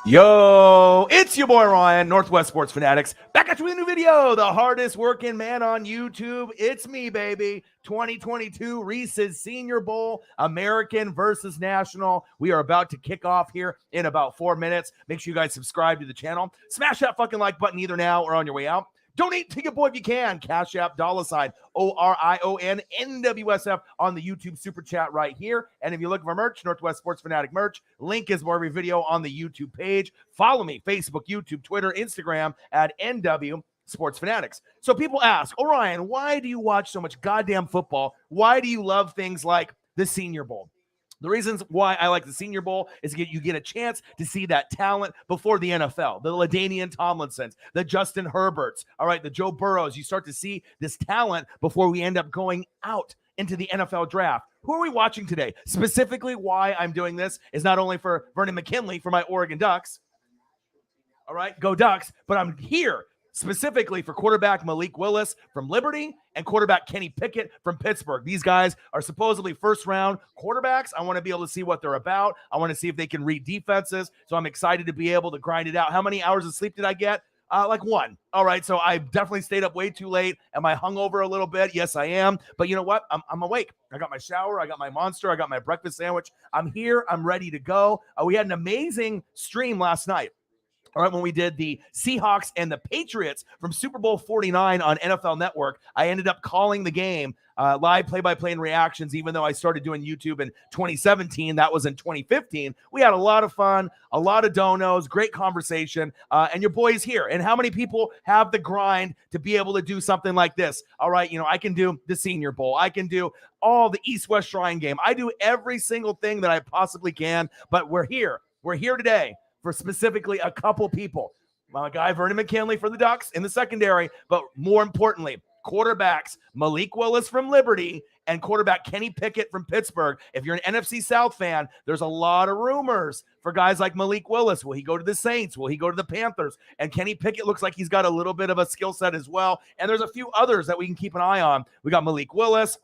Yo, it's your boy Ryan, Northwest Sports Fanatics, back at you with a new video. The hardest working man on YouTube. It's me, baby. 2022 Reese's Senior Bowl, American versus National. We are about to kick off here in about 4 minutes. Make sure you guys subscribe to the channel. Smash that fucking like button either now or on your way out. Donate to your boy if you can. Cash App, $ ORION NWSF on the YouTube super chat right here. And if you're looking for merch, Northwest Sports Fanatic merch, link is below every video on the YouTube page. Follow me, Facebook, YouTube, Twitter, Instagram at NW Sports Fanatics. So people ask, Orion, why do you watch so much goddamn football? Why do you love things like the Senior Bowl? The reasons why I like the Senior Bowl is you get a chance to see that talent before the NFL, the LaDainian Tomlinsons, the Justin Herberts, all right, the Joe Burrows. You start to see this talent before we end up going out into the NFL draft. Who are we watching today? Specifically, why I'm doing this is not only for Vernon McKinley for my Oregon Ducks, all right, go Ducks, but I'm here specifically for quarterback Malik Willis from Liberty and quarterback Kenny Pickett from Pittsburgh. These guys are supposedly first-round quarterbacks. I want to be able to see what they're about. I want to see if they can read defenses, so I'm excited to be able to grind it out. How many hours of sleep did I get? Like 1. All right, so I definitely stayed up way too late. Am I hungover a little bit? Yes, I am. But you know what? I'm awake. I got my shower. I got my Monster. I got my breakfast sandwich. I'm here. I'm ready to go. We had an amazing stream last night. All right, when we did the Seahawks and the Patriots from Super Bowl 49 on NFL Network, I ended up calling the game live play-by-play and reactions, even though I started doing YouTube in 2017. That was in 2015. We had a lot of fun, a lot of donos, great conversation, and your boy is here. And how many people have the grind to be able to do something like this? All right, I can do the Senior Bowl. I can do all the East-West Shrine game. I do every single thing that I possibly can, but we're here. We're here today for specifically a couple people. My guy, Vernon McKinley for the Ducks in the secondary, but more importantly, quarterbacks Malik Willis from Liberty and quarterback Kenny Pickett from Pittsburgh. If you're an NFC South fan, there's a lot of rumors for guys like Malik Willis. Will he go to the Saints? Will he go to the Panthers? And Kenny Pickett looks like he's got a little bit of a skill set as well. And there's a few others that we can keep an eye on. We got Malik Willis,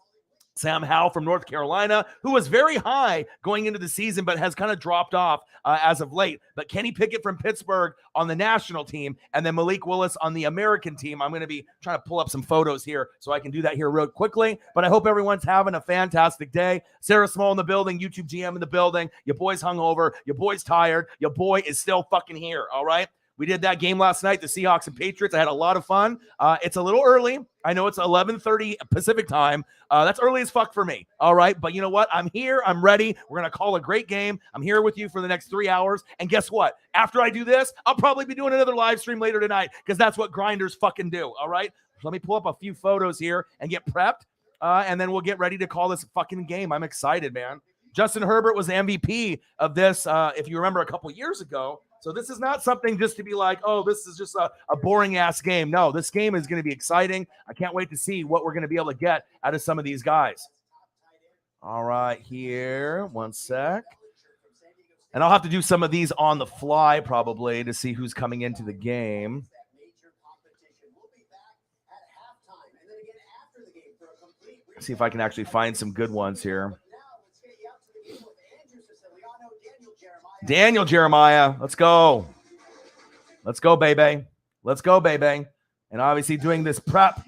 Sam Howell from North Carolina, who was very high going into the season, but has kind of dropped off as of late. But Kenny Pickett from Pittsburgh on the national team, and then Malik Willis on the American team. I'm going to be trying to pull up some photos here so I can do that here real quickly. But I hope everyone's having a fantastic day. Sarah Small in the building, YouTube GM in the building. Your boy's hungover. Your boy's tired. Your boy is still fucking here, all right? We did that game last night, the Seahawks and Patriots. I had a lot of fun. It's a little early. I know it's 11:30 Pacific time. That's early as fuck for me. All right. But you know what? I'm here. I'm ready. We're going to call a great game. I'm here with you for the next 3 hours. And guess what? After I do this, I'll probably be doing another live stream later tonight because that's what grinders fucking do. All right. So let me pull up a few photos here and get prepped. And then we'll get ready to call this fucking game. I'm excited, man. Justin Herbert was the MVP of this, if you remember, a couple years ago. So this is not something just to be like, oh, this is just a boring-ass game. No, this game is going to be exciting. I can't wait to see what we're going to be able to get out of some of these guys. All right, here. One sec. And I'll have to do some of these on the fly probably to see who's coming into the game. See if I can actually find some good ones here. Daniel Jeremiah, let's go. Let's go, baby. Let's go, baby. And obviously doing this prep,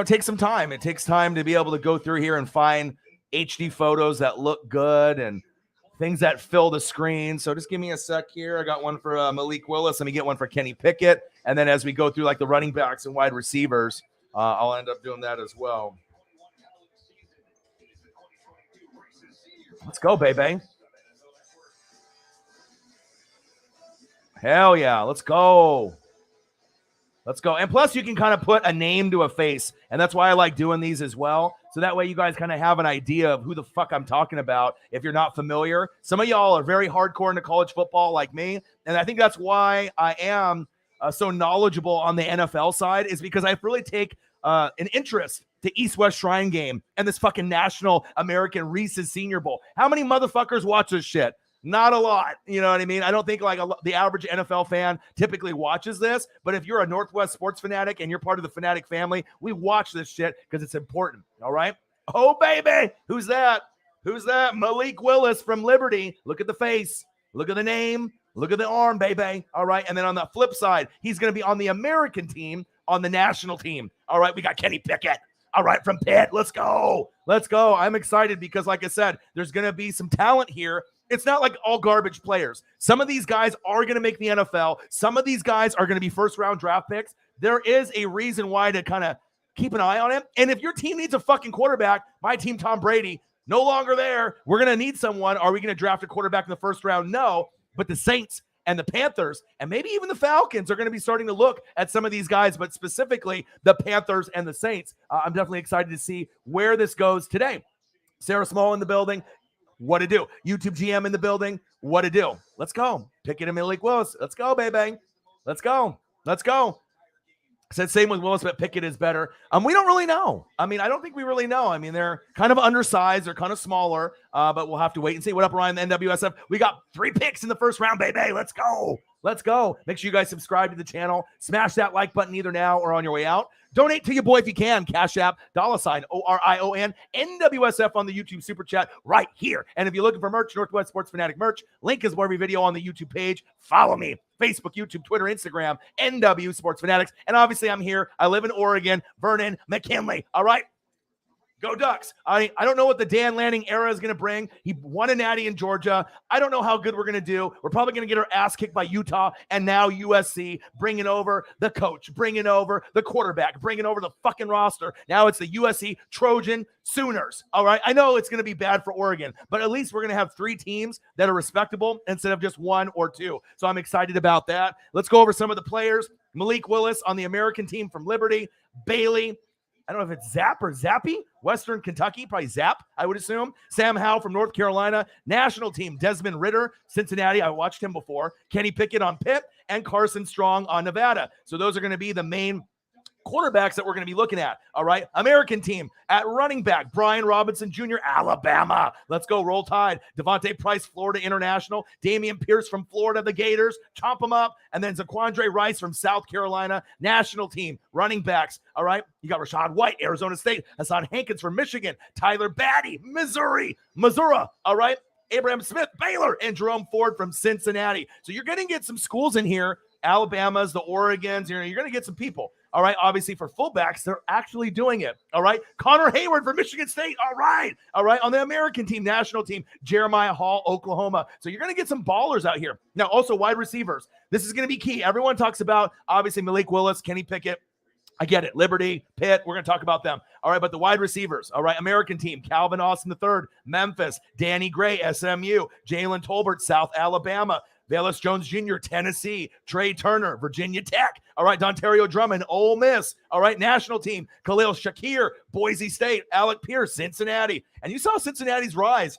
takes some time. It takes time to be able to go through here and find HD photos that look good and things that fill the screen. So just give me a sec here. I got one for Malik Willis. Let me get one for Kenny Pickett. And then as we go through like the running backs and wide receivers, I'll end up doing that as well. Let's go, baby. Hell yeah, let's go. Let's go. And plus, you can kind of put a name to a face, and that's why I like doing these as well. So that way you guys kind of have an idea of who the fuck I'm talking about if you're not familiar. Some of y'all are very hardcore into college football like me, and I think that's why I am so knowledgeable on the NFL side is because I really take an interest to East-West Shrine game and this fucking National American Reese's Senior Bowl. How many motherfuckers watch this shit? Not a lot. You know what I mean? I don't think like the average NFL fan typically watches this, but if you're a Northwest sports fanatic and you're part of the fanatic family, we watch this shit because it's important. All right. Oh, baby. Who's that? Who's that? Malik Willis from Liberty. Look at the face. Look at the name. Look at the arm, baby. All right. And then on the flip side, he's going to be on the American team, on the national team. All right. We got Kenny Pickett. All right. From Pitt. Let's go. Let's go. I'm excited because, like I said, there's going to be some talent here. It's not like all garbage players. Some of these guys are going to make the NFL. Some of these guys are going to be first-round draft picks. There is a reason why to kind of keep an eye on him. And if your team needs a fucking quarterback, my team, Tom Brady, no longer there. We're going to need someone. Are we going to draft a quarterback in the first round? No. But the Saints and the Panthers and maybe even the Falcons are going to be starting to look at some of these guys, but specifically the Panthers and the Saints. I'm definitely excited to see where this goes today. Sarah Small in the building. What to do? YouTube GM in the building. What to do? Let's go. Pickett and Malik Willis. Let's go, baby. Let's go. Let's go. Said same with Willis, but Pickett is better. We don't really know. I mean, I don't think we really know. I mean, they're kind of undersized. They're kind of smaller, but we'll have to wait and see. What up, Ryan, the NWSF? We got 3 picks in the first round, baby. Let's go. Let's go. Make sure you guys subscribe to the channel. Smash that like button either now or on your way out. Donate to your boy if you can. Cash App, $, ORION, NWSF on the YouTube Super Chat right here. And if you're looking for merch, Northwest Sports Fanatic merch, link is below every video on the YouTube page. Follow me. Facebook, YouTube, Twitter, Instagram, NW Sports Fanatics. And obviously I'm here. I live in Oregon. Vernon McKinley. All right. Go Ducks. I don't know what the Dan Lanning era is going to bring. He won a natty in Georgia. I don't know how good we're going to do. We're probably going to get our ass kicked by Utah and now USC, bringing over the coach, bringing over the quarterback, bringing over the fucking roster. Now it's the USC Trojan Sooners. All right. I know it's going to be bad for Oregon, but at least we're going to have 3 teams that are respectable instead of just 1 or 2. So I'm excited about that. Let's go over some of the players. Malik Willis on the American team from Liberty. Bailey. I don't know if it's Zap or Zappy, Western Kentucky, probably Zap, I would assume. Sam Howell from North Carolina. National team, Desmond Ridder, Cincinnati. I watched him before. Kenny Pickett on Pitt and Carson Strong on Nevada. So those are going to be the main quarterbacks that we're going to be looking at. All right. American team at running back, Brian Robinson Jr., Alabama. Let's go. Roll Tide. Devontae Price, Florida International. Damian Pierce from Florida, the Gators. Chomp them up. And then Zaquandre Rice from South Carolina. National team, running backs. All right. You got Rashad White, Arizona State. Hassan Hankins from Michigan. Tyler Batty, Missouri. All right. Abraham Smith, Baylor. And Jerome Ford from Cincinnati. So you're going to get some schools in here. Alabama's, the Oregons. You're going to get some people. All right. Obviously, for fullbacks, they're actually doing it. All right. Connor Hayward for Michigan State. All right. All right. On the American team, national team, Jeremiah Hall, Oklahoma. So you're going to get some ballers out here. Now, also wide receivers. This is going to be key. Everyone talks about, obviously, Malik Willis, Kenny Pickett. I get it. Liberty, Pitt, we're going to talk about them. All right, but the wide receivers, all right, American team, Calvin Austin III, Memphis, Danny Gray, SMU, Jalen Tolbert, South Alabama, Velus Jones Jr., Tennessee, Trey Turner, Virginia Tech, all right, Dontario Drummond, Ole Miss, all right, national team, Khalil Shakir, Boise State, Alec Pierce, Cincinnati. And you saw Cincinnati's rise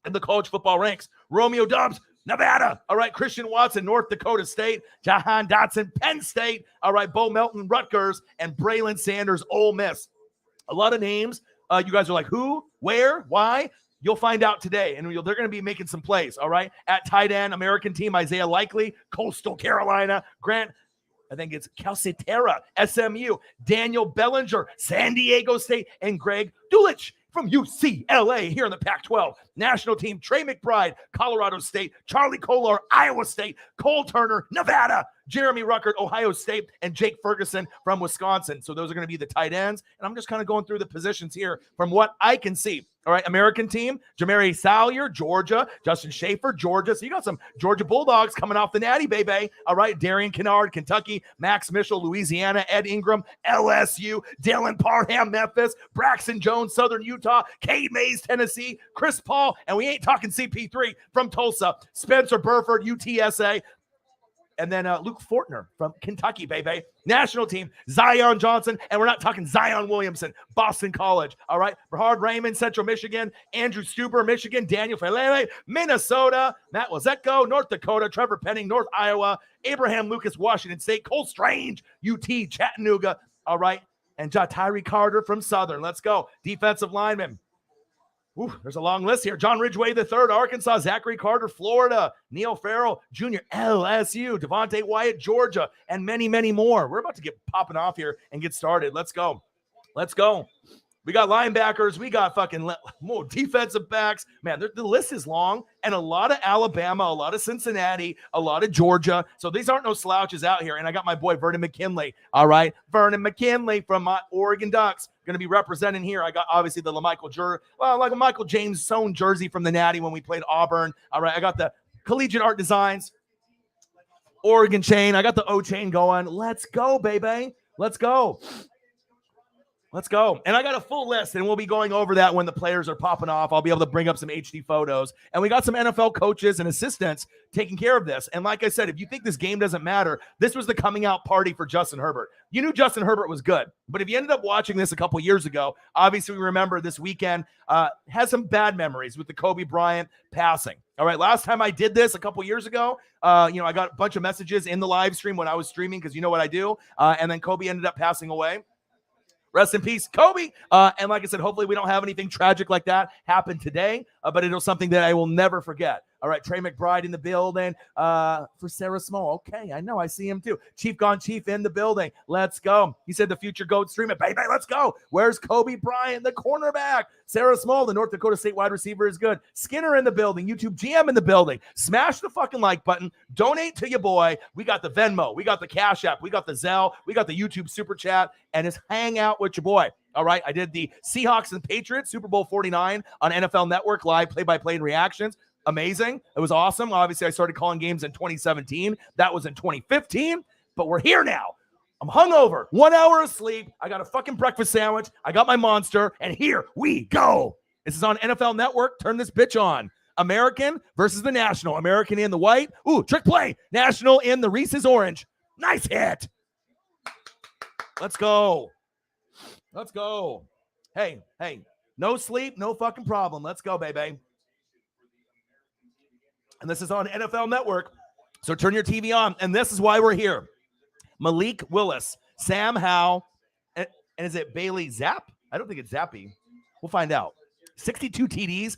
in the college football ranks. Romeo Doubs, Nevada. All right, Christian Watson, North Dakota State. Jahan Dotson, Penn State. All right, Bo Melton, Rutgers. And Braylon Sanders, Ole Miss. A lot of names. You guys are like, who, where, why? You'll find out today, and they're going to be making some plays, all right? At tight end, American team, Isaiah Likely, Coastal Carolina. Grant, I think it's Calcaterra, SMU. Daniel Bellinger, San Diego State. And Greg Dulich from UCLA here in the Pac-12. National team, Trey McBride, Colorado State, Charlie Kolar, Iowa State, Cole Turner, Nevada, Jeremy Ruckert, Ohio State, and Jake Ferguson from Wisconsin. So those are going to be the tight ends. And I'm just kind of going through the positions here from what I can see. All right, American team, Jamari Salyer, Georgia, Justin Schaefer, Georgia. So you got some Georgia Bulldogs coming off the natty, baby. All right, Darian Kennard, Kentucky, Max Mitchell, Louisiana, Ed Ingram, LSU, Dylan Parham, Memphis, Braxton Jones, Southern Utah, Cade Mays, Tennessee, Chris Paul, and we ain't talking CP3 from Tulsa, Spencer Burford, UTSA, and then Luke Fortner from Kentucky, baby. National team, Zion Johnson, and we're not talking Zion Williamson, Boston College. All right, Bernhard Raymond, Central Michigan, Andrew Stuber, Michigan, Daniel Falele, Minnesota, Matt Wazetko, North Dakota, Trevor Penning, North Iowa, Abraham Lucas, Washington State, Cole Strange, UT, Chattanooga. All right, and Tyree Carter from Southern. Let's go. Defensive lineman. Ooh, there's a long list here. John Ridgway III, Arkansas. Zachary Carter, Florida. Neil Farrell Jr., LSU. Devontae Wyatt, Georgia. And many, many more. We're about to get popping off here and get started. Let's go. Let's go. We got linebackers. We got fucking more defensive backs. Man, the list is long, and a lot of Alabama, a lot of Cincinnati, a lot of Georgia. So these aren't no slouches out here. And I got my boy Vernon McKinley. All right, Vernon McKinley from my Oregon Ducks going to be representing here. I got obviously the like a Michael James sewn jersey from the Natty when we played Auburn. All right, I got the Collegiate Art Designs Oregon chain. I got the O chain going. Let's go, baby. Let's go. Let's go. And I got a full list, and we'll be going over that when the players are popping off. I'll be able to bring up some HD photos. And we got some NFL coaches and assistants taking care of this. And like I said, if you think this game doesn't matter, this was the coming out party for Justin Herbert. You knew Justin Herbert was good. But if you ended up watching this a couple years ago, obviously we remember this weekend has some bad memories with the Kobe Bryant passing. All right, last time I did this a couple years ago, I got a bunch of messages in the live stream when I was streaming because you know what I do. And then Kobe ended up passing away. Rest in peace, Kobe. And like I said, hopefully we don't have anything tragic like that happen today, but it was something that I will never forget. All right, Trey McBride in the building for Sarah Small. Okay, I know. I see him too. Chief Gone Chief in the building. Let's go. He said the future GOAT stream it. Baby, let's go. Where's Kobe Bryant, the cornerback? Sarah Small, the North Dakota State wide receiver, is good. Skinner in the building. YouTube GM in the building. Smash the fucking like button. Donate to your boy. We got the Venmo. We got the Cash App. We got the Zelle. We got the YouTube Super Chat. And just hang out with your boy. All right, I did the Seahawks and Patriots Super Bowl 49 on NFL Network live play-by-play and reactions. Amazing. It was awesome. Obviously, I started calling games in 2017. That was in 2015, but we're here now. I'm hungover, 1 hour of sleep. I got a fucking breakfast sandwich. I got my Monster, and here we go. This is on NFL Network. Turn this bitch on. American versus the National. American in the white. Ooh, trick play. National in the Reese's orange. Nice hit. Let's go. Let's go. Hey, no sleep, no fucking problem. Let's go, baby. And this is on NFL Network. So turn your TV on. And this is why we're here. Malik Willis, Sam Howell, and is it Bailey Zapp? I don't think it's Zappy. We'll find out. 62 TDs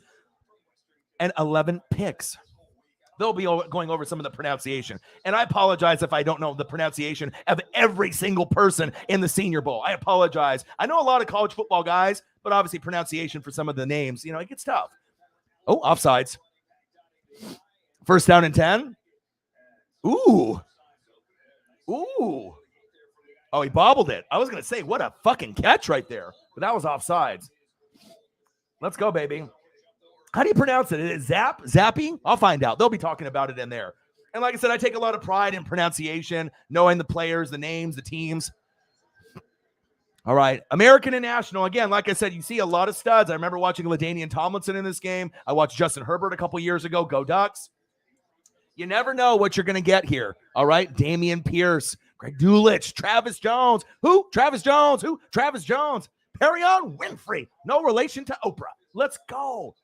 and 11 picks. They'll be going over some of the pronunciation. And I apologize if I don't know the pronunciation of every single person in the Senior Bowl. I apologize. I know a lot of college football guys, but obviously pronunciation for some of the names, it gets tough. Oh, offsides. First down and 10. Ooh. Oh, he bobbled it. I was going to say, what a fucking catch right there. But that was offsides. Let's go, baby. How do you pronounce it? Is it Zappy? I'll find out. They'll be talking about it in there. And like I said, I take a lot of pride in pronunciation, knowing the players, the names, the teams. All right. American and National. Again, like I said, you see a lot of studs. I remember watching LaDainian Tomlinson in this game. I watched Justin Herbert a couple years ago. Go Ducks. You never know what you're going to get here. All right. Damian Pierce, Greg Dulich, Travis Jones. Who? Travis Jones. Who? Travis Jones. Perion Winfrey. No relation to Oprah. Let's go.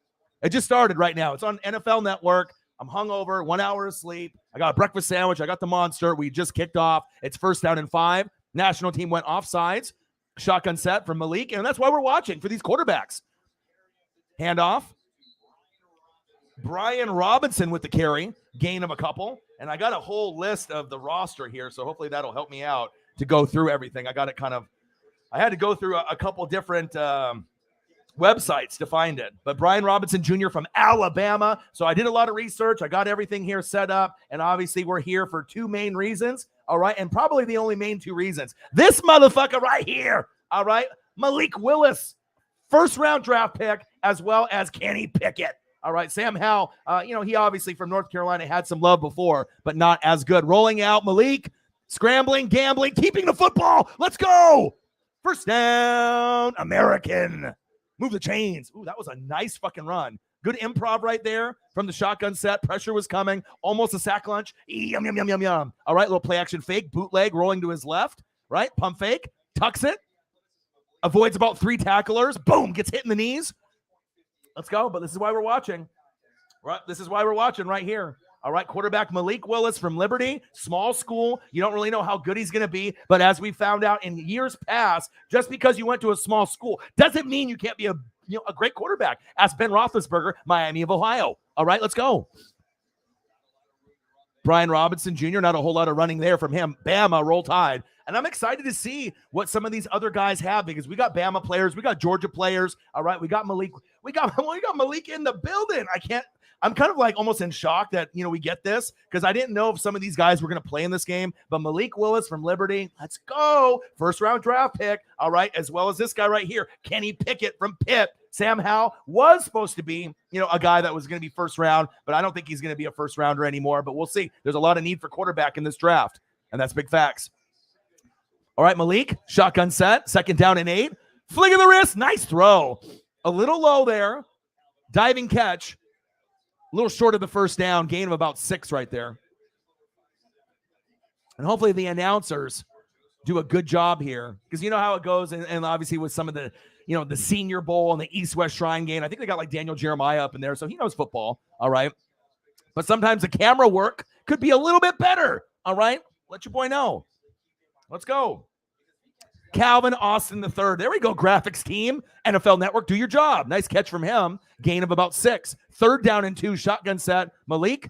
It just started right now. It's on NFL Network. I'm hungover, 1 hour of sleep. I got a breakfast sandwich. I got the Monster. We just kicked off. It's first down and 5. National team went offsides. Shotgun set from Malik. And that's why we're watching for these quarterbacks. Handoff. Brian Robinson with the carry. Gain of a couple. And I got a whole list of the roster here, so hopefully that'll help me out to go through everything. I had to go through a couple different websites to find it. But Brian Robinson Jr. from Alabama. So I did a lot of research. I got everything here set up. And obviously we're here for two main reasons. All right. And probably the only main two reasons. This motherfucker right here. All right. Malik Willis, first round draft pick, as well as Kenny Pickett. All right, Sam Howell, he obviously from North Carolina had some love before, but not as good. Rolling out, Malik, scrambling, gambling, keeping the football. Let's go. First down, American. Move the chains. Ooh, that was a nice fucking run. Good improv right there from the shotgun set. Pressure was coming. Almost a sack lunch. Yum, yum, yum, yum, yum. All right, little play action fake, bootleg, rolling to his left. Right, pump fake, tucks it. Avoids about 3 tacklers. Boom, gets hit in the knees. Let's go, but this is why we're watching. Right, this is why we're watching right here. All right, quarterback Malik Willis from Liberty, small school. You don't really know how good he's going to be, but as we found out in years past, just because you went to a small school doesn't mean you can't be a great quarterback. Ask Ben Roethlisberger, Miami of Ohio. All right, let's go. Brian Robinson Jr., not a whole lot of running there from him. Bama, roll tide. And I'm excited to see what some of these other guys have, because we got Bama players, we got Georgia players. All right, we got Malik. We got Malik in the building. I'm kind of like almost in shock that, we get this, because I didn't know if some of these guys were going to play in this game. But Malik Willis from Liberty, let's go. First round draft pick. All right. As well as this guy right here, Kenny Pickett from Pitt. Sam Howell was supposed to be, a guy that was going to be first round, but I don't think he's going to be a first rounder anymore. But we'll see. There's a lot of need for quarterback in this draft, and that's big facts. All right, Malik, shotgun set, 2nd down and 8. Flick of the wrist, nice throw. A little low there. Diving catch. A little short of the first down, gain of about 6 right there. And hopefully the announcers do a good job here, because you know how it goes, and obviously with some of the, the Senior Bowl and the East-West Shrine game, I think they got like Daniel Jeremiah up in there, so he knows football, all right? But sometimes the camera work could be a little bit better, all right? Let your boy know. Let's go. Calvin Austin III. There we go, graphics team. NFL Network, do your job. Nice catch from him. Gain of about 6. 3rd down and 2, shotgun set. Malik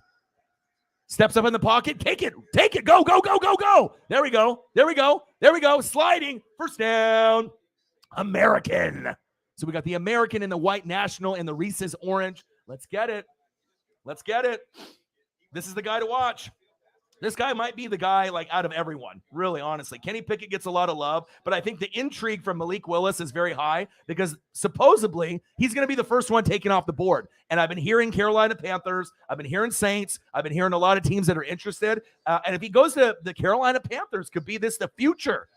steps up in the pocket. Take it. Go, go, go, go, go. There we go. Sliding. First down. American. So we got the American in the white national and the Reese's orange. Let's get it. This is the guy to watch. This guy might be the guy, like, out of everyone, really, honestly. Kenny Pickett gets a lot of love, but I think the intrigue from Malik Willis is very high, because supposedly he's going to be the first one taken off the board. And I've been hearing Carolina Panthers. I've been hearing Saints. I've been hearing a lot of teams that are interested. And if he goes to the Carolina Panthers, could be this the future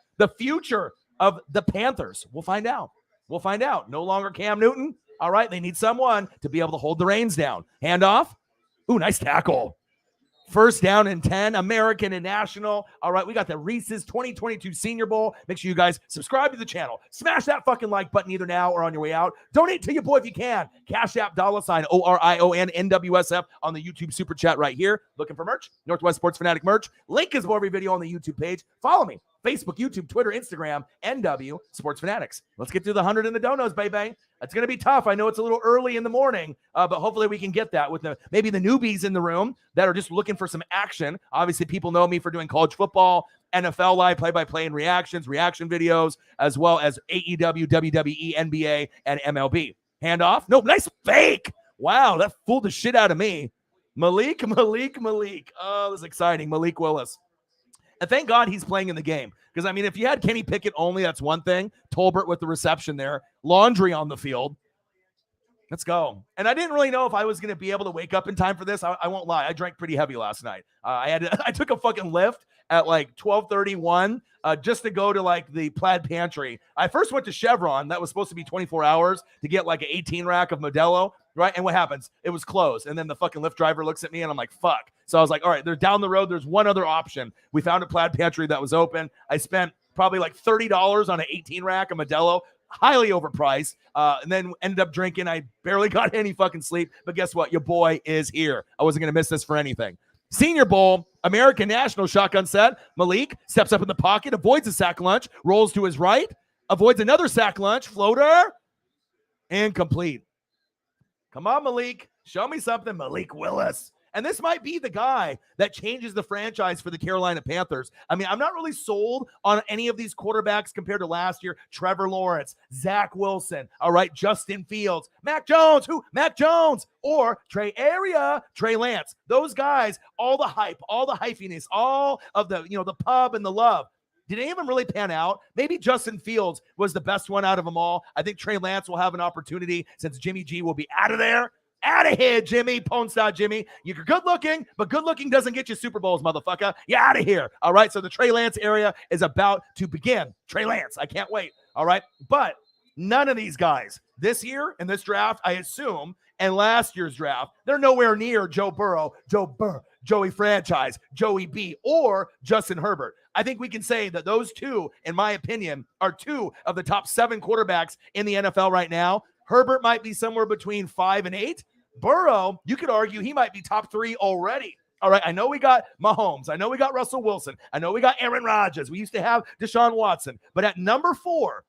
of the Panthers. We'll find out. No longer Cam Newton. All right, they need someone to be able to hold the reins down. Handoff. Ooh, nice tackle. 1st down and 10, American and national. All right, we got the Reese's 2022 Senior Bowl. Make sure you guys subscribe to the channel. Smash that fucking like button either now or on your way out. Donate to your boy if you can. Cash App, $ ORION NWSF on the YouTube Super Chat right here. Looking for merch? Northwest Sports Fanatic merch. Link is below every video on the YouTube page. Follow me. Facebook, YouTube, Twitter, Instagram, NW Sports Fanatics. Let's get to the 100 in the donos, baby. It's going to be tough. I know it's a little early in the morning, but hopefully we can get that with maybe the newbies in the room that are just looking for some action. Obviously, people know me for doing college football, NFL live play-by-play and reaction videos, as well as AEW, WWE, NBA, and MLB. Handoff. Nope, nice fake. Wow, that fooled the shit out of me. Malik. Oh, this is exciting. Malik Willis. And thank God he's playing in the game. Because, I mean, if you had Kenny Pickett only, that's one thing. Tolbert with the reception there. Laundry on the field. Let's go. And I didn't really know if I was going to be able to wake up in time for this. I won't lie. I drank pretty heavy last night. I took a fucking lift at like 12:31 just to go to like the Plaid Pantry. I first went to Chevron. That was supposed to be 24 hours to get like an 18 rack of Modelo. Right. And what happens? It was closed. And then the fucking Lyft driver looks at me and I'm like, fuck. So I was like, all right, they're down the road. There's one other option. We found a Plaid Pantry that was open. I spent probably like $30 on an 18 rack of Modelo, highly overpriced. And then ended up drinking. I barely got any fucking sleep. But guess what? Your boy is here. I wasn't going to miss this for anything. Senior Bowl, American National shotgun set. Malik steps up in the pocket, avoids a sack lunch, rolls to his right, avoids another sack lunch, floater, incomplete. Come on, Malik. Show me something, Malik Willis. And this might be the guy that changes the franchise for the Carolina Panthers. I mean, I'm not really sold on any of these quarterbacks compared to last year. Trevor Lawrence, Zach Wilson, all right, Justin Fields, Mac Jones, or Trey Lance. Those guys, all the hype, all the hyphiness, all of the, the pub and the love. Did any of them really pan out? Maybe Justin Fields was the best one out of them all. I think Trey Lance will have an opportunity since Jimmy G will be out of there. Out of here, Jimmy. Pone Star Jimmy. You're good looking, but good looking doesn't get you Super Bowls, motherfucker. You're out of here. All right. So the Trey Lance area is about to begin. Trey Lance. I can't wait. All right. But none of these guys this year in this draft, I assume, and last year's draft, they're nowhere near Joe Burrow, Joey Franchise, Joey B, or Justin Herbert. I think we can say that those two, in my opinion, are two of the top 7 quarterbacks in the NFL right now. Herbert might be somewhere between 5 and 8. Burrow, you could argue he might be top 3 already. All right, I know we got Mahomes. I know we got Russell Wilson. I know we got Aaron Rodgers. We used to have Deshaun Watson. But at number 4,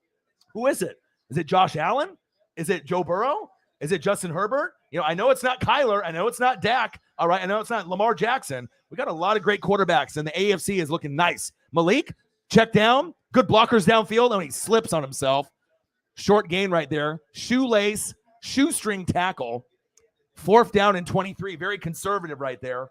who is it? Is it Josh Allen? Is it Joe Burrow? Is it Justin Herbert? I know it's not Kyler. I know it's not Dak. All right, I know it's not Lamar Jackson. We got a lot of great quarterbacks, and the AFC is looking nice. Malik, Check down. Good blockers downfield. Oh, he slips on himself. Short gain right there. Shoelace, shoestring tackle. 4th down and 23. Very conservative right there.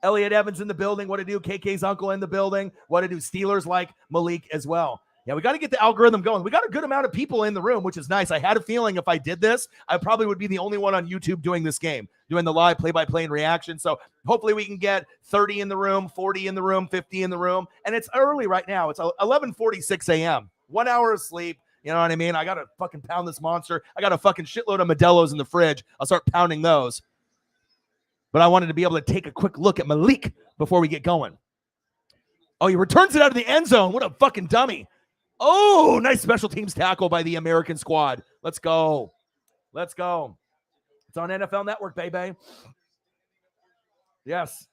Elliott Evans in the building. What to do? KK's uncle in the building. What to do? Steelers like Malik as well. Yeah, we got to get the algorithm going. We got a good amount of people in the room, which is nice. I had a feeling if I did this, I probably would be the only one on YouTube doing this game, doing the live play-by-play and reaction. So hopefully we can get 30 in the room, 40 in the room, 50 in the room. And it's early right now. It's 11:46 a.m. 1 hour of sleep. You know what I mean? I got to fucking pound this monster. I got a fucking shitload of Modelo's in the fridge. I'll start pounding those. But I wanted to be able to take a quick look at Malik before we get going. Oh, he returns it out of the end zone. What a fucking dummy. Oh, nice special teams tackle by the American squad. Let's go. Let's go. It's on NFL Network, baby. Yes.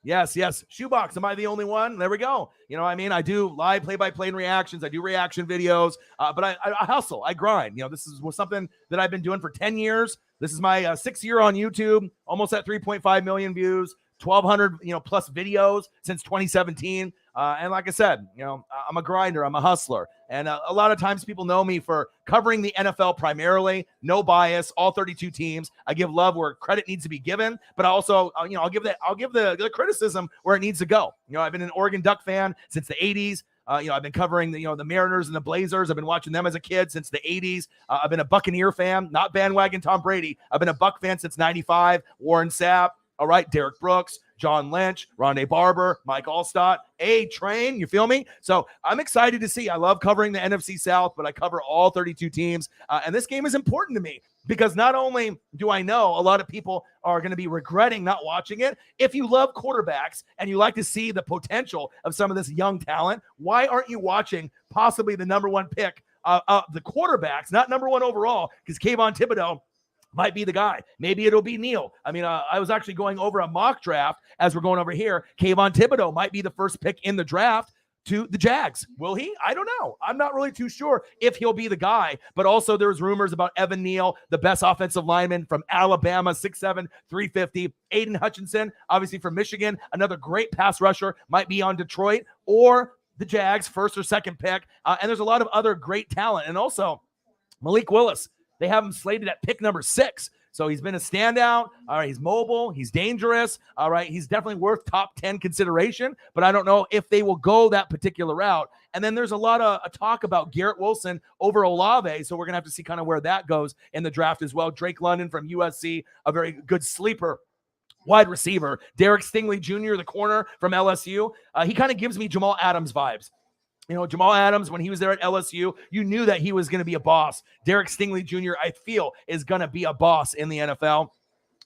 Shoebox, am I the only one? There we go. You know what I mean? I do live play-by-play and reactions. I do reaction videos, but I hustle. I grind. You know, this is something that I've been doing for 10 years. This is my 6th year on YouTube, almost at 3.5 million views, 1,200, plus videos since 2017. And like I said, I'm a grinder. I'm a hustler. And a lot of times people know me for covering the NFL primarily, no bias, all 32 teams. I give love where credit needs to be given, but also, I'll give the criticism where it needs to go. I've been an Oregon Duck fan since the 80s. I've been covering the Mariners and the Blazers. I've been watching them as a kid since the 80s. I've been a Buccaneer fan, not bandwagon Tom Brady. I've been a Buck fan since 95. Warren Sapp, all right, Derek Brooks, John Lynch, Rondé Barber, Mike Allstott, A-Train, you feel me? So I'm excited to see. I love covering the NFC South, but I cover all 32 teams. And this game is important to me because not only do I know a lot of people are going to be regretting not watching it, if you love quarterbacks and you like to see the potential of some of this young talent, why aren't you watching possibly the number 1 pick of the quarterbacks, not number 1 overall, because Kayvon Thibodeau might be the guy. Maybe it'll be Neal. I mean, I was actually going over a mock draft as we're going over here. Kayvon Thibodeau might be the first pick in the draft to the Jags. Will he? I don't know. I'm not really too sure if he'll be the guy, but also there's rumors about Evan Neal, the best offensive lineman from Alabama, 6'7", 350. Aiden Hutchinson, obviously from Michigan, another great pass rusher, might be on Detroit or the Jags, 1st or 2nd pick. And there's a lot of other great talent. And also Malik Willis. They have him slated at pick number 6. So he's been a standout. All right, he's mobile. He's dangerous. All right, he's definitely worth top 10 consideration, but I don't know if they will go that particular route. And then there's a lot of talk about Garrett Wilson over Olave, so we're going to have to see kind of where that goes in the draft as well. Drake London from USC, a very good sleeper wide receiver. Derek Stingley Jr., the corner from LSU. He kind of gives me Jamal Adams vibes. Jamal Adams, when he was there at LSU, you knew that he was going to be a boss. Derek Stingley Jr., I feel, is going to be a boss in the NFL.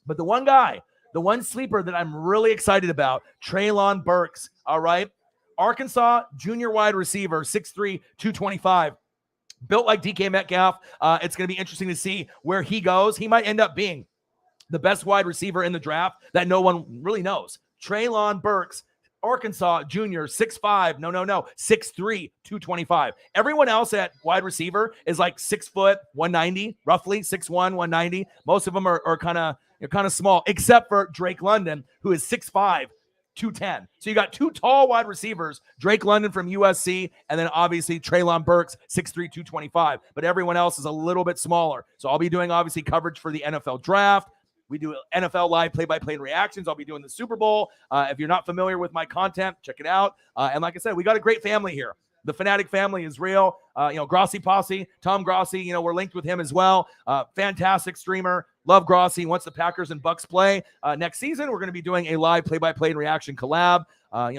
But the one guy, the one sleeper that I'm really excited about, Treylon Burks, all right? Arkansas junior wide receiver, 6'3", 225. Built like DK Metcalf. It's going to be interesting to see where he goes. He might end up being the best wide receiver in the draft that no one really knows. Treylon Burks, Arkansas junior, 6'5", 6'3", 225. Everyone else at wide receiver is like 6 foot, 190, roughly 6'1", 190. Most of them are kind of small, except for Drake London, who is 6'5", 210. So you got 2 tall wide receivers, Drake London from USC, and then obviously Treylon Burks, 6'3", 225. But everyone else is a little bit smaller. So I'll be doing obviously coverage for the NFL draft. We do NFL live play-by-play and reactions. I'll be doing the Super Bowl. If you're not familiar with my content, check it out. And like I said, we got a great family here. The Fanatic family is real. Grossi Posse, Tom Grossi, we're linked with him as well. Fantastic streamer. Love Grossi. Once the Packers and Bucks play next season, we're going to be doing a live play-by-play and reaction collab.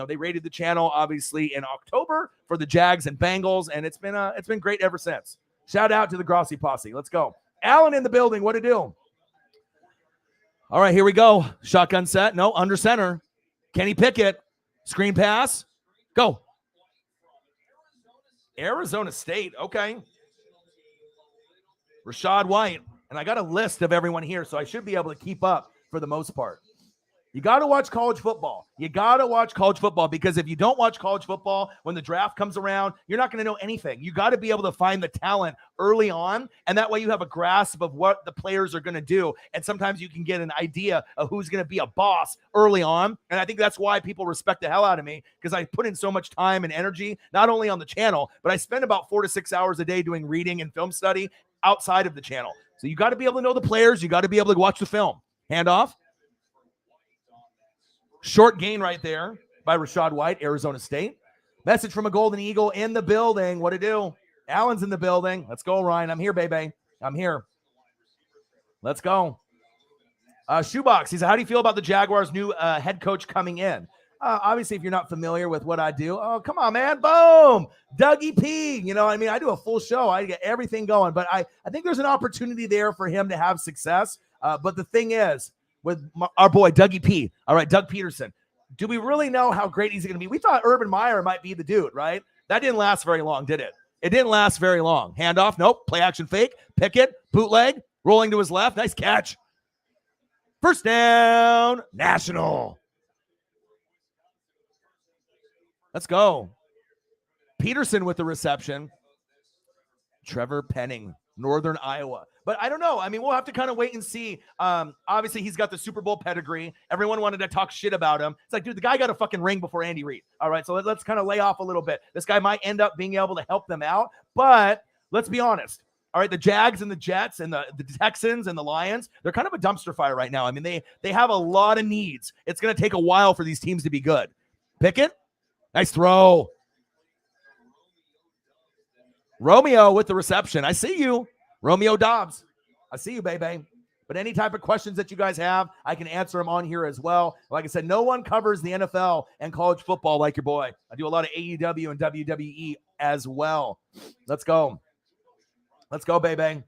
They rated the channel, obviously, in October for the Jags and Bengals, and it's been great ever since. Shout out to the Grossi Posse. Let's go. Allen in the building. What to do? All right, here we go. Shotgun set. No, under center. Kenny Pickett. Screen pass. Go. Arizona State. Okay. Rashad White. And I got a list of everyone here, so I should be able to keep up for the most part. You got to watch college football. You got to watch college football because if you don't watch college football, when the draft comes around, you're not going to know anything. You got to be able to find the talent early on, and that way you have a grasp of what the players are going to do, and sometimes you can get an idea of who's going to be a boss early on, and I think that's why people respect the hell out of me because I put in so much time and energy, not only on the channel, but I spend about 4 to 6 hours a day doing reading and film study outside of the channel. So you got to be able to know the players. You got to be able to watch the film. Handoff. Short gain right there by Rachaad White, Arizona State. Message from a Golden Eagle in the building. What to do? Allen's in the building. Let's go, Ryan. I'm here, baby. I'm here. Let's go. Shoebox, he said, how do you feel about the Jaguars' new head coach coming in? Obviously, if you're not familiar with what I do, oh, come on, man. Boom. Dougie P. You know what I mean? I do a full show. I get everything going. But I think there's an opportunity there for him to have success. But the thing is, with our boy Dougie P. All right, Doug Peterson. Do we really know how great he's going to be? We thought Urban Meyer might be the dude, right? That didn't last very long, did it? It didn't last very long. Handoff, nope. Play action fake. Pickett, bootleg, rolling to his left. Nice catch. First down, National. Let's go. Peterson with the reception. Trevor Penning, Northern Iowa. But I don't know. I mean, we'll have to kind of wait and see. Obviously, he's got the Super Bowl pedigree. Everyone wanted to talk shit about him. It's like, dude, the guy got a fucking ring before Andy Reid. All right, so let's kind of lay off a little bit. This guy might end up being able to help them out. But let's be honest. All right, the Jags and the Jets and the Texans and the Lions, they're kind of a dumpster fire right now. I mean, they have a lot of needs. It's going to take a while for these teams to be good. Pickett, nice throw. Romeo with the reception. I see you. Romeo Dobbs. I see you, baby. But any type of questions that you guys have, I can answer them on here as well. Like I said, no one covers the NFL and college football like your boy. I do a lot of AEW and WWE as well. Let's go. Let's go, baby.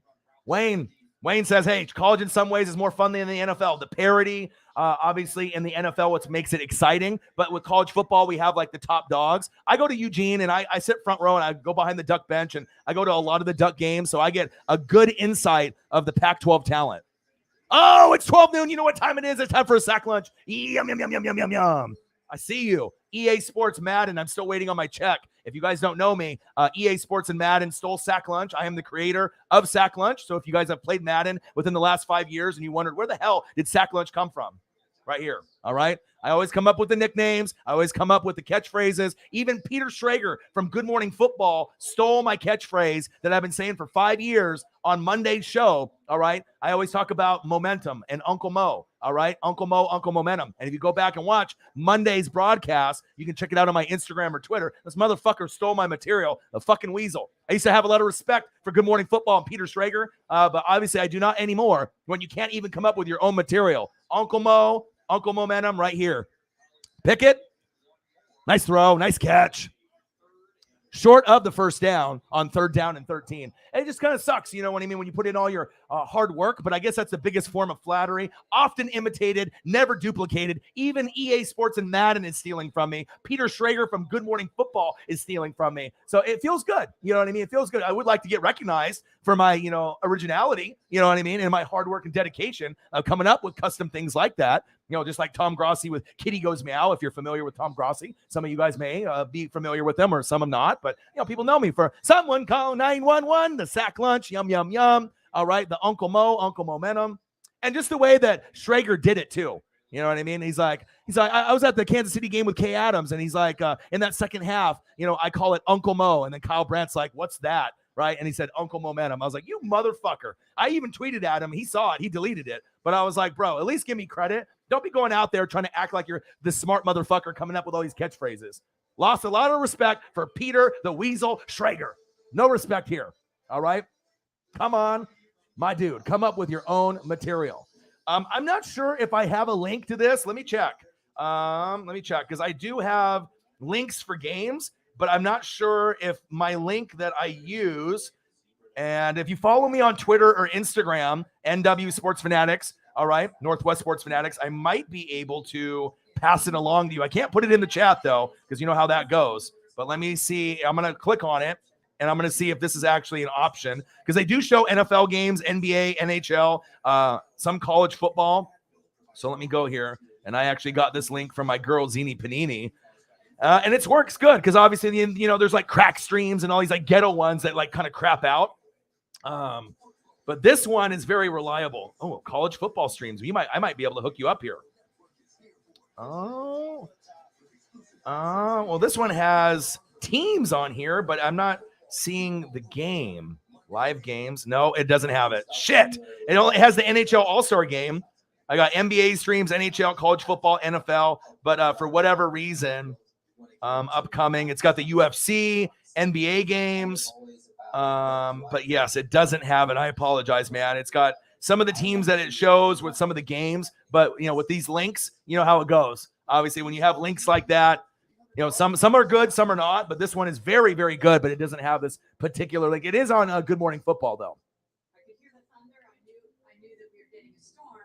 Wayne says, hey, college in some ways is more fun than the NFL. The parity, obviously, in the NFL, what makes it exciting. But with college football, we have, like, the top dogs. I go to Eugene, and I sit front row, and I go behind the Duck bench, and I go to a lot of the Duck games, so I get a good insight of the Pac-12 talent. Oh, it's 12 noon. You know what time it is? It's time for a sack lunch. Yum, yum, yum, yum, yum, yum, yum. I see you. EA Sports Madden. I'm still waiting on my check. If you guys don't know me, EA Sports and Madden stole Sack Lunch. I am the creator of Sack Lunch. So if you guys have played Madden within the last 5 years and you wondered where the hell did Sack Lunch come from? Right here. All right. I always come up with the nicknames. I always come up with the catchphrases. Even Peter Schrager from Good Morning Football stole my catchphrase that I've been saying for 5 years on Monday's show. All right. I always talk about momentum and Uncle Mo. All right. Uncle Mo, Uncle Momentum. And if you go back and watch Monday's broadcast, you can check it out on my Instagram or Twitter. This motherfucker stole my material, a fucking weasel. I used to have a lot of respect for Good Morning Football and Peter Schrager, but obviously I do not anymore when you can't even come up with your own material. Uncle Mo, Uncle Momentum right here. Pickett. Nice throw. Nice catch. Short of the first down on 3rd down and 13. And it just kind of sucks, you know what I mean, when you put in all your hard work. But I guess that's the biggest form of flattery. Often imitated, never duplicated. Even EA Sports and Madden is stealing from me. Peter Schrager from Good Morning Football is stealing from me. So it feels good. You know what I mean? It feels good. I would like to get recognized for my, originality, you know what I mean, and my hard work and dedication of coming up with custom things like that. You know, just like Tom Grossi with Kitty Goes Meow, if you're familiar with Tom Grossi. Some of you guys may be familiar with them or some of not. But, people know me for someone call 911, the sack lunch, yum, yum, yum. All right, the Uncle Mo, Uncle Momentum. And just the way that Schrager did it, too. You know what I mean? He's like, I was at the Kansas City game with Kay Adams, and he's like, in that second half, I call it Uncle Mo. And then Kyle Brandt's like, what's that? Right? And he said, Uncle Momentum. I was like, you motherfucker. I even tweeted at him. He saw it. He deleted it. But I was like, bro, at least give me credit. Don't be going out there trying to act like you're the smart motherfucker coming up with all these catchphrases. Lost a lot of respect for Peter the Weasel Schrager. No respect here. All right? Come on, my dude. Come up with your own material. I'm not sure if I have a link to this. Let me check. Because I do have links for games, but I'm not sure if my link that I use, and if you follow me on Twitter or Instagram, NW Sports Fanatics, all right, Northwest Sports Fanatics, I might be able to pass it along to you. I can't put it in the chat, though, because you know how that goes. But let me see. I'm going to click on it, and I'm going to see if this is actually an option, because they do show NFL games, NBA, NHL, some college football. So let me go here. And I actually got this link from my girl, Zini Panini. And it works good because obviously, you know, there's like crack streams and all these like ghetto ones that like kind of crap out. But this one is very reliable. Oh, college football streams. I might be able to hook you up here. Oh, well, this one has teams on here, but I'm not seeing the game. Live games. No, it doesn't have it. Shit. It only has the NHL All-Star game. I got NBA streams, NHL, college football, NFL, but for whatever reason, upcoming, it's got the UFC, NBA games. But yes, it doesn't have it. I apologize, man. It's got some of the teams that it shows with some of the games, but you know, with these links, you know how it goes. Obviously, when you have links like that, you know, some are good, some are not, but this one is very, very good, but it doesn't have this particular link. It is on Good Morning Football, though. I could hear the thunder. I knew that we were getting a storm,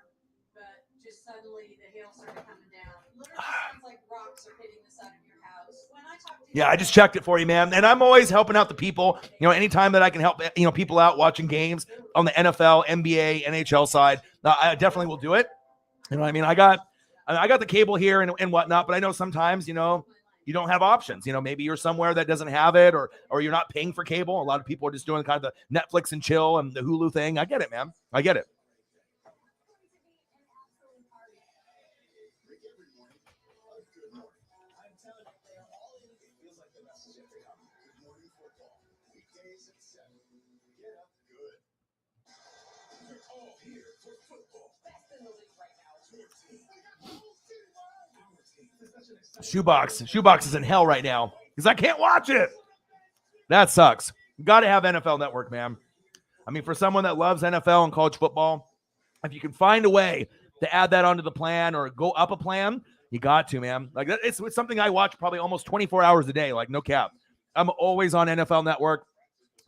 but just suddenly the hail started coming down. Literally sounds like rocks are hitting the side of your house. When I talk to I just checked it for you, man. And I'm always helping out the people. You know, anytime that I can help, you know, people out watching games on the NFL, NBA, NHL side, I definitely will do it. You know what I mean? I got the cable here and whatnot, but I know sometimes, you know, you don't have options. You know, maybe you're somewhere that doesn't have it, or you're not paying for cable. A lot of people are just doing kind of the Netflix and chill and the Hulu thing. I get it, man. I get it. Shoebox is in hell right now because I can't watch it. That sucks. You got to have NFL Network, man. I mean, for someone that loves NFL and college football, if you can find a way to add that onto the plan or go up a plan, you got to, man. Like it's something I watch probably almost 24 hours a day, like no cap. I'm always on NFL Network.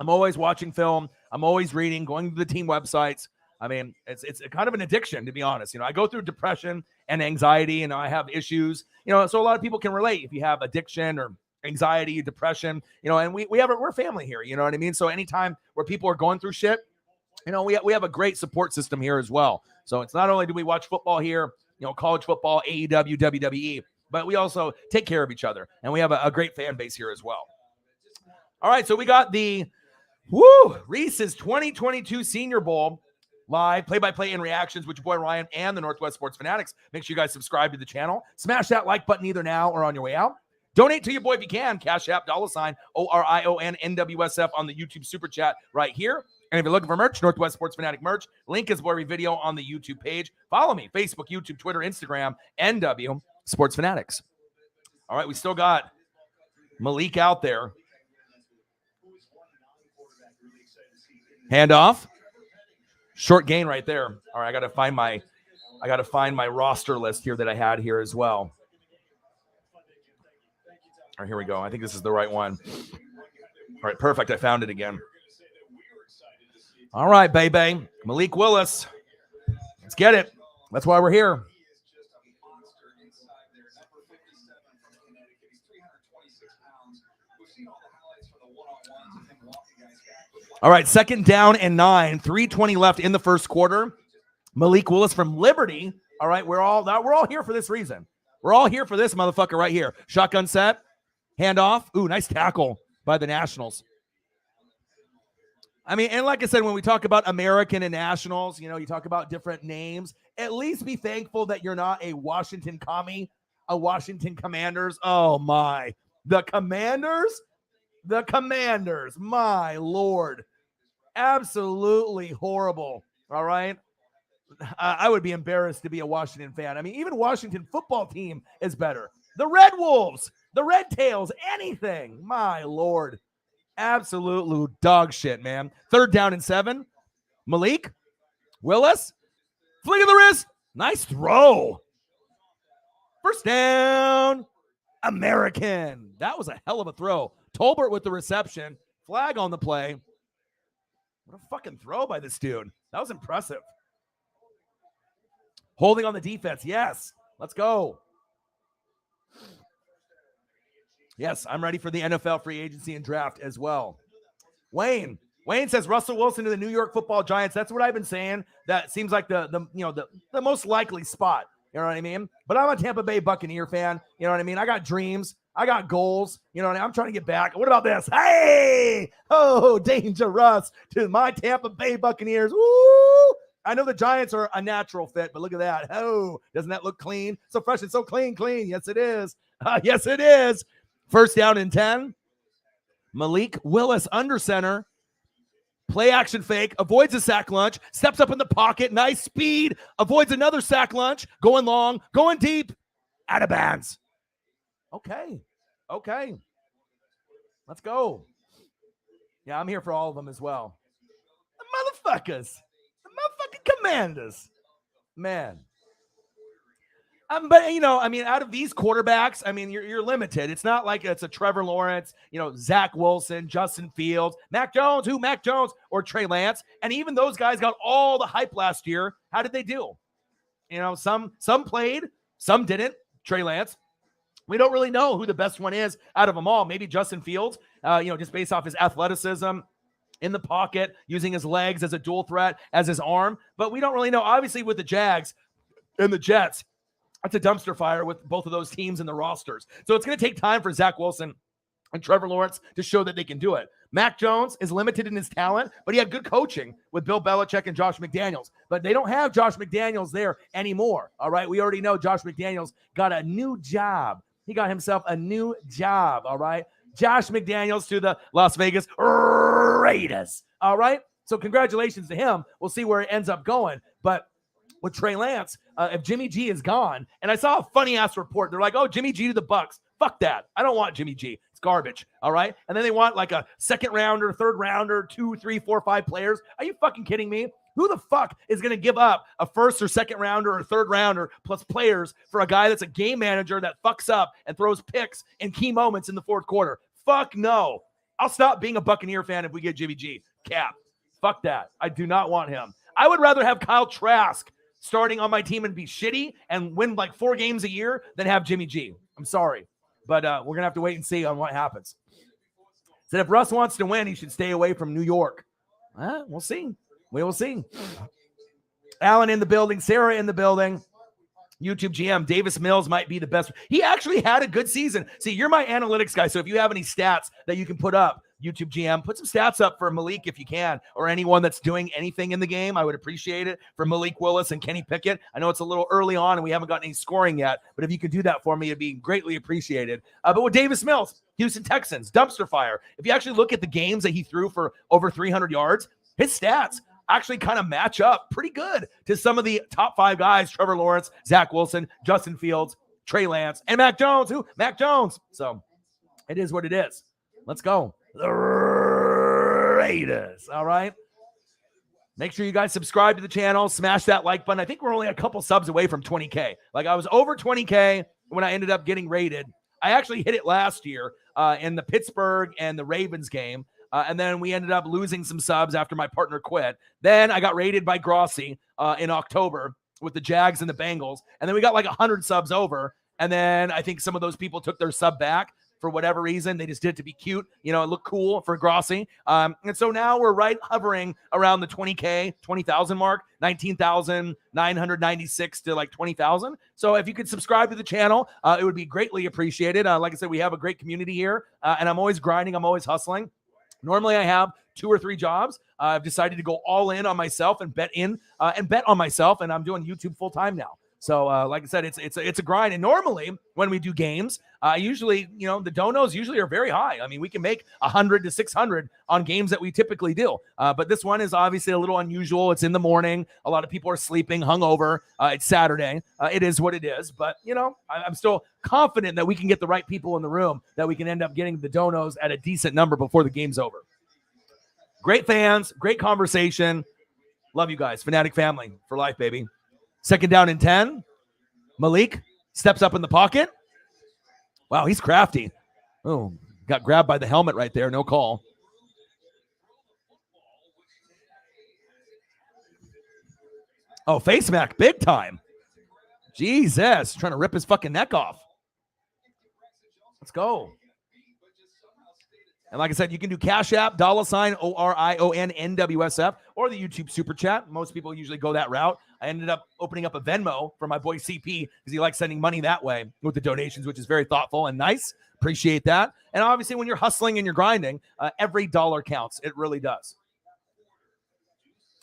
I'm always watching film. I'm always reading, going to the team websites. I mean, it's kind of an addiction, to be honest. You know, I go through depression and anxiety, and I have issues. You know, so a lot of people can relate if you have addiction or anxiety, depression. You know, and we're family here. You know what I mean? So anytime where people are going through shit, you know, we have a great support system here as well. So it's not only do we watch football here, you know, college football, AEW, WWE, but we also take care of each other, and we have a great fan base here as well. All right, so we got the Reese's 2022 Senior Bowl. Live, play-by-play and reactions with your boy Ryan and the Northwest Sports Fanatics. Make sure you guys subscribe to the channel. Smash that like button either now or on your way out. Donate to your boy if you can. Cash App, $, ORION NWSF on the YouTube Super Chat right here. And if you're looking for merch, Northwest Sports Fanatic merch, link is below every video on the YouTube page. Follow me, Facebook, YouTube, Twitter, Instagram, NW Sports Fanatics. All right, we still got Malik out there. Handoff. Short gain right there. All right, I got to find my roster list here that I had here as well. All right, here we go. I think this is the right one. All right, perfect. I found it again. All right, baby. Malik Willis. Let's get it. That's why we're here. All right, 2nd down and 9, 3:20 left in the first quarter. Malik Willis from Liberty. All right, we're all here for this reason. We're all here for this motherfucker right here. Shotgun set, handoff. Ooh, nice tackle by the Nationals. I mean, and like I said, when we talk about American and Nationals, you know, you talk about different names. At least be thankful that you're not a Washington Commie, a Washington Commanders. Oh my, the Commanders. The Commanders, my Lord. Absolutely horrible. All right. I would be embarrassed to be a Washington fan. I mean, even Washington football team is better. The Red Wolves, the Red Tails, anything. My Lord. Absolute dog shit, man. 3rd down and 7. Malik Willis. Flick of the wrist. Nice throw. 1st down. American. That was a hell of a throw. Tolbert with the reception. Flag on the play. What a fucking throw by this dude. That was impressive. Holding on the defense. Yes. Let's go. Yes, I'm ready for the NFL free agency and draft as well. Wayne says Russell Wilson to the New York Football Giants. That's what I've been saying. That seems like the most likely spot. You know what I mean? But I'm a Tampa Bay Buccaneer fan. You know what I mean? I got dreams. I got goals. You know what I mean? I'm trying to get back. What about this? Hey! Oh, dangerous to my Tampa Bay Buccaneers. Woo! I know the Giants are a natural fit, but look at that. Oh, doesn't that look clean? So fresh and so clean. Yes, it is. Yes, it is. First down and 10. Malik Willis under center. Play action fake, avoids a sack lunch, steps up in the pocket, nice speed, avoids another sack lunch, going long, going deep, out of bounds. Okay. Let's go. Yeah, I'm here for all of them as well. The motherfuckers. The motherfucking Commanders. Man. But, out of these quarterbacks, you're limited. It's not like it's a Trevor Lawrence, Zach Wilson, Justin Fields, Mac Jones, or Trey Lance. And even those guys got all the hype last year. How did they do? Some played, some didn't. Trey Lance. We don't really know who the best one is out of them all. Maybe Justin Fields, just based off his athleticism in the pocket, using his legs as a dual threat, as his arm. But we don't really know. Obviously, with the Jags and the Jets, that's a dumpster fire with both of those teams and the rosters. So it's going to take time for Zach Wilson and Trevor Lawrence to show that they can do it. Mac Jones is limited in his talent, but he had good coaching with Bill Belichick and Josh McDaniels. But they don't have Josh McDaniels there anymore, all right? We already know Josh McDaniels got a new job. He got himself a new job, all right? Josh McDaniels to the Las Vegas Raiders, all right? So congratulations to him. We'll see where it ends up going. But with Trey Lance, if Jimmy G is gone, and I saw a funny-ass report. They're like, oh, Jimmy G to the Bucs. Fuck that. I don't want Jimmy G. It's garbage, all right? And then they want like a second-rounder, third-rounder, 2, 3, 4, 5 players. Are you fucking kidding me? Who the fuck is going to give up a first or second-rounder or third-rounder plus players for a guy that's a game manager that fucks up and throws picks in key moments in the fourth quarter? Fuck no. I'll stop being a Buccaneer fan if we get Jimmy G. Cap. Fuck that. I do not want him. I would rather have Kyle Trask starting on my team and be shitty and win like 4 games a year than have Jimmy G. I'm sorry. But we're going to have to wait and see on what happens. Said if Russ wants to win, he should stay away from New York. We'll see. We will see. Alan in the building. Sarah in the building. YouTube GM. Davis Mills might be the best. He actually had a good season. See, you're my analytics guy, so if you have any stats that you can put up, YouTube GM, put some stats up for Malik if you can, or anyone that's doing anything in the game. I would appreciate it for Malik Willis and Kenny Pickett. I know it's a little early on and we haven't gotten any scoring yet, but if you could do that for me, it'd be greatly appreciated. But with Davis Mills, Houston Texans, dumpster fire. If you actually look at the games that he threw for over 300 yards, his stats actually kind of match up pretty good to some of the top 5 guys: Trevor Lawrence, Zach Wilson, Justin Fields, Trey Lance, and Mac Jones. Mac Jones. So it is what it is. Let's go. The Raiders. All right. Make sure you guys subscribe to the channel. Smash that like button. I think we're only a couple subs away from 20K. Like, I was over 20K when I ended up getting rated. I actually hit it last year in the Pittsburgh and the Ravens game. And then we ended up losing some subs after my partner quit. Then I got rated by Grossi in October with the Jags and the Bengals. And then we got like 100 subs over. And then I think some of those people took their sub back for whatever reason. They just did it to be cute. It looked cool for Grossi. And so now we're right hovering around the 20K, 20,000 mark, 19,996 to like 20,000. So if you could subscribe to the channel, it would be greatly appreciated. Like I said, we have a great community here, and I'm always grinding. I'm always hustling. Normally I have 2 or 3 jobs. I've decided to go all in on myself and bet on myself. And I'm doing YouTube full time now. So like I said, it's a grind. And normally when we do games, usually, the donos usually are very high. I mean, we can make 100 to 600 on games that we typically do. But this one is obviously a little unusual. It's in the morning. A lot of people are sleeping, hungover. It's Saturday. It is what it is. But, I'm still confident that we can get the right people in the room, that we can end up getting the donos at a decent number before the game's over. Great fans, great conversation. Love you guys. Fanatic family for life, baby. Second down and 10. Malik steps up in the pocket. Wow, he's crafty. Oh, got grabbed by the helmet right there. No call. Oh, face mac, big time. Jesus, trying to rip his fucking neck off. Let's go. And like I said, you can do Cash App, $ORIONNWSF, or the YouTube Super Chat. Most people usually go that route. I ended up opening up a Venmo for my boy CP because he likes sending money that way with the donations, which is very thoughtful and nice. Appreciate that. And obviously, when you're hustling and you're grinding, every dollar counts. It really does.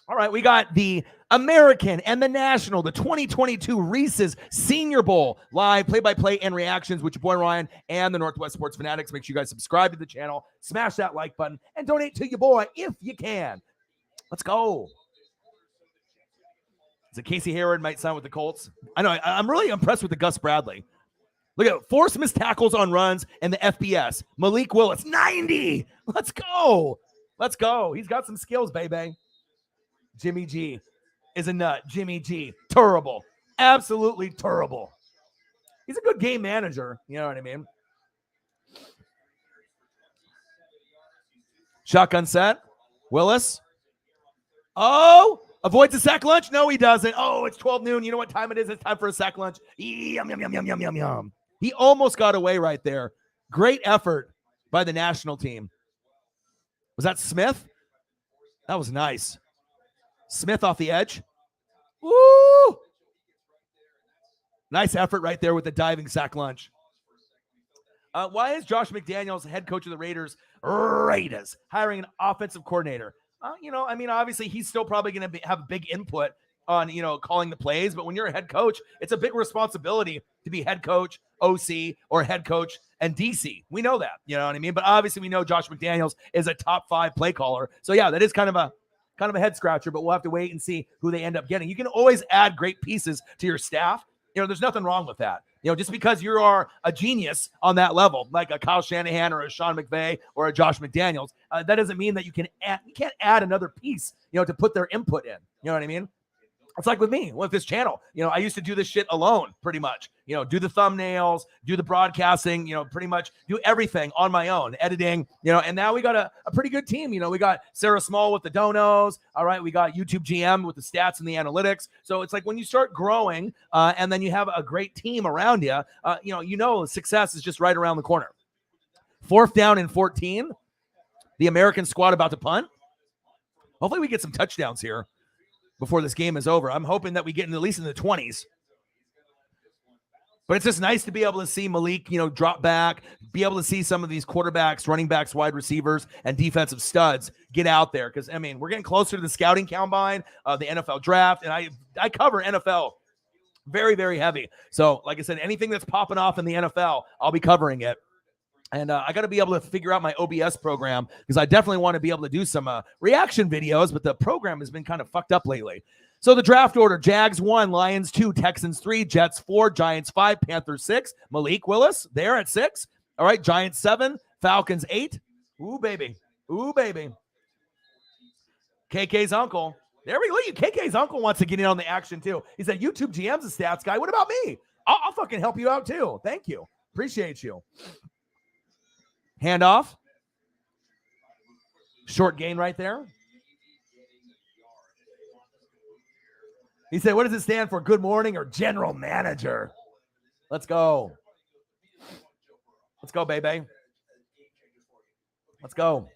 All right, we got the American and the National, the 2022 Reese's Senior Bowl, live play-by-play and reactions with your boy Ryan and the Northwest Sports Fanatics. Make sure you guys subscribe to the channel, smash that like button, and donate to your boy if you can. Let's go. So Casey Hayward might sign with the Colts. I know, I'm really impressed with the Gus Bradley. Look at force missed tackles on runs and the FBS. Malik Willis, 90. Let's go. Let's go. He's got some skills, baby. Jimmy G is a nut. Jimmy G, terrible. Absolutely terrible. He's a good game manager. You know what I mean? Shotgun set. Willis. Oh, avoids a sack lunch? No, he doesn't. Oh, it's 12 noon. You know what time it is? It's time for a sack lunch. Yum, yum, yum, yum, yum, yum, yum. He almost got away right there. Great effort by the national team. Was that Smith? That was nice. Smith off the edge. Woo! Nice effort right there with the diving sack lunch. Why is Josh McDaniels, head coach of the Raiders, hiring an offensive coordinator? Obviously he's still probably going to have big input on, calling the plays. But when you're a head coach, it's a big responsibility to be head coach, OC, or head coach and DC. We know that, you know what I mean? But obviously we know Josh McDaniels is a top 5 play caller. So yeah, that is kind of a head scratcher, but we'll have to wait and see who they end up getting. You can always add great pieces to your staff. There's nothing wrong with that. Just because you are a genius on that level, like a Kyle Shanahan or a Sean McVay or a Josh McDaniels, that doesn't mean that you can't add another piece, to put their input in. You know what I mean? It's like with me, with this channel. I used to do this shit alone, pretty much. Do the thumbnails, do the broadcasting, pretty much do everything on my own, editing, and now we got a pretty good team. We got Sarah Small with the donos. All right, we got YouTube GM with the stats and the analytics. So it's like when you start growing and then you have a great team around you, success is just right around the corner. 4th down and 14. The American squad about to punt. Hopefully we get some touchdowns here before this game is over. I'm hoping that we get in at least in the 20s. But it's just nice to be able to see Malik, drop back, be able to see some of these quarterbacks, running backs, wide receivers, and defensive studs get out there. Because, we're getting closer to the scouting combine, the NFL draft, and I cover NFL very, very heavy. So, like I said, anything that's popping off in the NFL, I'll be covering it. And I got to be able to figure out my OBS program because I definitely want to be able to do some reaction videos, but the program has been kind of fucked up lately. So the draft order: Jags 1, Lions 2, Texans 3, Jets 4, Giants 5, Panthers 6, Malik Willis there at 6. All right, Giants 7, Falcons 8. Ooh, baby. Ooh, baby. KK's uncle. There we go. KK's uncle wants to get in on the action too. He said, YouTube GM's a stats guy. What about me? I'll fucking help you out too. Thank you. Appreciate you. Handoff. Short gain right there. He said, what does it stand for? Good morning or general manager? Let's go. Let's go, baby. Let's go.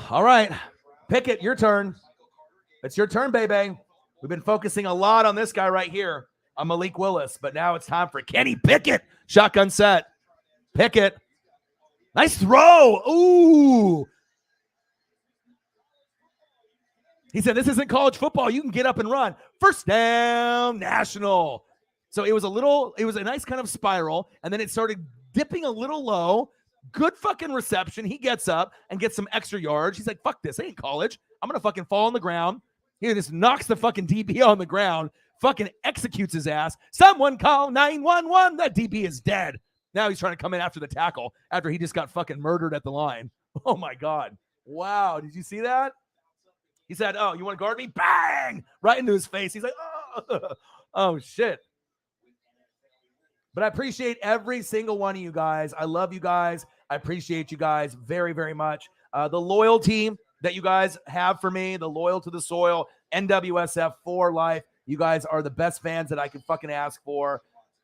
All right. Pickett, your turn. It's your turn, baby. We've been focusing a lot on this guy right here, on Malik Willis, but now it's time for Kenny Pickett. Shotgun set. Pickett. Nice throw. Ooh. He said, this isn't college football. You can get up and run. First down, National. So it was a nice kind of spiral, and then it started dipping a little low. Good fucking reception. He gets up and gets some extra yards. He's like, fuck this. Ain't college. I'm going to fucking fall on the ground. He just knocks the fucking DB on the ground, fucking executes his ass. Someone call 911. That DB is dead. Now he's trying to come in after the tackle after he just got fucking murdered at the line. Oh, my God. Wow. Did you see that? He said, oh, you want to guard me? Bang! Right into his face. He's like, oh, oh shit. But I appreciate every single one of you guys. I love you guys. I appreciate you guys very, very much. The loyalty that you guys have for me, the loyal to the soil, NWSF for life. You guys are the best fans that I can fucking ask for.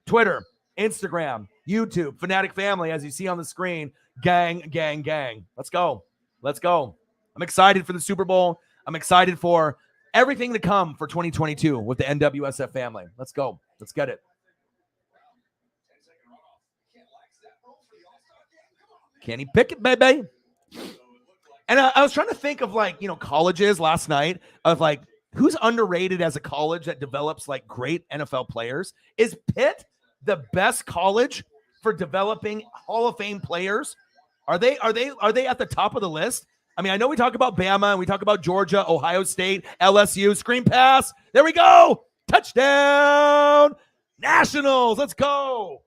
Twitter, Instagram, YouTube, Fanatic Family, as you see on the screen. Gang, gang, gang. Let's go. Let's go. I'm excited for the Super Bowl. I'm excited for everything to come for 2022 with the NWSF family. Let's go. Let's get it. Can he pick it, baby? And I was trying to think of like, colleges last night of like, who's underrated as a college that develops like great NFL players? Is Pitt the best college for developing Hall of Fame players? Are they at the top of the list? I mean, I know we talk about Bama and we talk about Georgia, Ohio State, LSU, screen pass. There we go. Touchdown. Nationals. Let's go.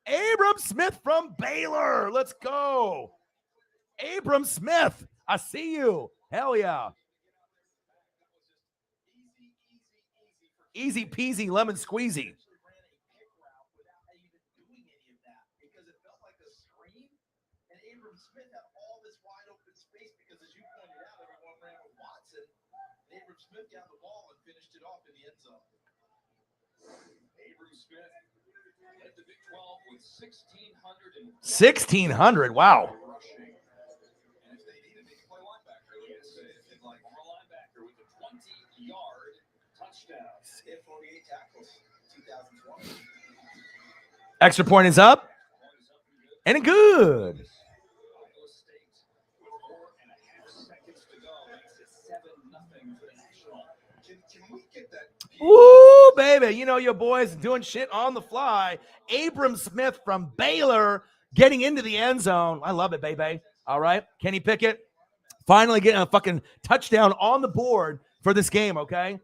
Abram Smith from Baylor. Let's go. Abram Smith. I see you. Hell yeah. Easy peasy lemon squeezy. Smith got the ball and finished it off in the end zone. Abram Smith led the Big 12 with 1,600. Wow. And if they needed to play linebacker, like a linebacker with a 20-yard touchdown. He had 48 tackles in 2020. Extra point is up. And good. Woo, baby. You know your boys doing shit on the fly. Abram Smith from Baylor getting into the end zone. I love it, baby. All right. Kenny Pickett finally getting a fucking touchdown on the board for this game, okay?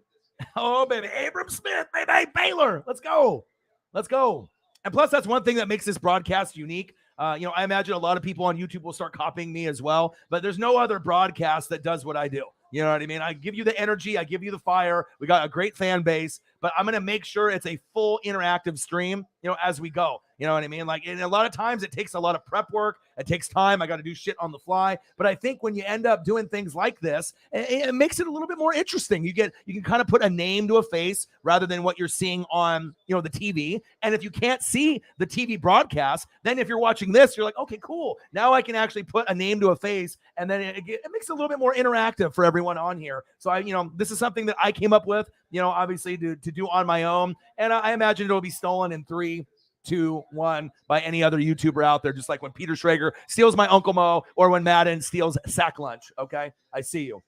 Oh, baby. Abram Smith, baby. Baylor. Let's go. Let's go. And plus, that's one thing that makes this broadcast unique. I imagine a lot of people on YouTube will start copying me as well, but there's no other broadcast that does what I do. You know what I mean? I give you the energy. I give you the fire. We got a great fan base, but I'm going to make sure it's a full interactive stream, as we go. You know what I mean? Like, and a lot of times it takes a lot of prep work. It takes time. I got to do shit on the fly. But I think when you end up doing things like this, it makes it a little bit more interesting. You can kind of put a name to a face rather than what you're seeing on, the TV. And if you can't see the TV broadcast, then if you're watching this, you're like, okay, cool. Now I can actually put a name to a face, and then it makes it a little bit more interactive for everyone on here. So this is something that I came up with, obviously to do on my own. And I imagine it'll be stolen in 3, 2, 1 by any other YouTuber out there, just like when Peter Schrager steals my Uncle Mo or when Madden steals Sack Lunch. Okay, I see you.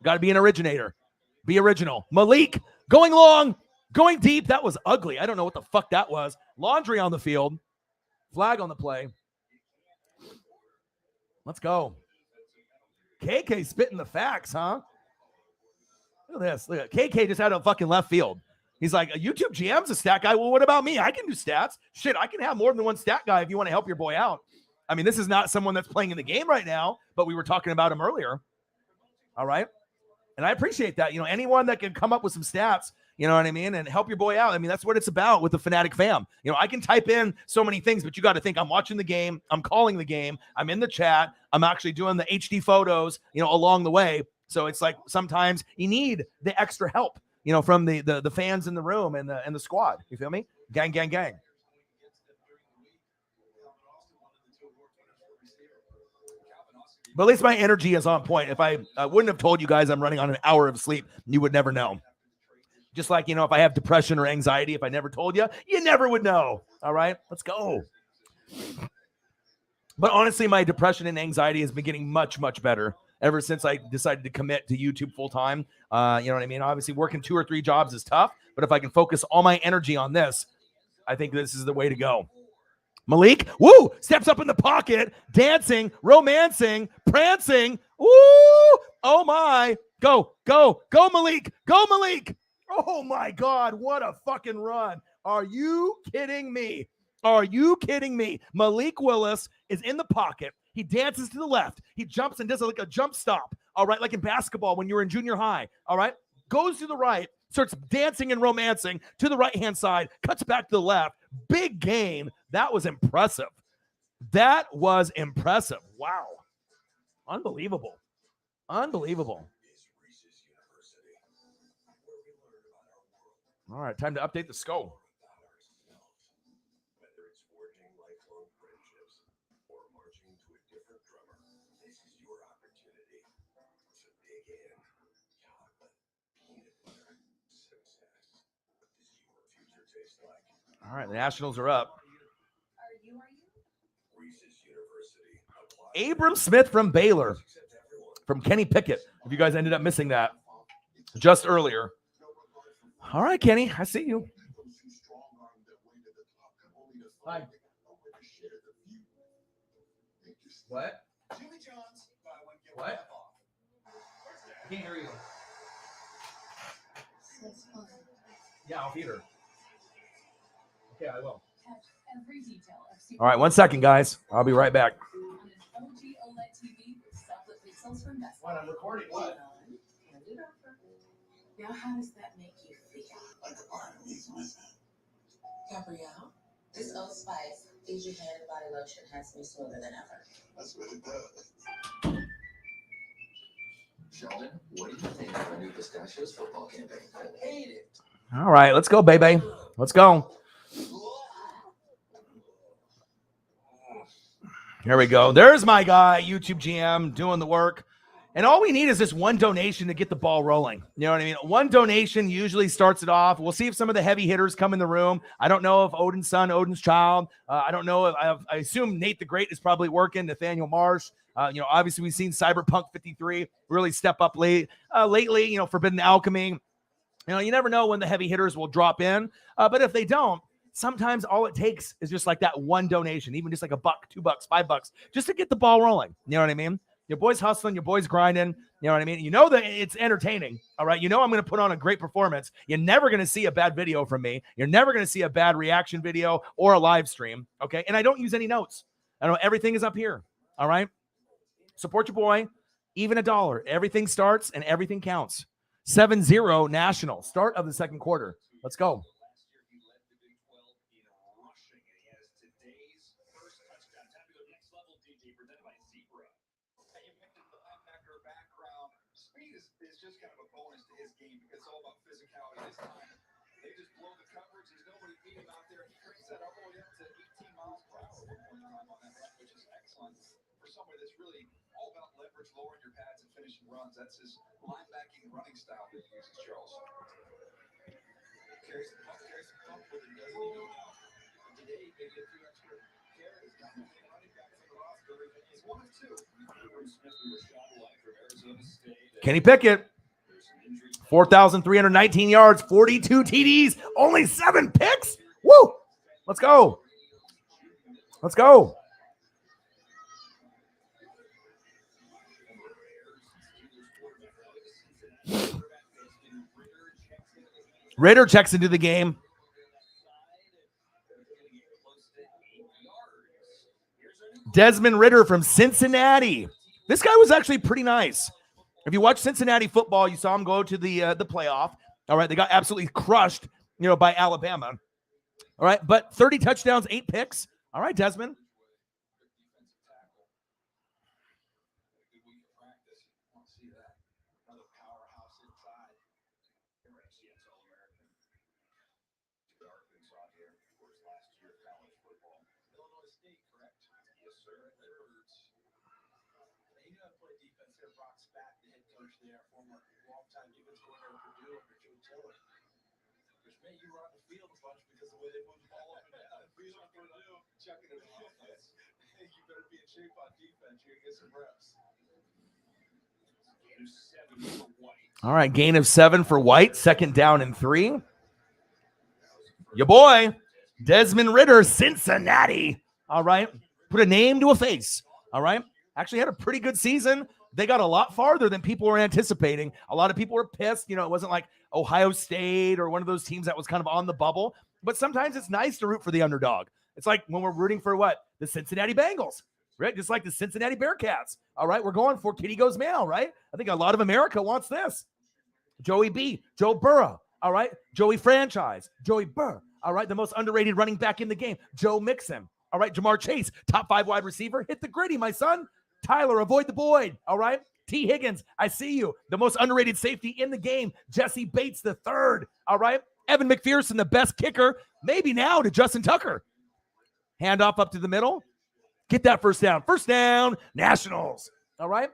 Got to be an originator. Be original. Malik going long, going deep. That was ugly. I don't know what the fuck that was. Laundry on the field. Flag on the play. Let's go. KK spitting the facts, huh? Look at this. Look at KK just had a fucking left field. He's like, a YouTube GM's a stat guy. Well, what about me? I can do stats. Shit, I can have more than one stat guy if you want to help your boy out. I mean, this is not someone that's playing in the game right now, but we were talking about him earlier. All right. And I appreciate that. Anyone that can come up with some stats, you know what I mean, and help your boy out. I mean, that's what it's about with the Fanatic fam. I can type in so many things, but you got to think I'm watching the game. I'm calling the game. I'm in the chat. I'm actually doing the HD photos, along the way. So it's like sometimes you need the extra help, from the fans in the room and the squad. You feel me? Gang, gang, gang. But at least my energy is on point. If I wouldn't have told you guys I'm running on an hour of sleep, you would never know. Just like, if I have depression or anxiety, if I never told you, you never would know. All right, let's go. But honestly, my depression and anxiety has been getting much, much better ever since I decided to commit to YouTube full time. You know what I mean? Obviously, working 2 or 3 jobs is tough, but if I can focus all my energy on this, I think this is the way to go. Malik, woo, steps up in the pocket, dancing, romancing, prancing. Woo, oh my. Go, go, go, Malik. Go, Malik. Oh my God, what a fucking run. Are you kidding me? Are you kidding me? Malik Willis is in the pocket. He dances to the left. He jumps and does like a jump stop. All right, like in basketball when you were in junior high. All right, goes to the right, starts dancing and romancing to the right-hand side, cuts back to the left. Big gain. That was impressive. That was impressive. Wow. Unbelievable. Unbelievable. All right, time to update the score. All right, the Nationals are up. Abram Smith from Baylor, from Kenny Pickett. If you guys ended up missing that just earlier. All right, Kenny, I see you. Hi. What? What? I can't hear you. Yeah, I'll feed her. Okay, I will. All right, 1 second, guys. I'll be right back. What, I'm recording what? Now, how does that make you feel? Like a part of me's missing. Gabrielle, this Old Spice Fiji Hand Body Lotion has me smoother than ever. That's what it does. Sheldon, what do you think of our new Pistachios football campaign? I hate it. All right, let's go, baby. Let's go. Here we go. There's my guy, YouTube GM, doing the work. And all we need is just one donation to get the ball rolling. You know what I mean? One donation usually starts it off. We'll see if some of the heavy hitters come in the room. I don't know if Odin's son, Odin's child. I don't know if I assume Nate the Great is probably working. Nathaniel Marsh. Obviously we've seen Cyberpunk 53 really step up lately. Forbidden Alchemy. You never know when the heavy hitters will drop in. But if they don't, sometimes all it takes is just like that one donation, even just like $1, $2, $5, just to get the ball rolling. You know what I mean? Your boy's hustling, your boy's grinding. You know what I mean? You know that it's entertaining. All right. I'm going to put on a great performance. You're never going to see a bad video from me. You're never going to see a bad reaction video or a live stream. Okay. And I don't use any notes. I know everything is up here. All right. Support your boy. Even $1. Everything starts and everything counts. 7-0 National. Start of the second quarter. Let's go. Is just kind of a bonus to his game because it's all about physicality this time. They just blow the coverage. There's nobody beat him out there. He cranks that all the way up to 18 miles per hour at one time on that run, which is excellent for somebody that's really all about leverage, lowering your pads, and finishing runs. That's his linebacking running style that he uses, Charles. Carries the pump with it, doesn't he? No doubt. Today, maybe a few extra carries. Got running back from the roster. He's one of two. Bruce Smith, who was shot alive from Arizona State. Kenny Pickett, 4,319 yards, 42 TDs, only 7 picks. Woo! Let's go. Let's go. Ritter checks into the game. Desmond Ritter from Cincinnati. This guy was actually pretty nice. If you watch Cincinnati football, you saw him go to the playoff. All right, they got absolutely crushed, by Alabama. All right, but 30 touchdowns, 8 picks. All right, Desmond. All right, gain of 7 for White. Second down and 3. Your boy, Desmond Ritter, Cincinnati. All right, put a name to a face. All right, actually had a pretty good season. They got a lot farther than people were anticipating. A lot of people were pissed. It wasn't like Ohio State or one of those teams that was kind of on the bubble. But sometimes it's nice to root for the underdog. It's like when we're rooting for what? The Cincinnati Bengals, right? Just like the Cincinnati Bearcats. All right, we're going for Kitty Goes Meow, right? I think a lot of America wants this. Joey B, Joe Burrow, all right? Joey Franchise, Joey Burr, all right? The most underrated running back in the game, Joe Mixon, all right? Jamar Chase, top 5 wide receiver. Hit the gritty, my son. Tyler, avoid the Boyd, all right? T. Higgins, I see you. The most underrated safety in the game, Jesse Bates the third, all right? Evan McPherson, the best kicker, maybe now to Justin Tucker. Handoff up to the middle. Get that first down. First down, Nationals, all right?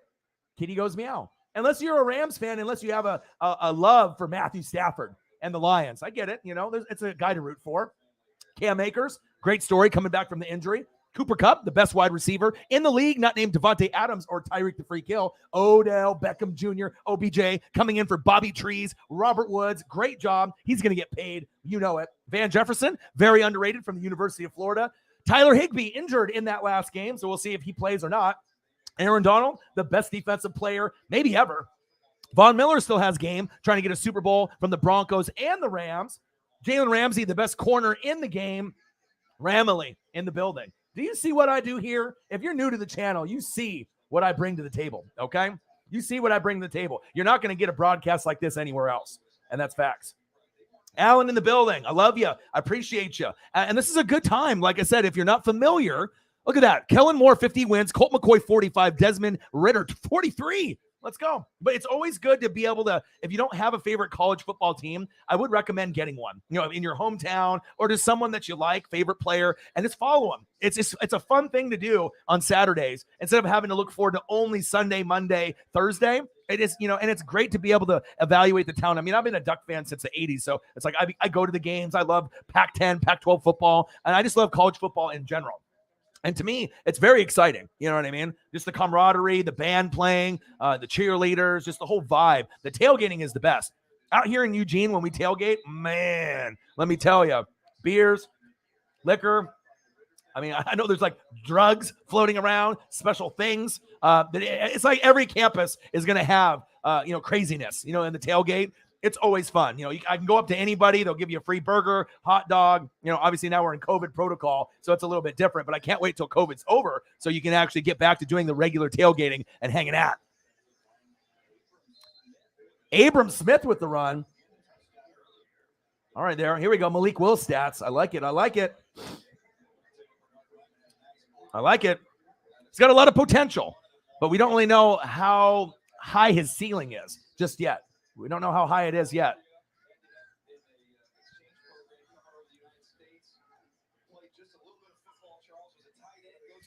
Kitty Goes Meow. Unless you're a Rams fan, unless you have a love for Matthew Stafford, and the Lions. I get it. It's a guy to root for. Cam Akers, great story coming back from the injury. Cooper Kupp, the best wide receiver in the league, not named Devontae Adams or Tyreek the Freak Hill. Odell Beckham Jr., OBJ coming in for Bobby Trees. Robert Woods, great job. He's going to get paid. You know it. Van Jefferson, very underrated from the University of Florida. Tyler Higbee injured in that last game, so we'll see if he plays or not. Aaron Donald, the best defensive player maybe ever. Von Miller still has game, trying to get a Super Bowl from the Broncos and the Rams. Jalen Ramsey, the best corner in the game. Ramley in the building. Do you see what I do here? If you're new to the channel, you see what I bring to the table, okay? You see what I bring to the table. You're not going to get a broadcast like this anywhere else, and that's facts. Alan in the building. I love you. I appreciate you. And this is a good time. Like I said, if you're not familiar, look at that. Kellen Moore, 50 wins. Colt McCoy, 45. Desmond Ritter, 43. Let's go. But it's always good to be able to, if you don't have a favorite college football team, I would recommend getting one, in your hometown or just someone that you like, favorite player, and just follow them. It's a fun thing to do on Saturdays instead of having to look forward to only Sunday, Monday, Thursday. It is, and it's great to be able to evaluate the town. I mean, I've been a Duck fan since the 80s, so it's like I go to the games. I love Pac-10, Pac-12 football, and I just love college football in general. And to me, it's very exciting. You know what I mean? Just the camaraderie, the band playing, the cheerleaders, just the whole vibe. The tailgating is the best. Out here in Eugene, when we tailgate, man, let me tell you, beers, liquor. I mean, I know there's like drugs floating around, special things. It's like every campus is going to have, craziness, in the tailgate. It's always fun. I can go up to anybody. They'll give you a free burger, hot dog. Obviously now we're in COVID protocol, so it's a little bit different, but I can't wait till COVID's over so you can actually get back to doing the regular tailgating and hanging out. Abram Smith with the run. All right, here we go. Malik Willis stats. I like it. He's got a lot of potential, but we don't really know how high his ceiling is just yet. We don't know how high it is yet.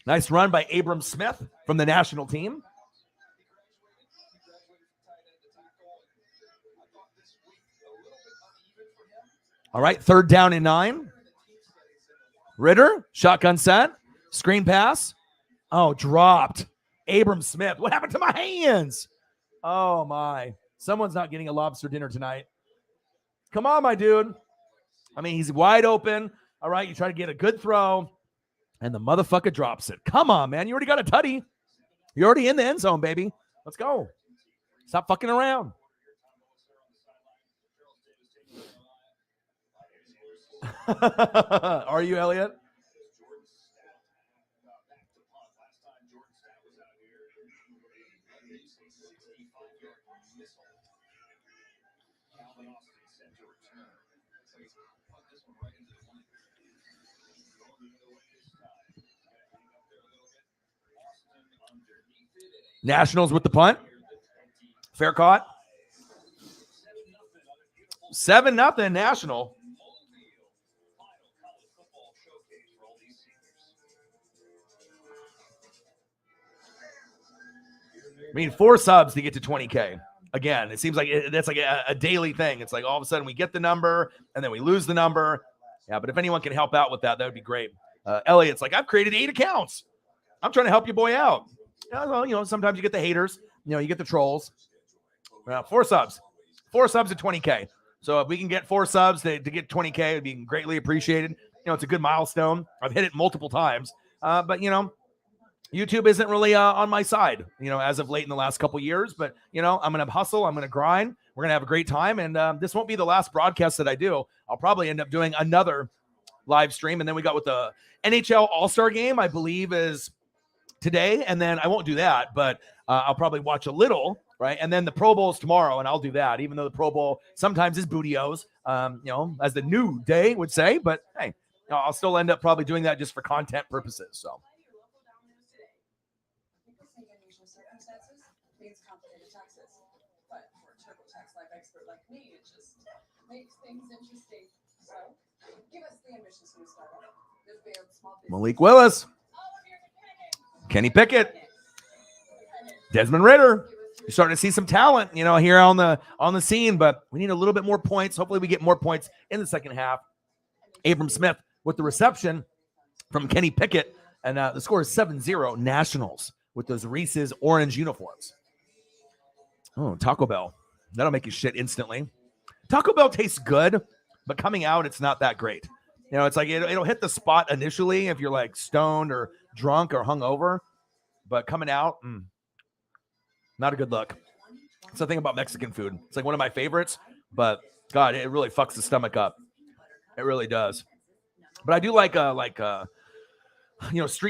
Nice run by Abram Smith from the national team. All right, 3rd down and 9. Ritter, shotgun set, screen pass. Oh, dropped. Abram Smith. What happened to my hands? Oh, my. Someone's not getting a lobster dinner tonight. Come on, my dude. I mean, he's wide open. All right, you try to get a good throw, and the motherfucker drops it. Come on, man. You already got a tutty. You're already in the end zone, baby. Let's go. Stop fucking around. Are you, Elliot? Nationals with the punt. Fair caught. 7-0 National. I mean, 4 subs to get to 20K. Again, it seems like that's like a daily thing. It's like all of a sudden we get the number and then we lose the number. Yeah, but if anyone can help out with that, that would be great. Elliot's like, I've created 8 accounts. I'm trying to help your boy out. Well, sometimes you get the haters. You get the trolls. 4 subs. 4 subs at 20K. So if we can get 4 subs to get 20K, it would be greatly appreciated. It's a good milestone. I've hit it multiple times. But, YouTube isn't really on my side, as of late in the last couple years. But, I'm going to hustle. I'm going to grind. We're going to have a great time. And this won't be the last broadcast that I do. I'll probably end up doing another live stream. And then we got with the NHL All-Star game, I believe, is today. And then I won't do that, but I'll probably watch a little, right? And then the Pro Bowl is tomorrow, and I'll do that, even though the Pro Bowl sometimes is bootios, as the new day would say. But, hey, I'll still end up probably doing that just for content purposes. So. Malik Willis, Kenny Pickett, Desmond Ritter, You're starting to see some talent, here on the scene, but we need a little bit more points. Hopefully we get more points in the second half. Abram Smith with the reception from Kenny Pickett, and the score is 7-0 Nationals with those Reese's orange uniforms. Oh, Taco Bell. That'll make you shit instantly. Taco Bell tastes good, but coming out, it's not that great. It's like it'll hit the spot initially if you're like stoned or drunk or hungover, but coming out, not a good look. It's the thing about Mexican food. It's like one of my favorites, but God, it really fucks the stomach up. It really does. But I do like street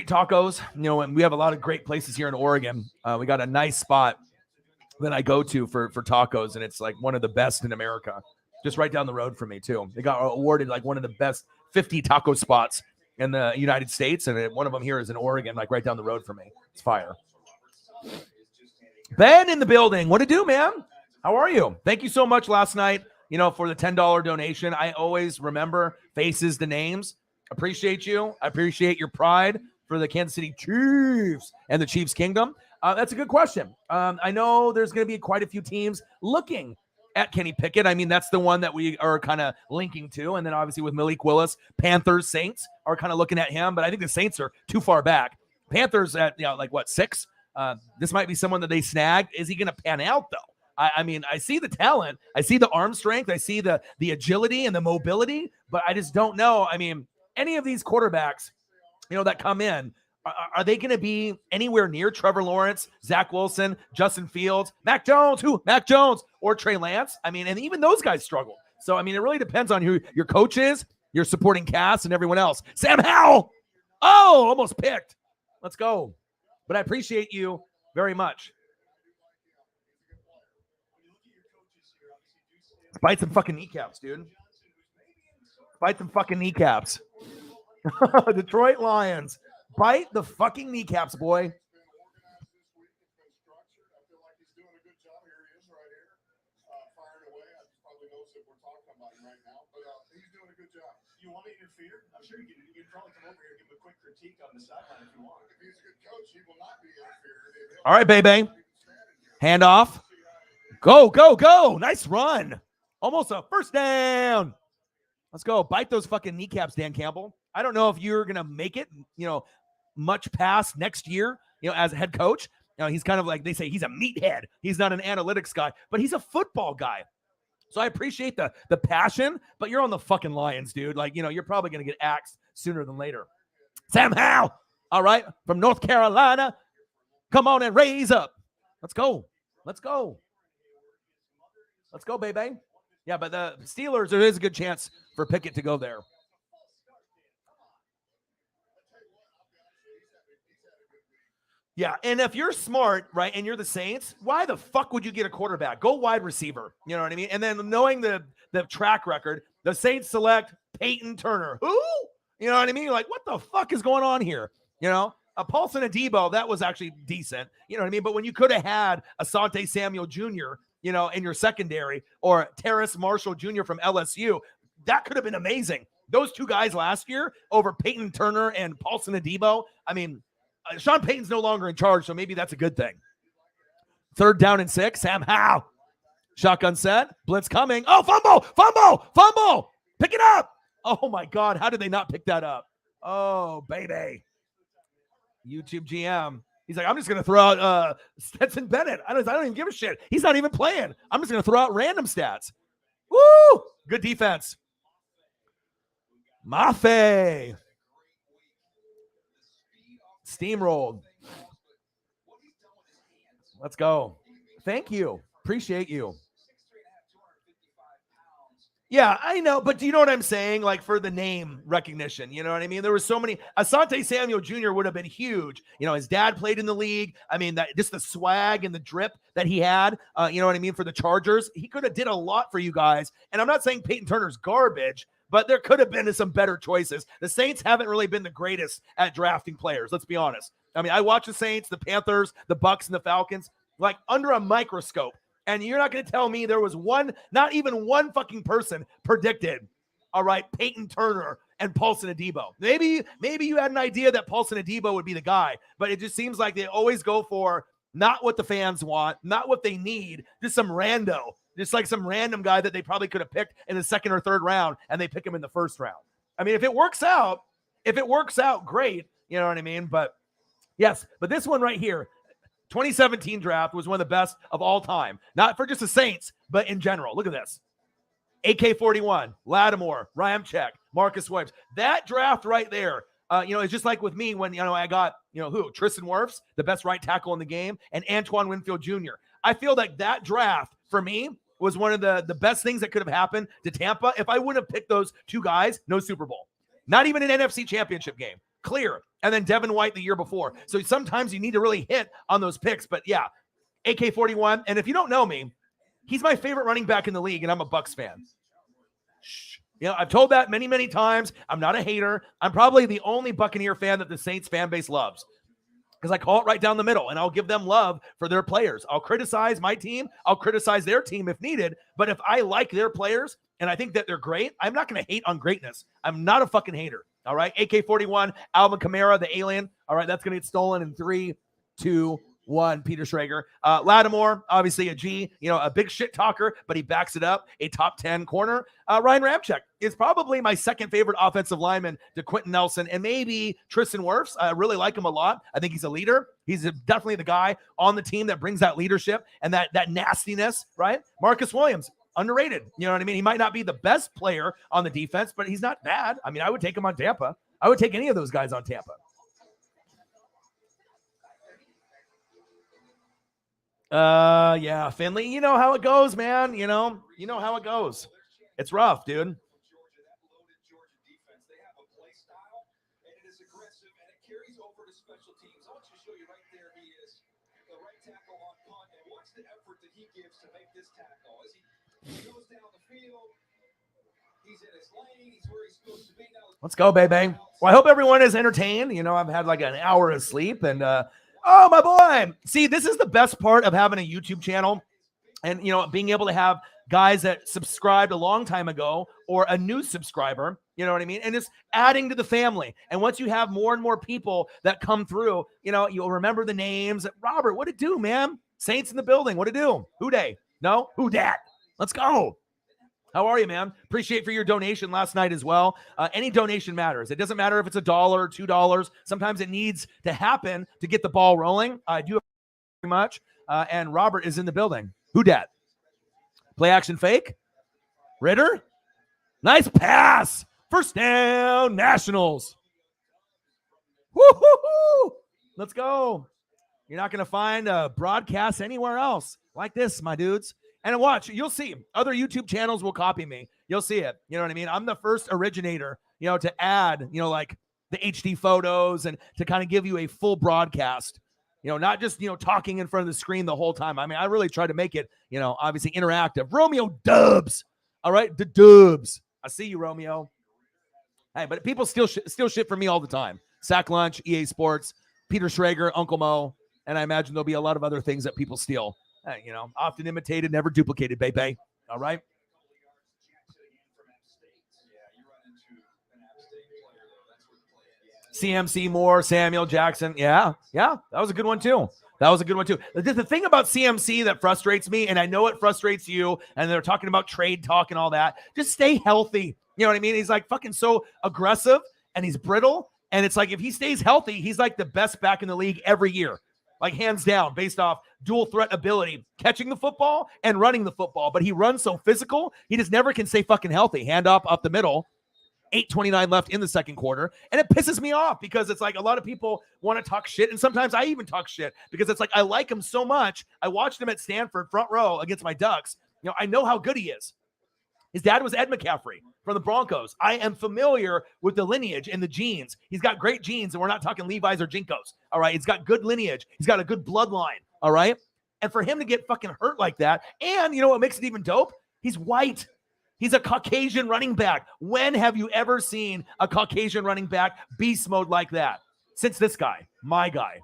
tacos. And we have a lot of great places here in Oregon. We got a nice spot that I go to for tacos, and it's like one of the best in America. Just right down the road from me too. They got awarded like one of the best 50 taco spots in the United States, and one of them here is in Oregon, like right down the road from me. It's fire. Ben in the building. What to do, man? How are you? Thank you so much last night, for the $10 donation. I always remember faces to names. Appreciate you. I appreciate your pride for the Kansas City Chiefs and the Chiefs Kingdom. That's a good question. I know there's going to be quite a few teams looking at Kenny Pickett. I mean, that's the one that we are kind of linking to. And then obviously with Malik Willis, Panthers, Saints are kind of looking at him. But I think the Saints are too far back. Panthers at, 6? This might be someone that they snagged. Is he going to pan out, though? I mean, I see the talent. I see the arm strength. I see the agility and the mobility. But I just don't know. I mean, any of these quarterbacks, that come in, are they going to be anywhere near Trevor Lawrence, Zach Wilson, Justin Fields, Mac Jones, or Trey Lance? I mean, and even those guys struggle. So, I mean, it really depends on who your coach is, your supporting cast, and everyone else. Sam Howell! Oh, almost picked. Let's go. But I appreciate you very much. Bite some fucking kneecaps, dude. Bite some fucking kneecaps. Detroit Lions. Bite the fucking kneecaps, boy. You want to interfere? I'm sure you can probably come over here and give him a quick critique on the sideline if you want. If he's a good coach, he will not be interfered. All right, baby. Hand off. Go, go, go. Nice run. Almost a first down. Let's go. Bite those fucking kneecaps, Dan Campbell. I don't know if you're going to make it, much past next year, as a head coach. He's kind of like, they say he's a meathead. He's not an analytics guy, but he's a football guy. So I appreciate the passion, but you're on the fucking Lions, dude. Like, you're probably going to get axed sooner than later. Sam Howell, all right, from North Carolina. Come on and raise up. Let's go. Let's go. Let's go, baby. Yeah, but the Steelers, there is a good chance for Pickett to go there. Yeah, and if you're smart, right, and you're the Saints, why the fuck would you get a quarterback? Go wide receiver. You know what I mean? And then knowing the track record, the Saints select Peyton Turner. Who? You know what I mean? You're like, what the fuck is going on here? Paulson Adebo, that was actually decent. You know what I mean? But when you could have had Asante Samuel Jr., in your secondary, or Terrace Marshall Jr. from LSU, that could have been amazing. Those two guys last year over Peyton Turner and Paulson Adebo, I mean, Sean Payton's no longer in charge, so maybe that's a good thing. 3rd down and 6. Sam Howell. Shotgun set. Blitz coming. Oh, fumble. Pick it up. Oh, my God. How did they not pick that up? Oh, baby. YouTube GM. He's like, I'm just going to throw out Stetson Bennett. I don't even give a shit. He's not even playing. I'm just going to throw out random stats. Woo! Good defense. Mafe. Steamrolled. Let's go. Thank you. Appreciate you. Yeah, I know, but do you know what I'm saying? Like, for the name recognition, you know what I mean? There were so many. Asante Samuel Jr. would have been huge. His dad played in the league. I mean, that just the swag and the drip that he had, you know what I mean, for the Chargers. He could have did a lot for you guys. And I'm not saying Peyton Turner's garbage, but there could have been some better choices. The Saints haven't really been the greatest at drafting players. Let's be honest. I mean, I watch the Saints, the Panthers, the Bucks, and the Falcons, like under a microscope. And you're not going to tell me there was not even one fucking person predicted, all right, Peyton Turner and Paulson Adebo. Maybe you had an idea that Paulson Adebo would be the guy, but it just seems like they always go for Not what the fans want, not what they need, just some rando, just like some random guy that they probably could have picked in the second or third round, and they pick him in the first round. I mean, if it works out, great. You know what I mean? But yes, but this one right here, 2017 draft was one of the best of all time. Not for just the Saints, but in general. Look at this. AK-41, Lattimore, Ramczyk, Marcus Williams. That draft right there, it's just like with me when, I got, Tristan Wirfs, the best right tackle in the game, and Antoine Winfield Jr. I feel like that draft, for me, was one of the best things that could have happened to Tampa. If I wouldn't have picked those two guys, no Super Bowl. Not even an NFC championship game. Clear. And then Devin White the year before. So sometimes you need to really hit on those picks. But yeah, AK-41. And if you don't know me, he's my favorite running back in the league, and I'm a Bucs fan. I've told that many, many times. I'm not a hater. I'm probably the only Buccaneer fan that the Saints fan base loves, because I call it right down the middle, and I'll give them love for their players. I'll criticize my team. I'll criticize their team if needed. But if I like their players and I think that they're great, I'm not going to hate on greatness. I'm not a fucking hater. All right. AK-41, Alvin Kamara, the alien. All right. That's going to get stolen in 3, 2, 1. Peter Schrager. Lattimore, obviously a G, a big shit talker, but he backs it up. A top 10 corner. Ryan Ramczyk is probably my second favorite offensive lineman to Quentin Nelson and maybe Tristan Wirfs. I really like him a lot. I think he's a leader. He's definitely the guy on the team that brings that leadership and that nastiness, right? Marcus Williams, underrated. You know what I mean? He might not be the best player on the defense, but he's not bad. I mean, I would take him on Tampa. I would take any of those guys on Tampa. Yeah, Finley, you know how it goes, man. You know how it goes. It's rough, dude. Georgia, that loaded Georgia defense, they have a play style, and it is aggressive, and it carries over to special teams. I want to show you right there. He is the right tackle on punt, and watch the effort that he gives to make this tackle. As he goes down the field, he's in his lane, he's where he's supposed to be. Now, let's go, baby. Well, I hope everyone is entertained. I've had like an hour of sleep, and oh, my boy. See, this is the best part of having a YouTube channel and, being able to have guys that subscribed a long time ago or a new subscriber, you know what I mean? And just adding to the family. And once you have more and more people that come through, you'll remember the names. Robert, what it do, man? Saints in the building. What it do? Who day? No? Who dat? Let's go. How are you, man? Appreciate for your donation last night as well. Any donation matters. It doesn't matter if it's $1 or $2. Sometimes it needs to happen to get the ball rolling. I do very much. And Robert is in the building. Who dat? Play action fake. Ritter. Nice pass. First down, Nationals. Woo-hoo-hoo. Let's go. You're not going to find a broadcast anywhere else like this, my dudes. And watch, you'll see other YouTube channels will copy me. You'll see it. You know what I mean? I'm the first originator, to add, like the HD photos and to kind of give you a full broadcast, not just, talking in front of the screen the whole time. I mean, I really try to make it, obviously interactive. Romeo Dubs. All right. The Dubs. I see you, Romeo. Hey, but people still shit for me all the time. Sack Lunch, EA Sports, Peter Schrager, Uncle Mo. And I imagine there'll be a lot of other things that people steal. Often imitated, never duplicated, baby. All right. CMC Moore, Samuel Jackson. Yeah. That was a good one too. The thing about CMC that frustrates me, and I know it frustrates you, and they're talking about trade talk and all that, just stay healthy. You know what I mean? He's like fucking so aggressive and he's brittle. And it's like, if he stays healthy, he's like the best back in the league every year. Like hands down, based off dual threat ability, catching the football and running the football. But he runs so physical, he just never can stay fucking healthy. Hand up the middle. 8:29 left in the second quarter. And it pisses me off because it's like a lot of people want to talk shit. And sometimes I even talk shit because it's like, I like him so much. I watched him at Stanford front row against my Ducks. I know how good he is. His dad was Ed McCaffrey from the Broncos. I am familiar with the lineage and the genes. He's got great genes, and we're not talking Levi's or Jinkos. All right. He's got good lineage. He's got a good bloodline. All right. And for him to get fucking hurt like that, and you know what makes it even dope? He's white. He's a Caucasian running back. When have you ever seen a Caucasian running back beast mode like that? Since this guy, my guy.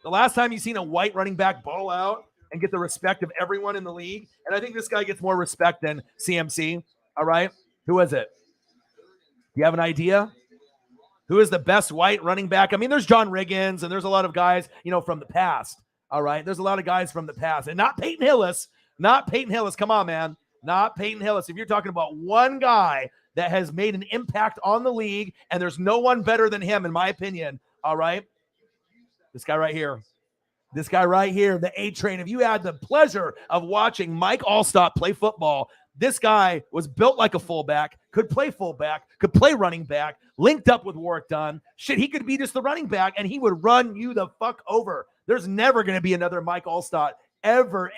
The last time you've seen a white running back ball out and get the respect of everyone in the league, and I think this guy gets more respect than CMC. All right. Who is it? Do you have an idea? Who is the best white running back? I mean, there's John Riggins and there's a lot of guys, from the past. All right. There's a lot of guys from the past. And not Peyton Hillis. Not Peyton Hillis. Come on, man. Not Peyton Hillis. If you're talking about one guy that has made an impact on the league, and there's no one better than him, in my opinion. All right. This guy right here. This guy right here, the A-Train. If you had the pleasure of watching Mike Allstott play football, this guy was built like a fullback, could play fullback, could play running back, linked up with Warwick Dunn. Shit, he could be just the running back, and he would run you the fuck over. There's never going to be another Mike Allstott ever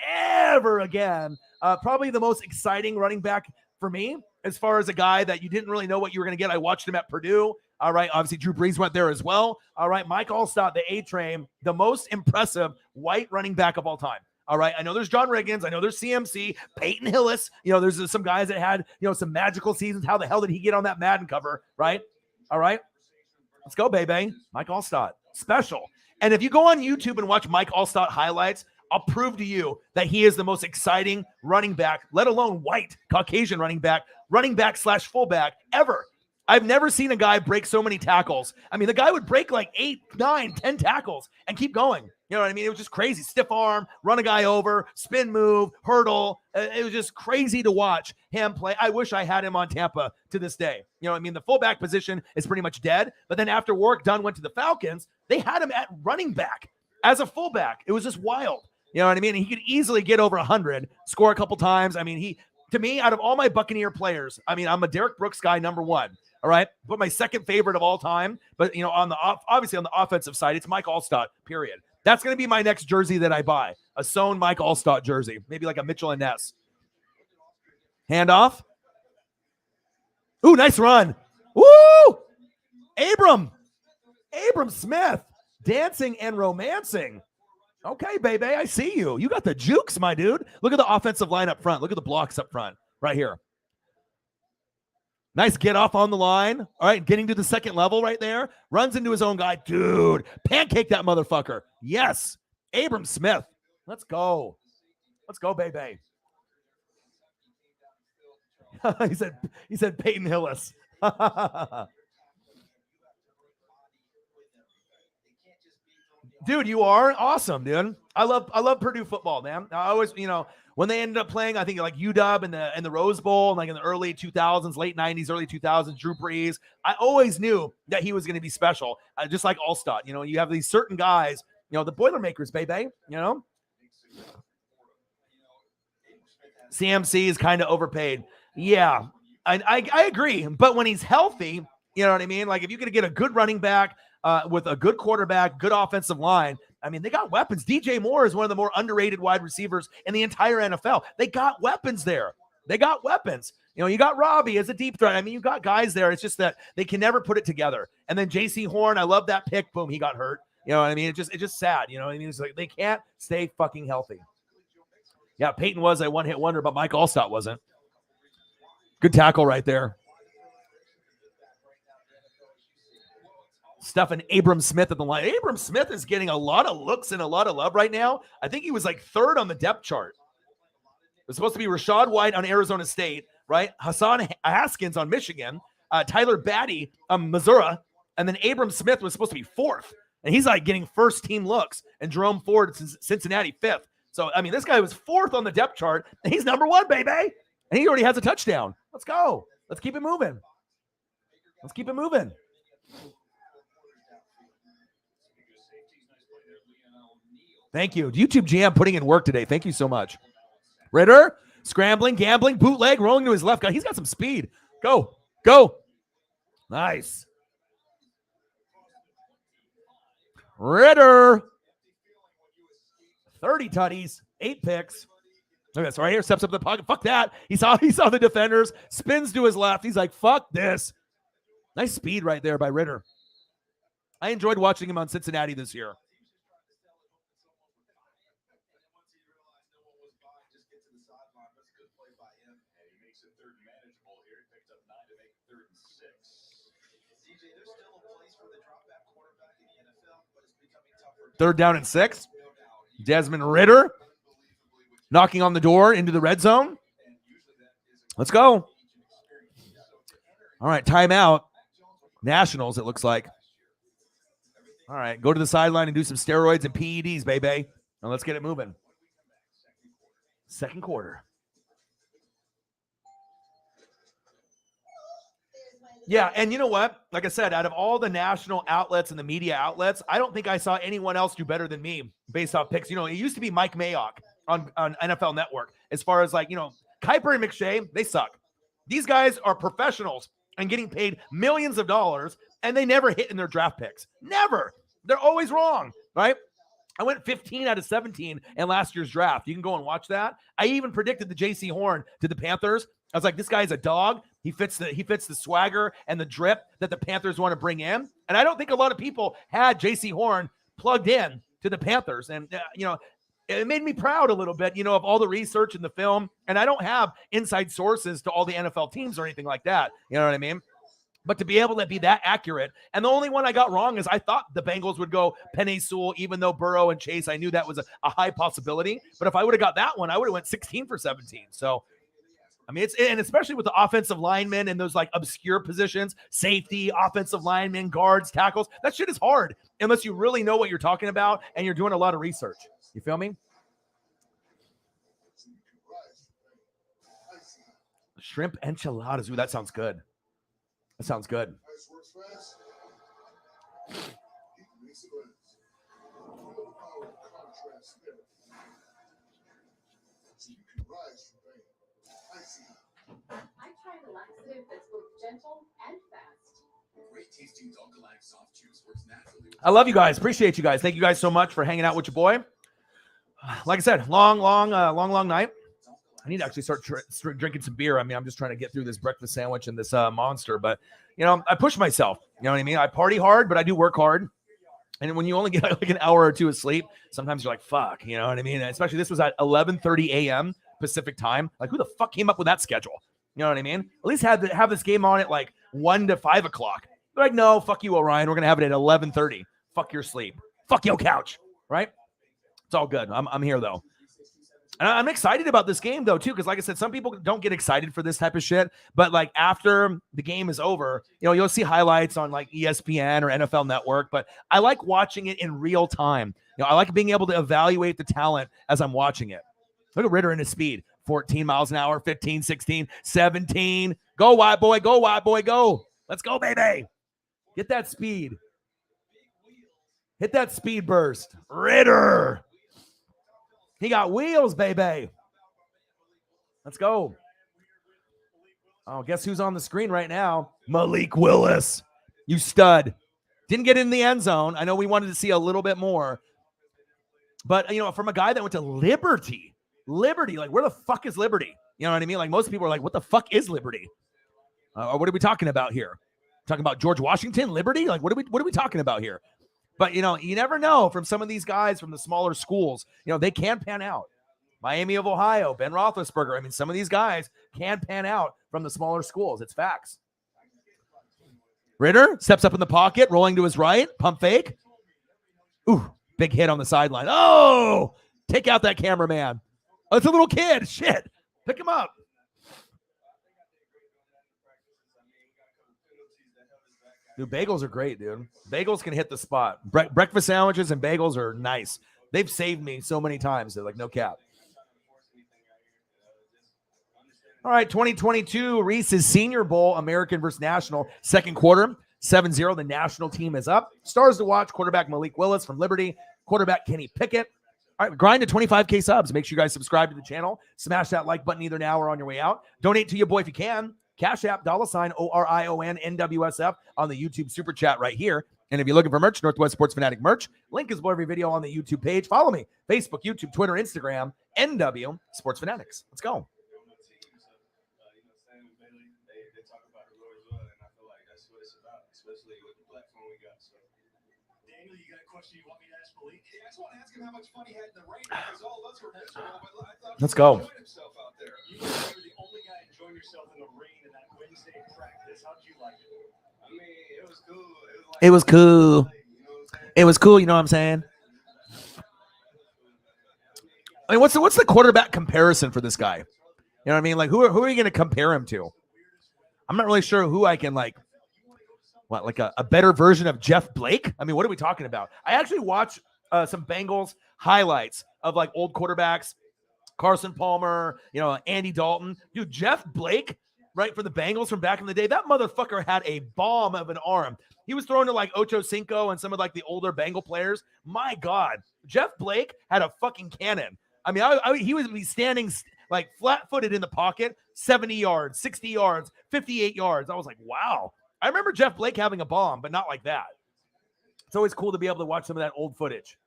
again. Probably the most exciting running back for me, as far as a guy that you didn't really know what you were going to get. I watched him at Purdue. All right, obviously Drew Brees went there as well. All right, Mike Allstott, the A-Train, the most impressive white running back of all time. All right, I know there's John Riggins. I know there's CMC, Peyton Hillis. You know, there's some guys that had, you know, some magical seasons. How the hell did he get on that Madden cover, right? All right, let's go, baby. Mike Allstott, special. And if you go on YouTube and watch Mike Allstott highlights, I'll prove to you that he is the most exciting running back, let alone white, Caucasian running back / fullback ever. I've never seen a guy break so many tackles. I mean, the guy would break like 8, 9, 10 tackles and keep going. You know what I mean? It was just crazy. Stiff arm, run a guy over, spin move, hurdle. It was just crazy to watch him play. I wish I had him on Tampa to this day. You know what I mean? The fullback position is pretty much dead. But then after Warwick Dunn went to the Falcons, they had him at running back as a fullback. It was just wild. You know what I mean? He could easily get over 100, score a couple times. I mean, to me, out of all my Buccaneer players, I mean, I'm a Derek Brooks guy, number one. All right, but my second favorite of all time, but you know, obviously on the offensive side, it's Mike Allstott. Period. That's going to be my next jersey that I buy, a sewn Mike Allstott jersey, maybe like a Mitchell and Ness. Handoff. Ooh, nice run. Woo! Abram Smith, dancing and romancing. Okay, baby, I see you. You got the jukes, my dude. Look at the offensive line up front. Look at the blocks up front, right here. Nice get off on the line. All right, getting to the second level right there. Runs into his own guy. Dude, pancake that motherfucker. Yes. Abram Smith. Let's go. Let's go, baby. he said Peyton Hillis. Dude, you are awesome, dude. I love Purdue football, man. I always, you know, when they ended up playing, I think like UW in the Rose Bowl, like in the early 2000s, late 90s, early 2000s, Drew Brees. I always knew that he was going to be special, just like Allstott. You know, you have these certain guys, you know, the Boilermakers, baby, you know. CMC is kind of overpaid. Yeah, I agree. But when he's healthy, you know what I mean? Like if you could get a good running back with a good quarterback, good offensive line, I mean, they got weapons. DJ Moore is one of the more underrated wide receivers in the entire NFL. They got weapons there. They got weapons. You know, you got Robbie as a deep threat. I mean, you got guys there. It's just that they can never put it together. And then JC Horn, I love that pick. Boom, he got hurt. You know what I mean? It's just sad. You know what I mean? It's like they can't stay fucking healthy. Yeah, Peyton was a one-hit wonder, but Mike Allstott wasn't. Good tackle right there. Stuffing Abram Smith at the line. Abram Smith is getting a lot of looks and a lot of love right now. I think he was like third on the depth chart. It was supposed to be Rashad White on Arizona State, right? Hassan Haskins on Michigan, Tyler Batty on Missouri, and then Abram Smith was supposed to be fourth. And he's like getting first team looks, and Jerome Ford, Cincinnati, fifth. So, I mean, this guy was fourth on the depth chart, and he's number one, baby. And he already has a touchdown. Let's go. Let's keep it moving. Let's keep it moving. Thank you. YouTube GM putting in work today. Thank you so much. Ritter, scrambling, gambling, bootleg, rolling to his left. He's got some speed. Go. Go. Nice. Ritter. 30 tutties, 8 picks. Look at this right here. Steps up the pocket. Fuck that. He saw the defenders. Spins to his left. He's like, fuck this. Nice speed right there by Ritter. I enjoyed watching him on Cincinnati this year. Third down and 6. Desmond Ritter knocking on the door into the red zone. Let's go. All right, timeout. Nationals, it looks like. All right, go to the sideline and do some steroids and PEDs, baby. Now let's get it moving. Second quarter. Yeah, and you know what? Like I said, out of all the national outlets and the media outlets, I don't think I saw anyone else do better than me based off picks. You know, it used to be Mike Mayock on NFL Network. As far as like, you know, Kuiper and McShay, they suck. These guys are professionals and getting paid millions of dollars, and they never hit in their draft picks. Never. They're always wrong, right? I went 15 out of 17 in last year's draft. You can go and watch that. I even predicted the J.C. Horn to the Panthers. I was like, this guy's a dog. He fits the swagger and the drip that the Panthers want to bring in. And I don't think a lot of people had J.C. Horn plugged in to the Panthers. And, you know, it made me proud a little bit, you know, of all the research and the film. And I don't have inside sources to all the NFL teams or anything like that. You know what I mean? But to be able to be that accurate, and the only one I got wrong is I thought the Bengals would go Penei Sewell, even though Burrow and Chase, I knew that was a high possibility. But if I would have got that one, I would have went 16 for 17. So, I mean, and especially with the offensive linemen and those like obscure positions, safety, offensive linemen, guards, tackles, that shit is hard unless you really know what you're talking about and you're doing a lot of research. You feel me? Shrimp enchiladas. Ooh, that sounds good. That sounds good. I tried a laxative that's both gentle and fast. Great tasting Dulcolac soft juice works naturally. I love you guys. Appreciate you guys. Thank you guys so much for hanging out with your boy. Like I said, long night. I need to actually start drinking some beer. I mean, I'm just trying to get through this breakfast sandwich and this monster. But, you know, I push myself. You know what I mean? I party hard, but I do work hard. And when you only get like an hour or two of sleep, sometimes you're like, fuck. You know what I mean? And especially this was at 11:30 a.m. Pacific time. Like, who the fuck came up with that schedule? You know what I mean? At least have this game on at like 1 to 5 o'clock. They're like, no, fuck you, Orion. We're going to have it at 11:30. Fuck your sleep. Fuck your couch. Right? It's all good. I'm here, though. And I'm excited about this game, though, too, because like I said, some people don't get excited for this type of shit. But like after the game is over, you know, you'll see highlights on like ESPN or NFL Network. But I like watching it in real time. You know, I like being able to evaluate the talent as I'm watching it. Look at Ritter and his speed. 14 miles an hour, 15, 16, 17. Go, white boy, go, white boy, go. Let's go, baby. Get that speed. Hit that speed burst. Ritter. He got wheels, baby. Let's go. Oh, guess who's on the screen right now? Malik Willis. You stud. Didn't get in the end zone. I know we wanted to see a little bit more. But, you know, from a guy that went to Liberty, like, where the fuck is Liberty? You know what I mean? Like, most people are like, what the fuck is Liberty? What are we talking about here? Talking about George Washington, Liberty? Like, what are we talking about here? But, you know, you never know from some of these guys from the smaller schools. You know, they can pan out. Miami of Ohio, Ben Roethlisberger. I mean, some of these guys can pan out from the smaller schools. It's facts. Ritter steps up in the pocket, rolling to his right. Pump fake. Ooh, big hit on the sideline. Oh, take out that cameraman. Oh, it's a little kid. Shit. Pick him up. Dude, bagels are great, dude. Bagels can hit the spot. Breakfast sandwiches and bagels are nice. They've saved me so many times. They're like, no cap. All right, 2022 Reese's Senior Bowl, American versus National, second quarter, 7-0. The national team is up. Stars to watch, quarterback Malik Willis from Liberty, quarterback Kenny Pickett. All right, grind to 25K subs. Make sure you guys subscribe to the channel. Smash that like button either now or on your way out. Donate to your boy if you can. Cash App, $ORION NWSF on the YouTube Super Chat right here. And if you're looking for merch, Northwest Sports Fanatic merch, link is below every video on the YouTube page. Follow me, Facebook, YouTube, Twitter, Instagram, NW Sports Fanatics. Let's go. Daniel, you got a question you want me to ask Malik? Yeah, I just want to ask him how much fun he had in the rain because all of us were miserable. But I thought Let's go. he enjoyed himself out there. You were the only guy enjoying yourself in the rain in that Wednesday practice. How did you like it? I mean, it was cool. It was cool. It was cool. You know what I'm saying? I mean, what's the quarterback comparison for this guy? You know what I mean? Like, who are you going to compare him to? I'm not really sure who I can like. What, like a better version of Jeff Blake? I mean, what are we talking about? I actually watched some Bengals highlights of like old quarterbacks. Carson Palmer, Andy Dalton. Dude, Jeff Blake, right, for the Bengals from back in the day, that motherfucker had a bomb of an arm. He was thrown to like Ocho Cinco and some of like the older Bengal players. My God, Jeff Blake had a fucking cannon. I mean, he would be standing like flat-footed in the pocket, 70 yards, 60 yards, 58 yards. I was like, wow. I remember Jeff Blake having a bomb, but not like that. It's always cool to be able to watch some of that old footage.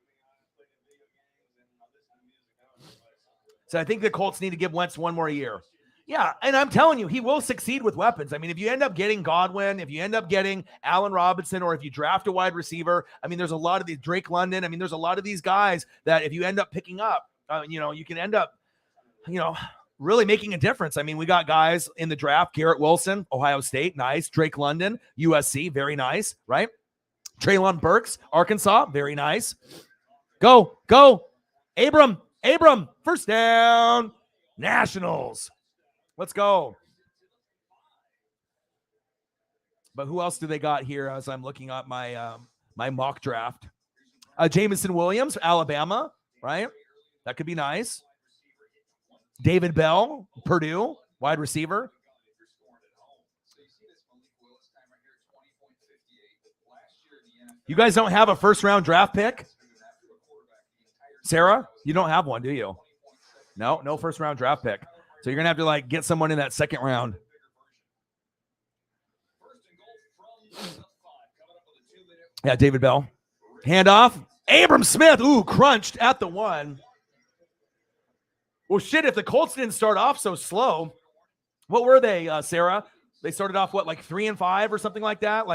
So I think the Colts need to give Wentz one more year. Yeah, and I'm telling you, he will succeed with weapons. I mean, if you end up getting Godwin, if you end up getting Allen Robinson, or if you draft a wide receiver, I mean, there's a lot of these, Drake London. I mean, there's a lot of these guys that if you end up picking up, you can end up, really making a difference. I mean, we got guys in the draft, Garrett Wilson, Ohio State, nice. Drake London, USC, very nice, right? Treylon Burks, Arkansas, very nice. Go, Abram, first down, Nationals. Let's go. But who else do they got here as I'm looking at my my mock draft? Jameson Williams, Alabama, right? That could be nice. David Bell, Purdue, wide receiver. You guys don't have a first-round draft pick? Sarah, you don't have one, do you? No first-round draft pick. So you're going to have to like get someone in that second round. Yeah, David Bell. Handoff. Abram Smith. Ooh, crunched at the 1. Well, shit, if the Colts didn't start off so slow, what were they, Sarah? They started off, like 3-5 or something like that?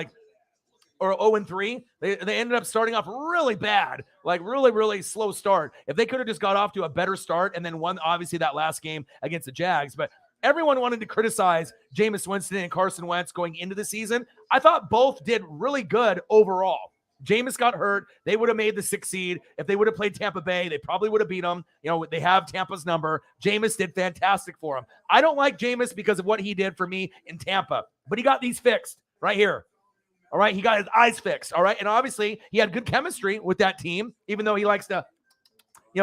Or 0-3. They ended up starting off really bad, like really, really slow start. If they could have just got off to a better start and then won, obviously, that last game against the Jags. But everyone wanted to criticize Jameis Winston and Carson Wentz going into the season. I thought both did really good overall. Jameis got hurt. They would have made the 6th seed. If they would have played Tampa Bay, they probably would have beat them. They have Tampa's number. Jameis did fantastic for him. I don't like Jameis because of what he did for me in Tampa, but he got these fixed right here. All right, he got his eyes fixed. All right, and obviously he had good chemistry with that team, even though he likes to,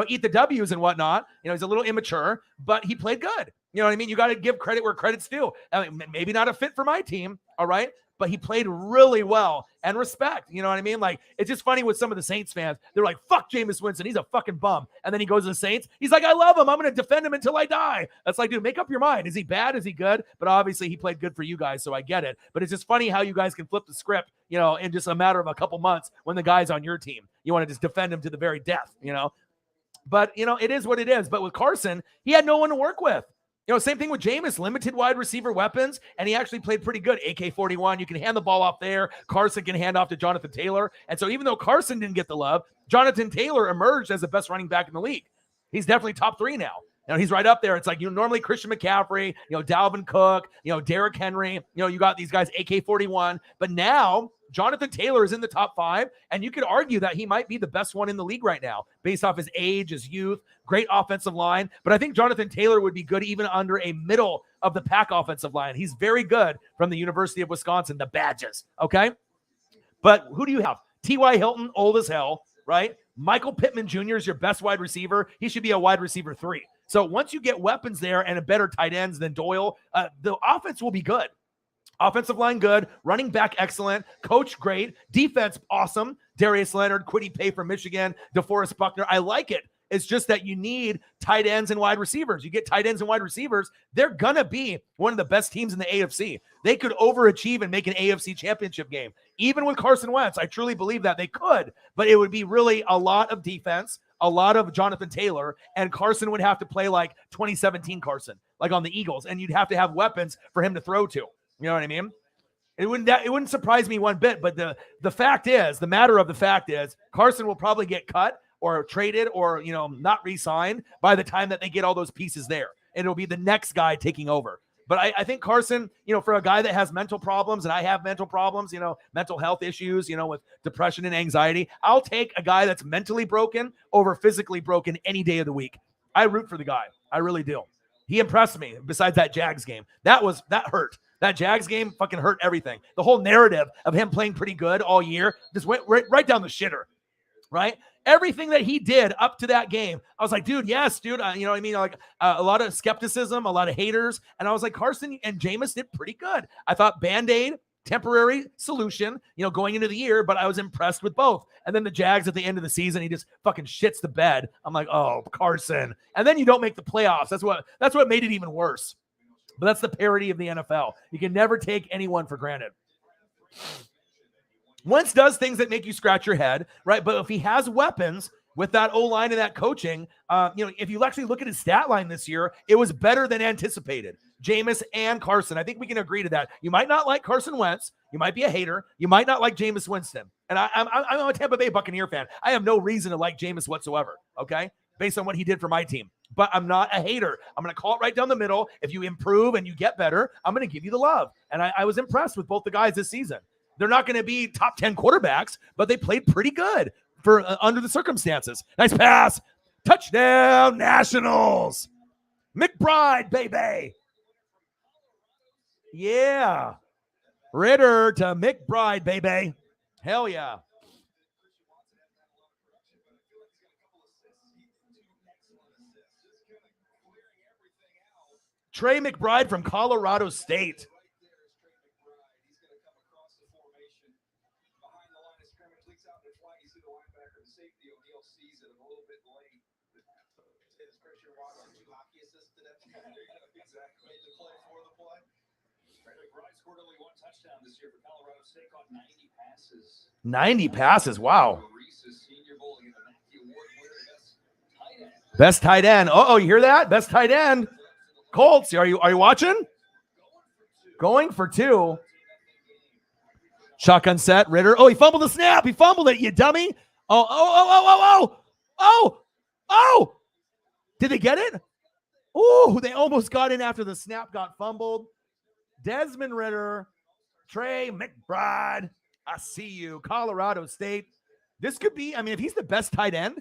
eat the W's and whatnot. He's a little immature, but he played good. You know what I mean? You got to give credit where credit's due. I mean, maybe not a fit for my team, all right, but he played really well and respect. You know what I mean? Like, it's just funny with some of the Saints fans. They're like, fuck Jameis Winston. He's a fucking bum. And then he goes to the Saints. He's like, I love him. I'm going to defend him until I die. That's like, dude, make up your mind. Is he bad? Is he good? But obviously he played good for you guys, so I get it. But it's just funny how you guys can flip the script, in just a matter of a couple months when the guy's on your team. You want to just defend him to the very death, But, it is what it is. But with Carson, he had no one to work with. Same thing with Jameis, limited wide receiver weapons, and he actually played pretty good. AK-41, you can hand the ball off there. Carson can hand off to Jonathan Taylor. And so even though Carson didn't get the love, Jonathan Taylor emerged as the best running back in the league. He's definitely top 3 now. He's right up there. It's like, normally Christian McCaffrey, Dalvin Cook, Derrick Henry, you got these guys, AK-41. But now Jonathan Taylor is in the top 5, and you could argue that he might be the best one in the league right now based off his age, his youth, great offensive line. But I think Jonathan Taylor would be good even under a middle of the pack offensive line. He's very good from the University of Wisconsin, the Badgers, okay? But who do you have? T.Y. Hilton, old as hell, right? Michael Pittman Jr. is your best wide receiver. He should be a wide receiver 3. So once you get weapons there and a better tight ends than Doyle, the offense will be good. Offensive line good, running back excellent, coach great, defense awesome. Darius Leonard, Kwity Paye from Michigan, DeForest Buckner. I like it. It's just that you need tight ends and wide receivers. You get tight ends and wide receivers, they're going to be one of the best teams in the AFC. They could overachieve and make an AFC championship game. Even with Carson Wentz, I truly believe that they could, but it would be really a lot of defense, a lot of Jonathan Taylor, and Carson would have to play like 2017 Carson, like on the Eagles, and you'd have to have weapons for him to throw to. You know what I mean? It wouldn't surprise me one bit, but the matter of the fact is Carson will probably get cut or traded or, not re-signed by the time that they get all those pieces there. And it'll be the next guy taking over. But I think Carson, for a guy that has mental problems, and I have mental problems, mental health issues, with depression and anxiety, I'll take a guy that's mentally broken over physically broken any day of the week. I root for the guy. I really do. He impressed me besides that Jags game. That hurt. That Jags game fucking hurt everything. The whole narrative of him playing pretty good all year just went right down the shitter, right? Everything that he did up to that game, I was like, dude, yes, dude. You know what I mean? Like a lot of skepticism, a lot of haters. And I was like, Carson and Jameis did pretty good. I thought Band-Aid, temporary solution, going into the year, but I was impressed with both. And then the Jags at the end of the season, he just fucking shits the bed. I'm like, oh, Carson. And then you don't make the playoffs. That's what made it even worse. But that's the parody of the NFL. You can never take anyone for granted. Wentz does things that make you scratch your head, right? But if he has weapons with that O-line and that coaching, if you actually look at his stat line this year, it was better than anticipated. Jameis and Carson. I think we can agree to that. You might not like Carson Wentz. You might be a hater. You might not like Jameis Winston. And I'm a Tampa Bay Buccaneer fan. I have no reason to like Jameis whatsoever, okay? Based on what he did for my team. But I'm not a hater. I'm going to call it right down the middle. If you improve and you get better, I'm going to give you the love. And I was impressed with both the guys this season. They're not going to be top 10 quarterbacks, but they played pretty good for under the circumstances. Nice pass. Touchdown, Nationals. McBride, baby. Yeah. Ritter to McBride, baby. Hell yeah. Trey McBride from Colorado State. Scored only one touchdown this year for Colorado State, caught 90 passes. 90 passes, wow. Reese's Senior Bowl, the award winner, Best tight end. Oh, you hear that? Best tight end. Colts, are you watching? Going for two. Shotgun set, Ritter. Oh, he fumbled the snap. He fumbled it, you dummy. Oh. Did they get it? Oh, they almost got in after the snap got fumbled. Desmond Ritter, Trey McBride. I see you. Colorado State. This could be, if he's the best tight end,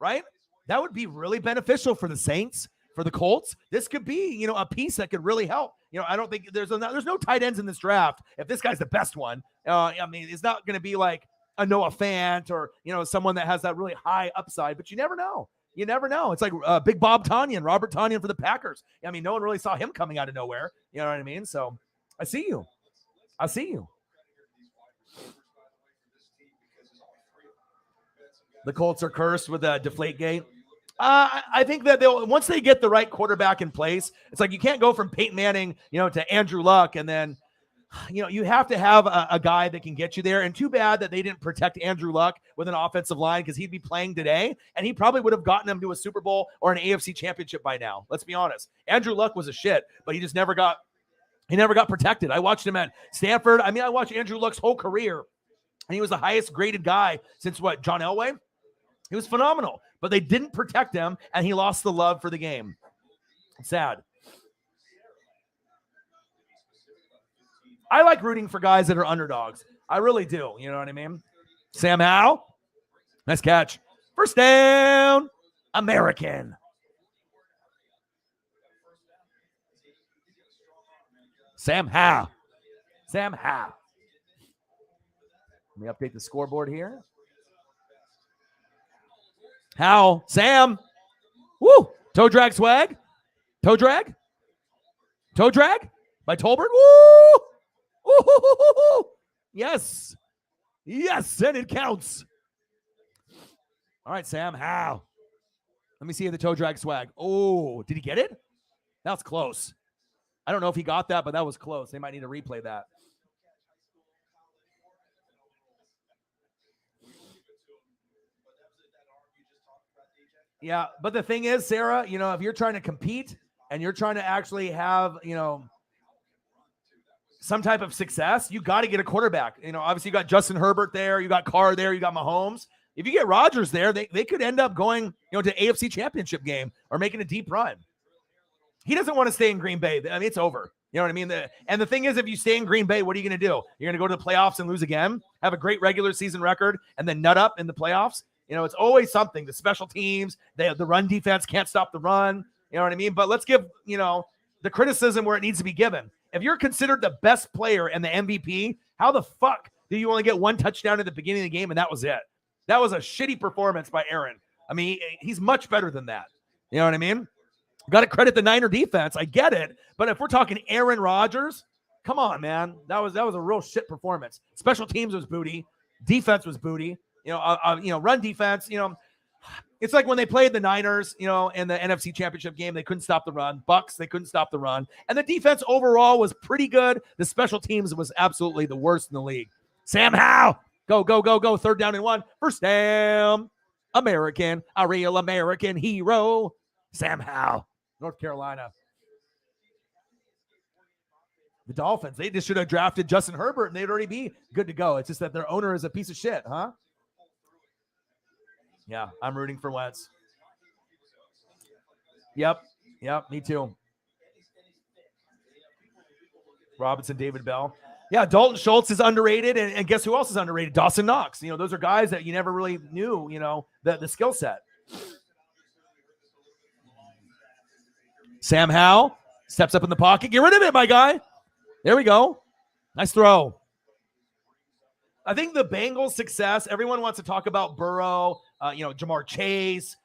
right? That would be really beneficial for the Saints, for the Colts. This could be, a piece that could really help. I don't think there's no tight ends in this draft. If this guy's the best one, it's not going to be like a Noah Fant or, someone that has that really high upside, but you never know. You never know. It's like Big Bob Tonyan, Robert Tonyan for the Packers. No one really saw him coming out of nowhere. You know what I mean? So I see you. The Colts are cursed with a Deflategate. I think that once they get the right quarterback in place, it's like you can't go from Peyton Manning, to Andrew Luck, and then you have to have a guy that can get you there. And too bad that they didn't protect Andrew Luck with an offensive line, because he'd be playing today and he probably would have gotten them to a Super Bowl or an AFC championship by now. Let's be honest. Andrew Luck was a shit, but he just never got protected. I watched him at Stanford. I watched Andrew Luck's whole career, and he was the highest graded guy since John Elway. He was phenomenal, but they didn't protect him, and he lost the love for the game. Sad. I like rooting for guys that are underdogs. I really do. You know what I mean? Sam Howell. Nice catch. First down. American. Sam Howell. Let me update the scoreboard here. Howell. Sam. Woo. Toe drag swag. Toe drag by Tolbert. Woo. Ooh, yes, and it counts. All right, Sam Howell. Let me see the toe drag swag. Oh, did he get it? That's close. I don't know if he got that, but that was close. They might need to replay that. Yeah, but the thing is, Sarah, if you're trying to compete and you're trying to actually have, some type of success, you got to get a quarterback. Obviously you got Justin Herbert there, you got Carr there, you got Mahomes. If you get Rodgers there, they could end up going, to AFC championship game or making a deep run. He doesn't want to stay in Green Bay. It's over. You know what I mean? And the thing is, if you stay in Green Bay, what are you going to do? You're going to go to the playoffs and lose again, have a great regular season record, and then nut up in the playoffs? It's always something. The special teams, the run defense can't stop the run. You know what I mean? But let's give, the criticism where it needs to be given. If you're considered the best player and the MVP, how the fuck do you only get one touchdown at the beginning of the game and that was it? That was a shitty performance by Aaron. I mean, he's much better than that. You know what I mean? Got to credit the Niner defense. I get it. But if we're talking Aaron Rodgers, come on, man. That was a real shit performance. Special teams was booty. Defense was booty. Run defense, it's like when they played the Niners, in the NFC Championship game, they couldn't stop the run. Bucks, they couldn't stop the run. And the defense overall was pretty good. The special teams was absolutely the worst in the league. Sam Howell, go, go, go, go. 3rd down and 1 for Sam. American, a real American hero. Sam Howell, North Carolina. The Dolphins, they just should have drafted Justin Herbert and they'd already be good to go. It's just that their owner is a piece of shit, huh? Yeah, I'm rooting for Wentz. Yep, me too. Robinson, David Bell. Yeah, Dalton Schultz is underrated, and guess who else is underrated? Dawson Knox. Those are guys that you never really knew, the skill set. Sam Howell steps up in the pocket. Get rid of it, my guy. There we go. Nice throw. I think the Bengals' success, everyone wants to talk about Burrow, Jamar Chase,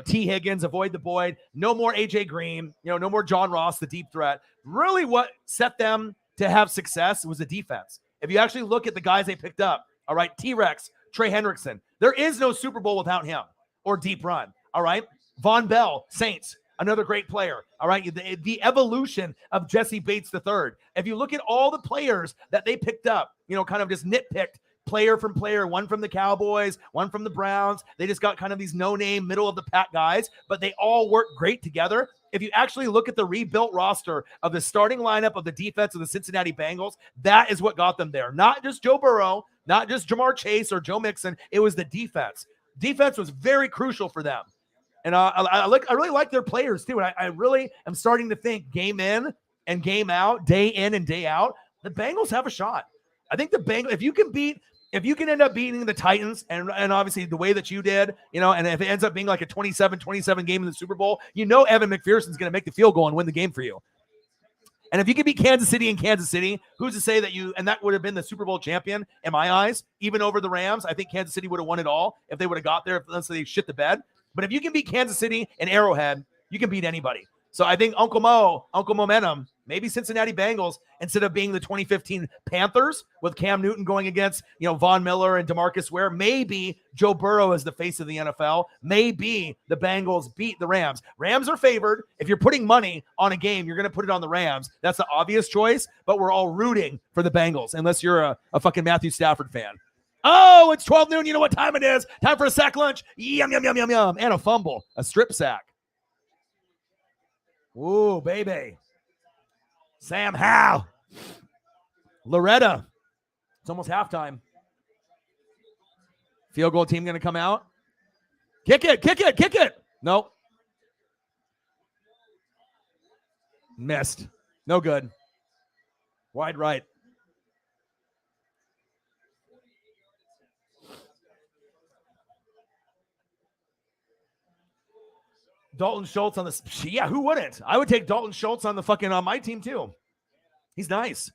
T. Higgins, avoid the Boyd, no more A.J. Green, no more John Ross, the deep threat. Really what set them to have success was the defense. If you actually look at the guys they picked up, all right, T-Rex, Trey Hendrickson, there is no Super Bowl without him or deep run, all right? Von Bell, Saints, another great player, all right? The evolution of Jesse Bates III. If you look at all the players that they picked up, kind of just nitpicked, player from player, one from the Cowboys, one from the Browns. They just got kind of these no-name, middle-of-the-pack guys, but they all work great together. If you actually look at the rebuilt roster of the starting lineup of the defense of the Cincinnati Bengals, that is what got them there. Not just Joe Burrow, not just Jamar Chase or Joe Mixon. It was the defense. Defense was very crucial for them. And I really like their players, too. And I really am starting to think game in and game out, day in and day out, the Bengals have a shot. I think the Bengals, if you can end up beating the Titans and obviously the way that you did, and if it ends up being like a 27-27 game in the Super Bowl, Evan McPherson's going to make the field goal and win the game for you. And if you can beat Kansas City in Kansas City, who's to say that and that would have been the Super Bowl champion in my eyes, even over the Rams. I think Kansas City would have won it all if they would have got there, unless they shit the bed. But if you can beat Kansas City and Arrowhead, you can beat anybody. So I think Uncle Momentum, maybe Cincinnati Bengals, instead of being the 2015 Panthers with Cam Newton going against, Von Miller and DeMarcus Ware, maybe Joe Burrow is the face of the NFL. Maybe the Bengals beat the Rams. Rams are favored. If you're putting money on a game, you're going to put it on the Rams. That's the obvious choice, but we're all rooting for the Bengals, unless you're a fucking Matthew Stafford fan. Oh, it's 12 noon. You know what time it is. Time for a sack lunch. Yum, yum, yum, yum, yum. And a fumble, a strip sack. Ooh, baby. Sam Howell. Loretta. It's almost halftime. Field goal team going to come out. Kick it. Nope. Missed. No good. Wide right. Dalton Schultz on the, yeah, who wouldn't? I would take Dalton Schultz on the fucking, on my team too. He's nice.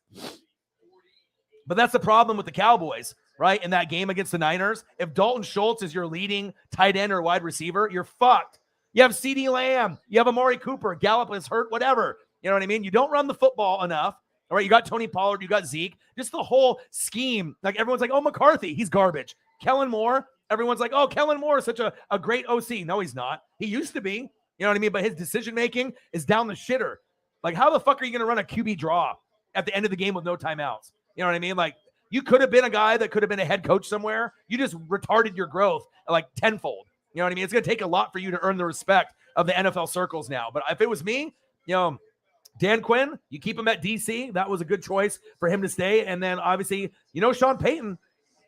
But that's the problem with the Cowboys, right? In that game against the Niners, if Dalton Schultz is your leading tight end or wide receiver, you're fucked. You have CeeDee Lamb, you have Amari Cooper, Gallup is hurt, whatever. You know what I mean? You don't run the football enough. All right, you got Tony Pollard, you got Zeke. Just the whole scheme. Like everyone's like, oh, McCarthy, he's garbage. Kellen Moore, everyone's like, oh, Kellen Moore is such a great OC. No, he's not. He used to be. You know what I mean? But his decision-making is down the shitter. Like, how the fuck are you going to run a QB draw at the end of the game with no timeouts? You know what I mean? Like, you could have been a guy that could have been a head coach somewhere. You just retarded your growth like tenfold. You know what I mean? It's going to take a lot for you to earn the respect of the NFL circles now. But if it was me, Dan Quinn, you keep him at DC. That was a good choice for him to stay. And then, obviously, Sean Payton,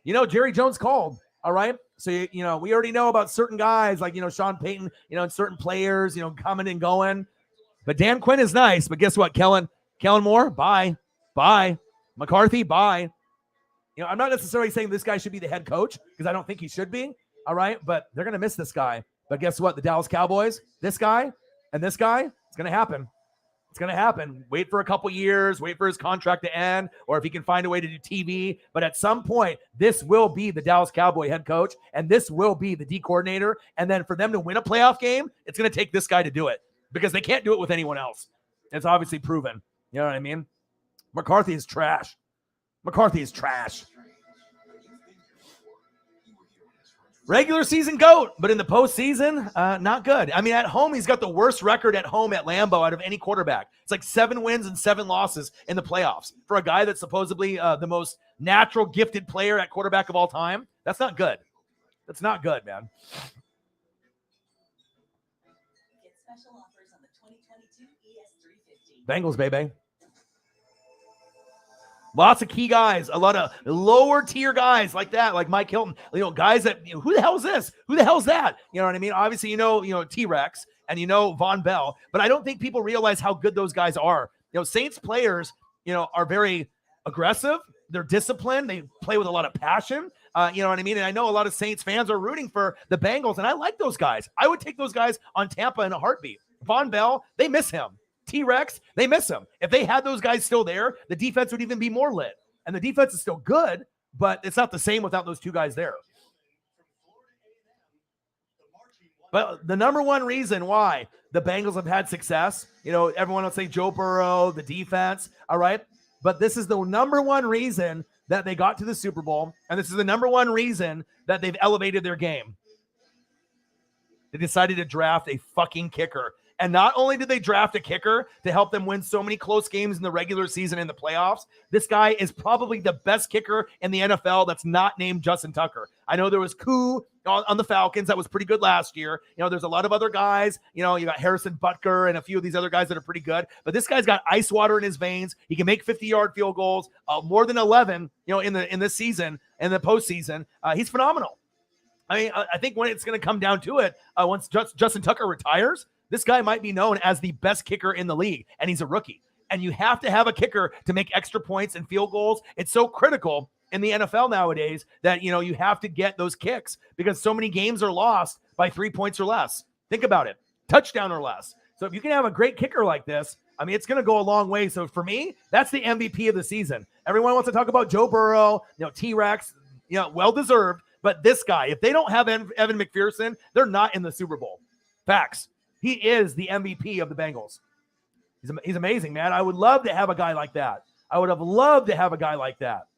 Jerry Jones called. All right. So, we already know about certain guys like, Sean Payton, and certain players, coming and going. But Dan Quinn is nice. But guess what? Kellen Moore, bye. McCarthy, bye. I'm not necessarily saying this guy should be the head coach because I don't think he should be. All right. But they're going to miss this guy. But guess what? The Dallas Cowboys, this guy and this guy, it's going to happen. It's going to happen. Wait for a couple years, wait for his contract to end, or if he can find a way to do TV. But at some point, this will be the Dallas Cowboy head coach, and this will be the D coordinator. And then for them to win a playoff game, it's going to take this guy to do it because they can't do it with anyone else. It's obviously proven. You know what I mean? McCarthy is trash. McCarthy is trash. Regular season GOAT, but in the postseason, not good. I mean, at home, he's got the worst record at home at Lambeau out of any quarterback. It's like 7 wins and 7 losses in the playoffs for a guy that's supposedly the most natural, gifted player at quarterback of all time. That's not good. That's not good, man. Get special offers on the 2022 ES350. Bengals, baby. Lots of key guys, a lot of lower tier guys like that, like Mike Hilton, guys that, who the hell is this? Who the hell's that? You know what I mean? Obviously, T-Rex and Von Bell, but I don't think people realize how good those guys are. Saints players, are very aggressive. They're disciplined. They play with a lot of passion. You know what I mean? And I know a lot of Saints fans are rooting for the Bengals, and I like those guys. I would take those guys on Tampa in a heartbeat. Von Bell, they miss him. T-Rex, they miss him. If they had those guys still there, the defense would even be more lit. And the defense is still good, but it's not the same without those 2 guys there. But the number one reason why the Bengals have had success, everyone will say Joe Burrow, the defense, all right? But this is the number one reason that they got to the Super Bowl, and this is the number one reason that they've elevated their game. They decided to draft a fucking kicker. And not only did they draft a kicker to help them win so many close games in the regular season and the playoffs, this guy is probably the best kicker in the NFL that's not named Justin Tucker. I know there was Koo on the Falcons that was pretty good last year. There's a lot of other guys. You got Harrison Butker and a few of these other guys that are pretty good. But this guy's got ice water in his veins. He can make 50-yard field goals, more than 11, in this season, in the postseason. He's phenomenal. I mean, I think when it's going to come down to it, once Justin Tucker retires, this guy might be known as the best kicker in the league, and he's a rookie. And you have to have a kicker to make extra points and field goals. It's so critical in the NFL nowadays that, you have to get those kicks because so many games are lost by 3 points or less. Think about it. Touchdown or less. So if you can have a great kicker like this, I mean, it's going to go a long way. So for me, that's the MVP of the season. Everyone wants to talk about Joe Burrow, T-Rex, well-deserved. But this guy, if they don't have Evan McPherson, they're not in the Super Bowl. Facts. He is the MVP of the Bengals. He's amazing, man. I would love to have a guy like that. I would have loved to have a guy like that.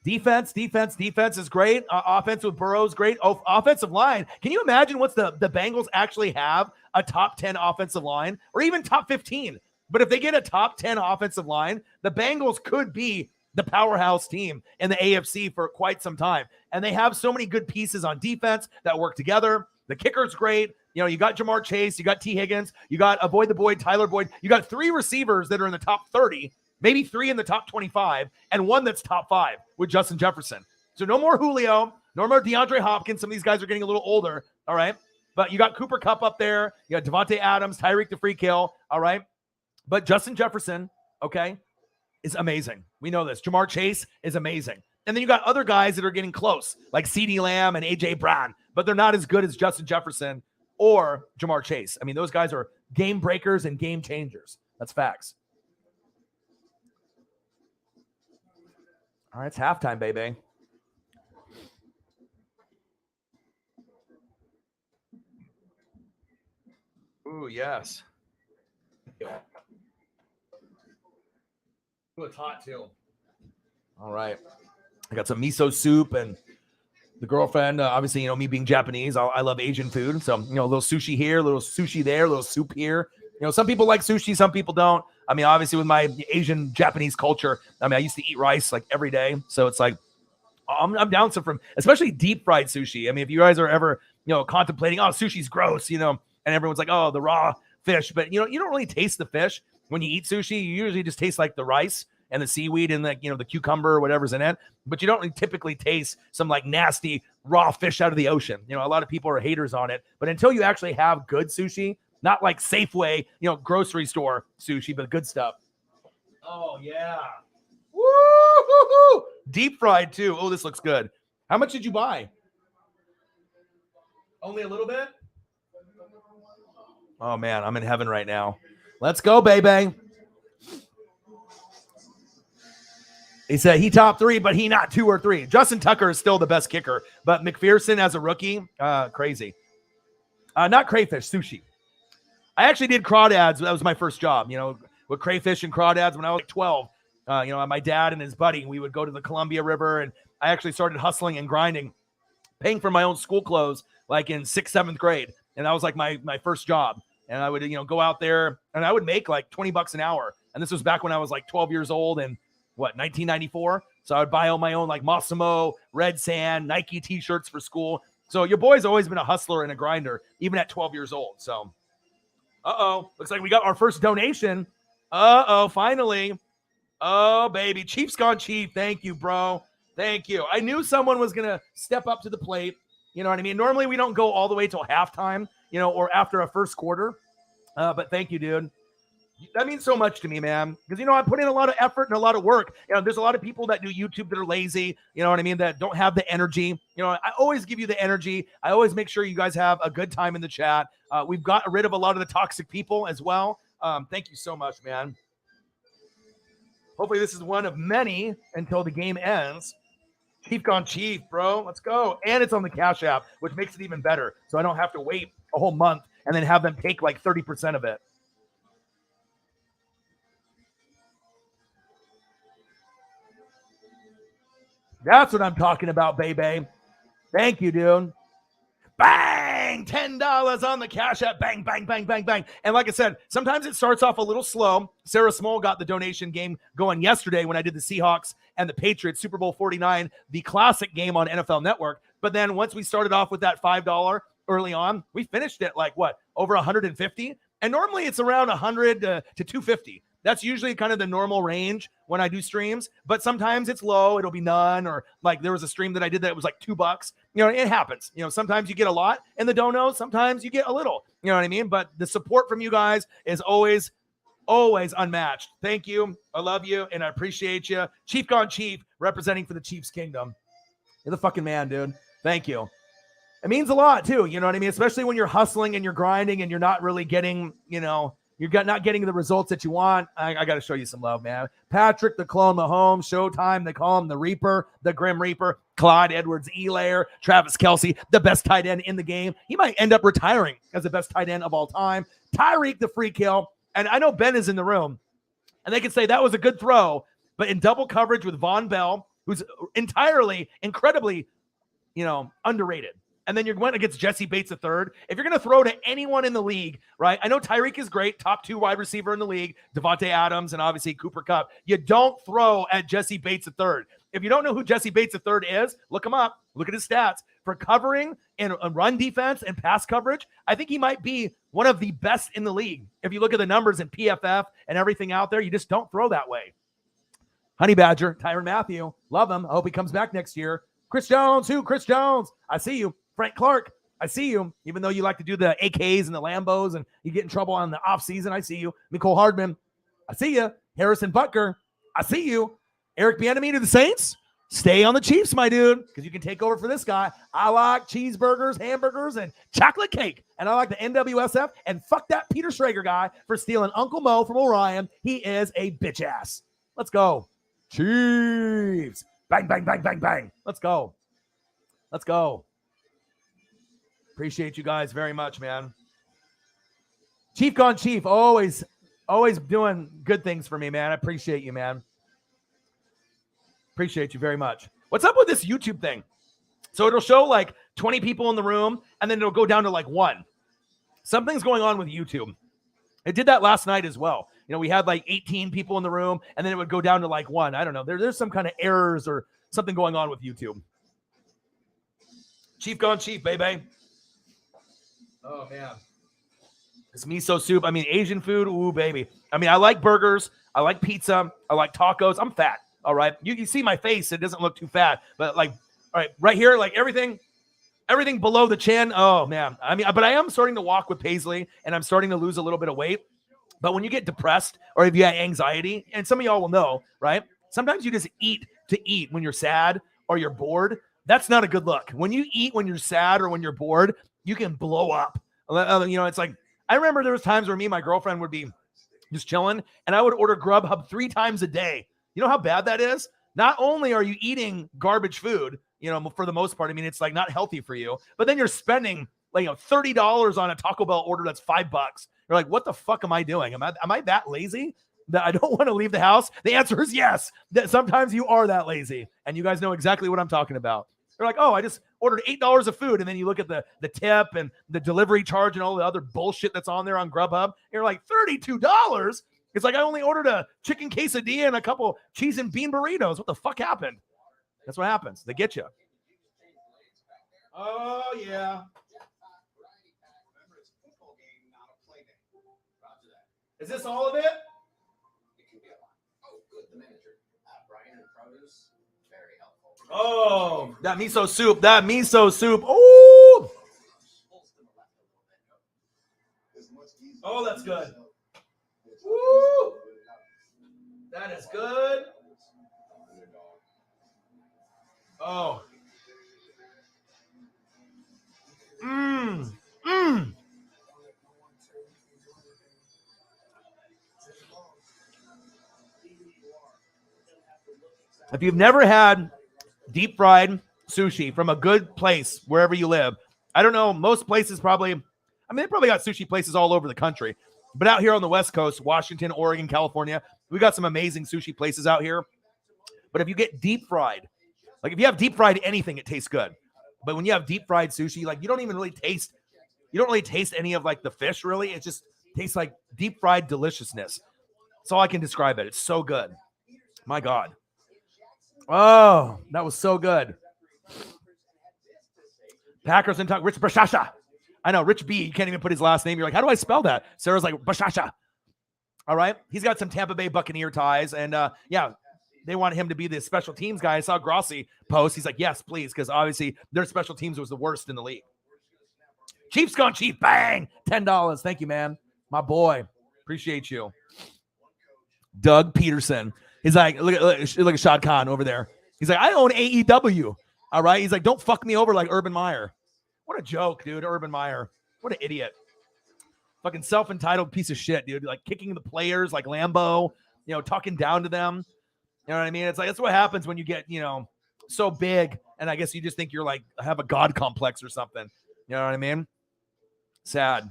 Defense is great. Offense with Burrow is great. Offensive line. Can you imagine what's the Bengals actually have a top 10 offensive line or even top 15? But if they get a top 10 offensive line, the Bengals could be the powerhouse team in the AFC for quite some time. And they have so many good pieces on defense that work together. The kicker's great. You got Jamar Chase, you got T. Higgins, you got Avoid the Boyd, Tyler Boyd. You got 3 receivers that are in the top 30, maybe 3 in the top 25, and 1 that's top 5 with Justin Jefferson. So no more Julio, no more DeAndre Hopkins. Some of these guys are getting a little older, all right? But you got Cooper Kupp up there. You got Devontae Adams, Tyreek the Freak Hill, all right? But Justin Jefferson, okay, is amazing. We know this. Jamar Chase is amazing. And then you got other guys that are getting close, like CeeDee Lamb and A.J. Brown, but they're not as good as Justin Jefferson or Jamar Chase. I mean, those guys are game breakers and game changers. That's facts. All right, it's halftime, baby. Ooh, yes. Yeah. Ooh, it's hot, too. All right. I got some miso soup and the girlfriend, obviously, me being Japanese, I love Asian food. So, a little sushi here, a little sushi there, a little soup here. Some people like sushi, some people don't. I mean, obviously with my Asian Japanese culture, I mean, I used to eat rice like every day. So it's like, I'm down from, especially deep fried sushi. I mean, if you guys are ever, contemplating, sushi's gross, and everyone's like, oh, the raw fish. But, you don't really taste the fish when you eat sushi. You usually just taste like the rice and the seaweed and the cucumber or whatever's in it. But you don't really typically taste some like nasty raw fish out of the ocean. A lot of people are haters on it. But until you actually have good sushi, not like Safeway, grocery store sushi, but good stuff. Oh, yeah. Woo-hoo-hoo! Deep fried, too. Oh, this looks good. How much did you buy? Only a little bit? Oh, man, I'm in heaven right now. Let's go, baby. He said he top 3, but he not 2 or 3. Justin Tucker is still the best kicker, but McPherson as a rookie, crazy. Not crayfish, sushi. I actually did crawdads. That was my first job, with crayfish and crawdads when I was like 12. My dad and his buddy, we would go to the Columbia River, and I actually started hustling and grinding, paying for my own school clothes like in 6th, 7th grade. And that was like my first job. And I would, go out there and I would make like $20 an hour. And this was back when I was like 12 years old and 1994. So I would buy all my own like Massimo, Red Sand, Nike t-shirts for school. So your boy's always been a hustler and a grinder, even at 12 years old. So, looks like we got our first donation. Finally. Oh, baby. Chiefs gone Chief. Thank you, bro. Thank you. I knew someone was going to step up to the plate. You know what I mean? Normally we don't go all the way till halftime, or after a first quarter. But thank you, dude. That means so much to me, man. Because, I put in a lot of effort and a lot of work. There's a lot of people that do YouTube that are lazy, you know what I mean, that don't have the energy. I always give you the energy. I always make sure you guys have a good time in the chat. We've got rid of a lot of the toxic people as well. Thank you so much, man. Hopefully this is one of many until the game ends. Chief gone Chief, bro. Let's go. And it's on the Cash App, which makes it even better. So I don't have to wait a whole month and then have them take like 30% of it. That's what I'm talking about, baby. Thank you, dude. Bang! $10 on the Cash App. Bang, bang, bang, bang, bang. And like I said, sometimes it starts off a little slow. Sarah Small got the donation game going yesterday when I did the Seahawks and the Patriots Super Bowl 49, the classic game on NFL Network. But then once we started off with that $5 early on, we finished it like over 150? And normally it's around 100 to 250. That's usually kind of the normal range when I do streams, but sometimes it's low. It'll be none, or like there was a stream that I did that was like $2. It happens. Sometimes you get a lot in the donos. Sometimes you get a little, you know what I mean? But the support from you guys is always unmatched. Thank you. I love you. And I appreciate you. Chief gone Chief, representing for the Chiefs Kingdom. You're the fucking man, dude. Thank you. It means a lot too. You know what I mean? Especially when you're hustling and you're grinding and you're not really getting, you're not getting the results that you want. I got to show you some love, man. Patrick, the clone Mahomes, Showtime, they call him the Reaper, the Grim Reaper, Clyde Edwards-Helaire, Travis Kelce, the best tight end in the game. He might end up retiring as the best tight end of all time. Tyreek, the free kill. And I know Ben is in the room, and they can say that was a good throw, but in double coverage with Von Bell, who's incredibly, underrated. And then you're going against Jesse Bates III. If you're going to throw to anyone in the league, right? I know Tyreek is great, top 2 wide receiver in the league, Devontae Adams and obviously Cooper Kupp. You don't throw at Jesse Bates III. If you don't know who Jesse Bates III is, look him up. Look at his stats. For covering and run defense and pass coverage, I think he might be one of the best in the league. If you look at the numbers in PFF and everything out there, you just don't throw that way. Honey Badger, Tyrann Mathieu, love him. I hope he comes back next year. Chris Jones, Chris Jones. I see you. Frank Clark, I see you. Even though you like to do the AKs and the Lambos and you get in trouble on the offseason, I see you. Nicole Hardman, I see you. Harrison Butker, I see you. Eric Bieniemy to the Saints, stay on the Chiefs, my dude, because you can take over for this guy. I like cheeseburgers, hamburgers, and chocolate cake. And I like the NWSF. And fuck that Peter Schrager guy for stealing Uncle Mo from Orion. He is a bitch ass. Let's go. Chiefs. Bang, bang, bang, bang, bang. Let's go. Let's go. Appreciate you guys very much, man. Chief gone Chief, always doing good things for me, man. I appreciate you, man. Appreciate you very much. What's up with this YouTube thing? So it'll show like 20 people in the room, and then it'll go down to like 1. Something's going on with YouTube. It did that last night as well. We had like 18 people in the room, and then it would go down to like 1. I don't know. There's some kind of errors or something going on with YouTube. Chief gone Chief, baby. Oh, man. This miso soup. I mean, Asian food. Ooh, baby. I mean, I like burgers. I like pizza. I like tacos. I'm fat. All right. You see my face. It doesn't look too fat. But like, all right, right here, like everything below the chin. Oh, man. I mean, but I am starting to walk with Paisley, and I'm starting to lose a little bit of weight. But when you get depressed or if you have anxiety, and some of y'all will know, right? Sometimes you just eat to eat when you're sad or you're bored. That's not a good look. When you eat when you're sad or when you're bored, you can blow up. It's like, I remember there was times where me and my girlfriend would be just chilling, and I would order Grubhub 3 times a day. You know how bad that is? Not only are you eating garbage food, you know, for the most part, I mean, it's like not healthy for you, but then you're spending like, you know, $30 on a Taco Bell order that's $5. You're like, what the fuck am I doing? Am I that lazy that I don't want to leave the house? The answer is yes. That sometimes you are that lazy, and you guys know exactly what I'm talking about. They're like, oh, I just ordered $8 of food, and then you look at the tip and the delivery charge and all the other bullshit that's on there on Grubhub. And you're like, $32? It's like I only ordered a chicken quesadilla and a couple cheese and bean burritos. What the fuck happened? That's what happens. They get you. Oh, yeah. Is this all of it? It can be a lot. Oh, good. The manager, Brian and Produce, very helpful. Oh, that miso soup. That miso soup. Oh. Oh, that's good. Woo. That is good. Oh. Mmm. Mmm. If you've never had deep fried sushi from a good place wherever you live, I don't know, most places probably, I mean, they probably got sushi places all over the country, but out here on the West Coast, Washington, Oregon, California, we got some amazing sushi places out here. But if you get deep fried, like if you have deep fried anything, it tastes good. But when you have deep fried sushi, like you don't really taste any of like the fish really. It just tastes like deep fried deliciousness. That's all I can describe it. It's so good. My God. Oh, that was so good. Packers and talk. Rich Bashasha. I know, Rich B. You can't even put his last name. You're like, how do I spell that? Sarah's like, Bashasha. All right. He's got some Tampa Bay Buccaneer ties. And yeah, they want him to be the special teams guy. I saw Grossi post. He's like, yes, please. Because obviously their special teams was the worst in the league. Chiefs gone cheap. Bang. $10. Thank you, man. My boy. Appreciate you. Doug Peterson. He's like, look at Shad Khan over there. He's like, I own AEW. All right. He's like, don't fuck me over like Urban Meyer. What a joke, dude. Urban Meyer. What an idiot. Fucking self-entitled piece of shit, dude. Like kicking the players like Lambeau, you know, talking down to them. You know what I mean? It's like, that's what happens when you get, you know, so big. And I guess you just think you're like, have a God complex or something. You know what I mean? Sad.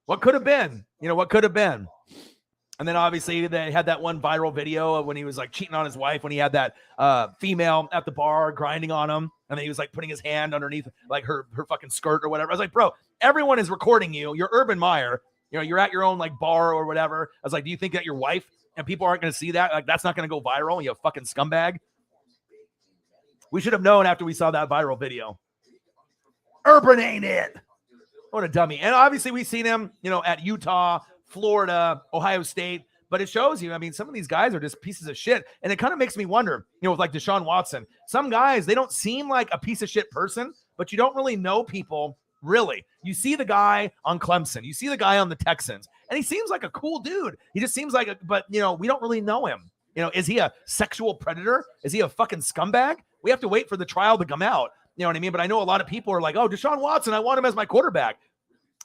What could have been? You know, what could have been? And then obviously they had that one viral video of when he was like cheating on his wife, when he had that female at the bar grinding on him. And then he was like putting his hand underneath like her fucking skirt or whatever. I was like, bro, everyone is recording you. You're Urban Meyer. You know, you're at your own like bar or whatever. I was like, do you think that your wife and people aren't going to see that? Like, that's not going to go viral. You fucking scumbag. We should have known after we saw that viral video. Urban ain't it. What a dummy. And obviously we've seen him, you know, at Utah, Florida, Ohio State, but it shows you, I mean, some of these guys are just pieces of shit. And it kind of makes me wonder, you know, with like Deshaun Watson, some guys, they don't seem like a piece of shit person, but you don't really know people really. You see the guy on Clemson, you see the guy on the Texans, and he seems like a cool dude. He just seems like but you know, we don't really know him. You know, is he a sexual predator? Is he a fucking scumbag? We have to wait for the trial to come out. You know what I mean? But I know a lot of people are like, oh, Deshaun Watson, I want him as my quarterback.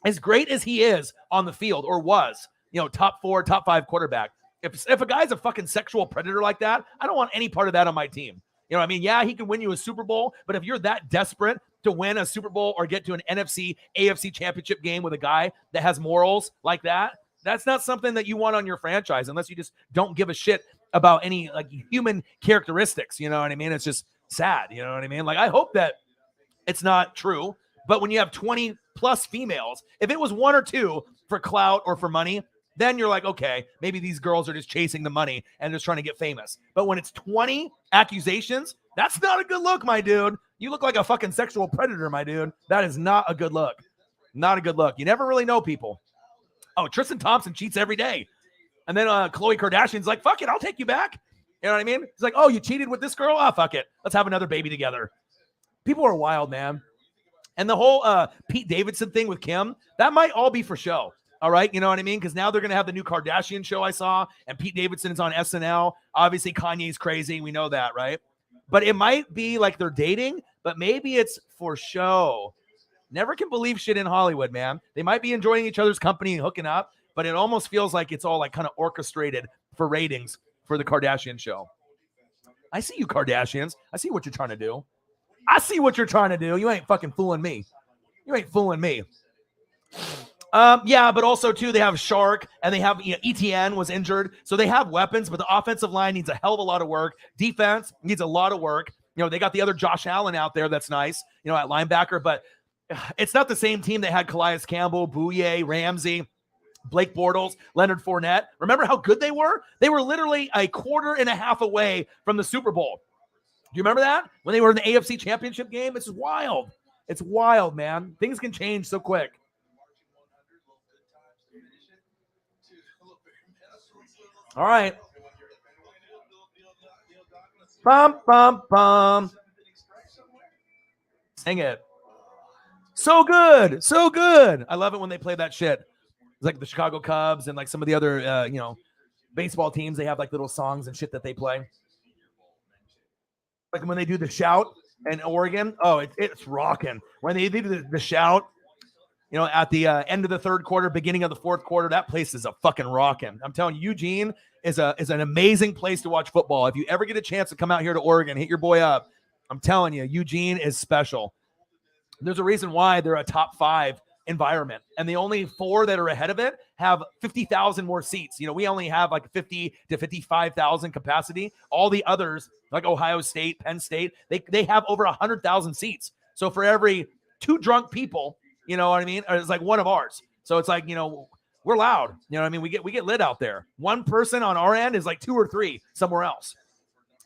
As great as he is on the field, or was, you know, top 4, top 5 quarterback. If a guy's a fucking sexual predator like that, I don't want any part of that on my team. You know what I mean? Yeah, he can win you a Super Bowl, but if you're that desperate to win a Super Bowl or get to an NFC, AFC championship game with a guy that has morals like that, that's not something that you want on your franchise unless you just don't give a shit about any like human characteristics. You know what I mean? It's just sad. You know what I mean? Like, I hope that it's not true. But when you have 20 plus females, if it was 1 or 2 for clout or for money, then you're like, okay, maybe these girls are just chasing the money and just trying to get famous. But when it's 20 accusations, that's not a good look, my dude. You look like a fucking sexual predator, my dude. That is not a good look. Not a good look. You never really know people. Oh, Tristan Thompson cheats every day. And then Khloe Kardashian's like, fuck it, I'll take you back. You know what I mean? He's like, oh, you cheated with this girl? Oh, fuck it. Let's have another baby together. People are wild, man. And the whole Pete Davidson thing with Kim, that might all be for show. All right. You know what I mean? Because now they're going to have the new Kardashian show I saw, and Pete Davidson is on SNL. Obviously, Kanye's crazy. We know that, right? But it might be like they're dating, but maybe it's for show. Never can believe shit in Hollywood, man. They might be enjoying each other's company and hooking up, but it almost feels like it's all like kind of orchestrated for ratings for the Kardashian show. I see you Kardashians. I see what you're trying to do. I see what you're trying to do. You ain't fucking fooling me. You ain't fooling me. Yeah, but also too, they have Shark and they have ETN was injured, so they have weapons, but the offensive line needs a hell of a lot of work. Defense needs a lot of work. They got the other Josh Allen out there that's nice, at linebacker, but it's not the same team that had Calais Campbell, Bouye, Ramsey, Blake Bortles, Leonard Fournette. Remember how good they were? They were literally a quarter and a half away from the Super Bowl. Do you remember that? When they were in the AFC Championship game? It's wild. It's wild, man. Things can change so quick. All right. Bum, bum, bum. Sing it. So good. So good. I love it when they play that shit. It's like the Chicago Cubs and like some of the other, baseball teams. They have like little songs and shit that they play. Like when they do the shout in Oregon. Oh, it's rocking. When they do the shout, at the end of the third quarter, beginning of the fourth quarter, that place is a fucking rocking. I'm telling you, Eugene is an amazing place to watch football. If you ever get a chance to come out here to Oregon, hit your boy up. I'm telling you, Eugene is special. There's a reason why they're a top 5 environment, and the only 4 that are ahead of it have 50,000 more seats. We only have like 50 to 55,000 capacity. All the others, like Ohio State, Penn State, they have over 100,000 seats. So for every 2 drunk people, you know what I mean, it's like one of ours. So it's like, we're loud. You know what I mean? We get lit out there. One person on our end is like 2 or 3 somewhere else.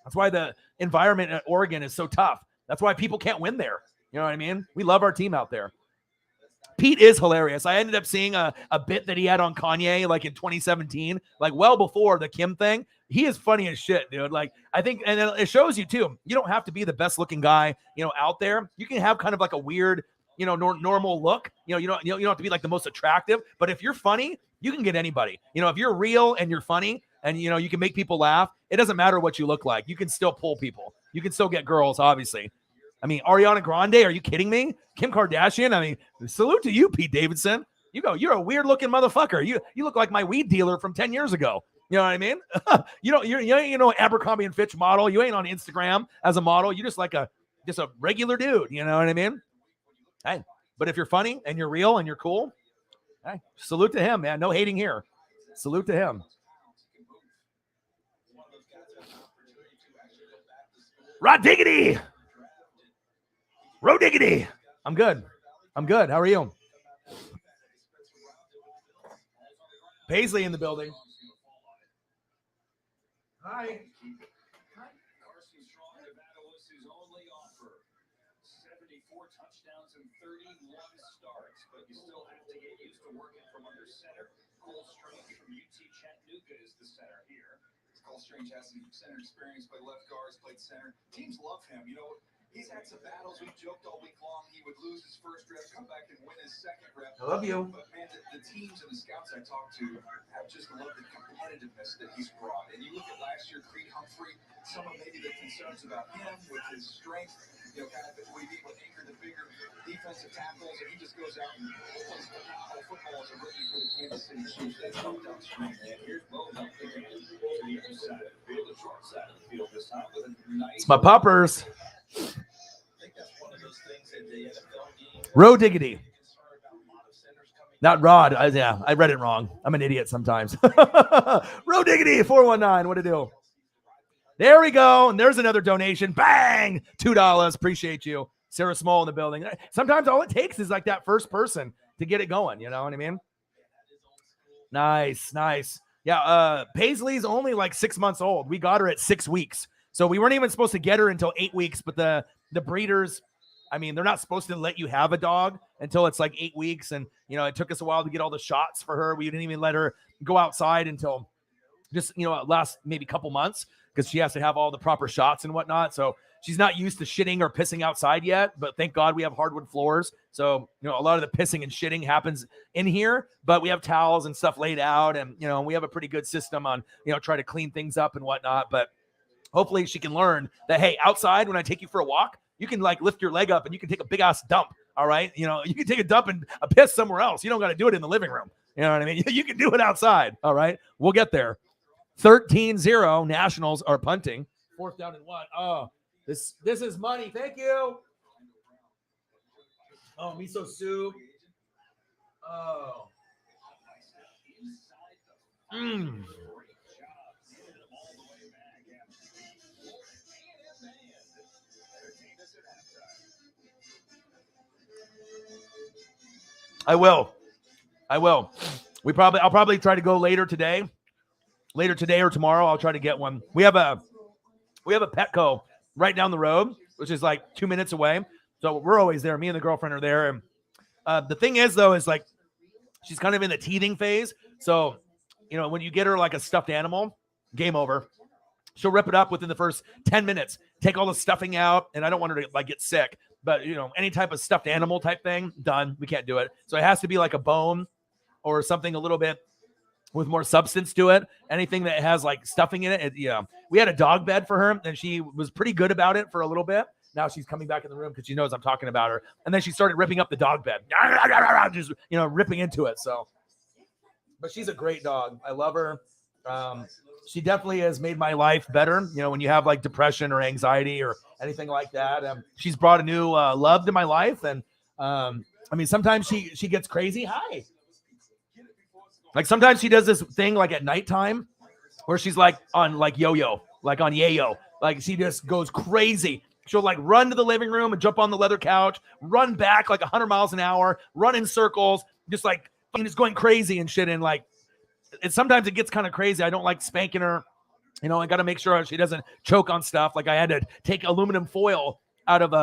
That's why the environment at Oregon is so tough. That's why people can't win there. You know what I mean? We love our team out there. Pete is hilarious. I ended up seeing a bit that he had on Kanye like in 2017, like well before the Kim thing. He is funny as shit, dude. Like, I think, and it shows you too, you don't have to be the best looking guy, out there. You can have kind of like a weird, normal look. You don't have to be like the most attractive, but if you're funny, you can get anybody. If you're real and you're funny and, you can make people laugh, it doesn't matter what you look like. You can still pull people. You can still get girls, obviously. I mean, Ariana Grande, are you kidding me? Kim Kardashian, I mean, salute to you, Pete Davidson. You're a weird looking motherfucker. You look like my weed dealer from 10 years ago. You know what I mean? You ain't Abercrombie and Fitch model. You ain't on Instagram as a model. You just a regular dude. You know what I mean? Hey, but if you're funny and you're real and you're cool, hey, salute to him, man. No hating here. Salute to him. Rod Diggity. Road Diggity. I'm good. How are you? Paisley in the building. Hi. Carson Strong was his only offer. 74 touchdowns and 31 starts, but you still have to get used to working from under center. Cole Strange from UT Chattanooga is the center here. Cole Strange has some center experience, played left guards, played center. Teams love him. He's had some battles. We joked all week long he would lose his first rep, come back and win his second rep. I love you. But man, the teams and the scouts I talked to have just loved the competitiveness that he's brought. And you look at last year, Creed Humphrey, some of maybe the concerns about him with his strength, kind of we need with anchor the bigger defensive tackles, and he just goes out and plays phenomenal football as a rookie for the Kansas City Chiefs. They come downstream. And here's Bo Hunt again to the other side of the field, the short side of the field this time with a nice. It's my poppers. Road Diggity. Not Rod. I read it wrong. I'm an idiot sometimes. Road Diggity 419. What to do? There we go. And there's another donation. Bang! $2. Appreciate you. Sarah Small in the building. Sometimes all it takes is like that first person to get it going. You know what I mean? Nice. Yeah. Paisley's only like 6 months old. We got her at 6 weeks. So we weren't even supposed to get her until 8 weeks, but the breeders, I mean, they're not supposed to let you have a dog until it's like 8 weeks. And, it took us a while to get all the shots for her. We didn't even let her go outside until just, last maybe couple months because she has to have all the proper shots and whatnot. So she's not used to shitting or pissing outside yet, but thank God we have hardwood floors. So, a lot of the pissing and shitting happens in here, but we have towels and stuff laid out. And, we have a pretty good system on, try to clean things up and whatnot. But hopefully she can learn that, hey, outside when I take you for a walk, you can like lift your leg up and you can take a big ass dump. All right. You can take a dump and a piss somewhere else. You don't got to do it in the living room. You know what I mean? You can do it outside. All right. We'll get there. 13-0. Nationals are punting. 4th down and 1. Oh, this is money. Thank you. Oh, miso soup. Oh. Mmm. I will. I'll probably try to go later today or tomorrow. I'll try to get one. We have a Petco right down the road, which is like 2 minutes away. So we're always there. Me and the girlfriend are there. And the thing is, though, is like she's kind of in the teething phase. So, you know, when you get her like a stuffed animal, game over. She'll rip it up within the first 10 minutes, take all the stuffing out. And I don't want her to like get sick. But, you know, any type of stuffed animal type thing, done. We can't do it. So it has to be like a bone or something a little bit with more substance to it. Anything that has like stuffing in it. We had a dog bed for her, and she was pretty good about it for a little bit. Now she's coming back in the room because she knows I'm talking about her. And then she started ripping up the dog bed, just, you know, ripping into it. So, but she's a great dog. I love her. She definitely has made my life better. You know, when you have like depression or anxiety or anything like that, she's brought a new love to my life. And I mean, sometimes she gets crazy. Hi. Like sometimes she does this thing like at nighttime where she's like on like yo-yo, like on yayo. Like she just goes crazy. She'll like run to the living room and jump on the leather couch, run back like 100 miles an hour, run in circles, just like just going crazy and shit. And like, sometimes it gets kind of crazy. I don't like spanking her. You know, I got to make sure she doesn't choke on stuff. Like I had to take aluminum foil out of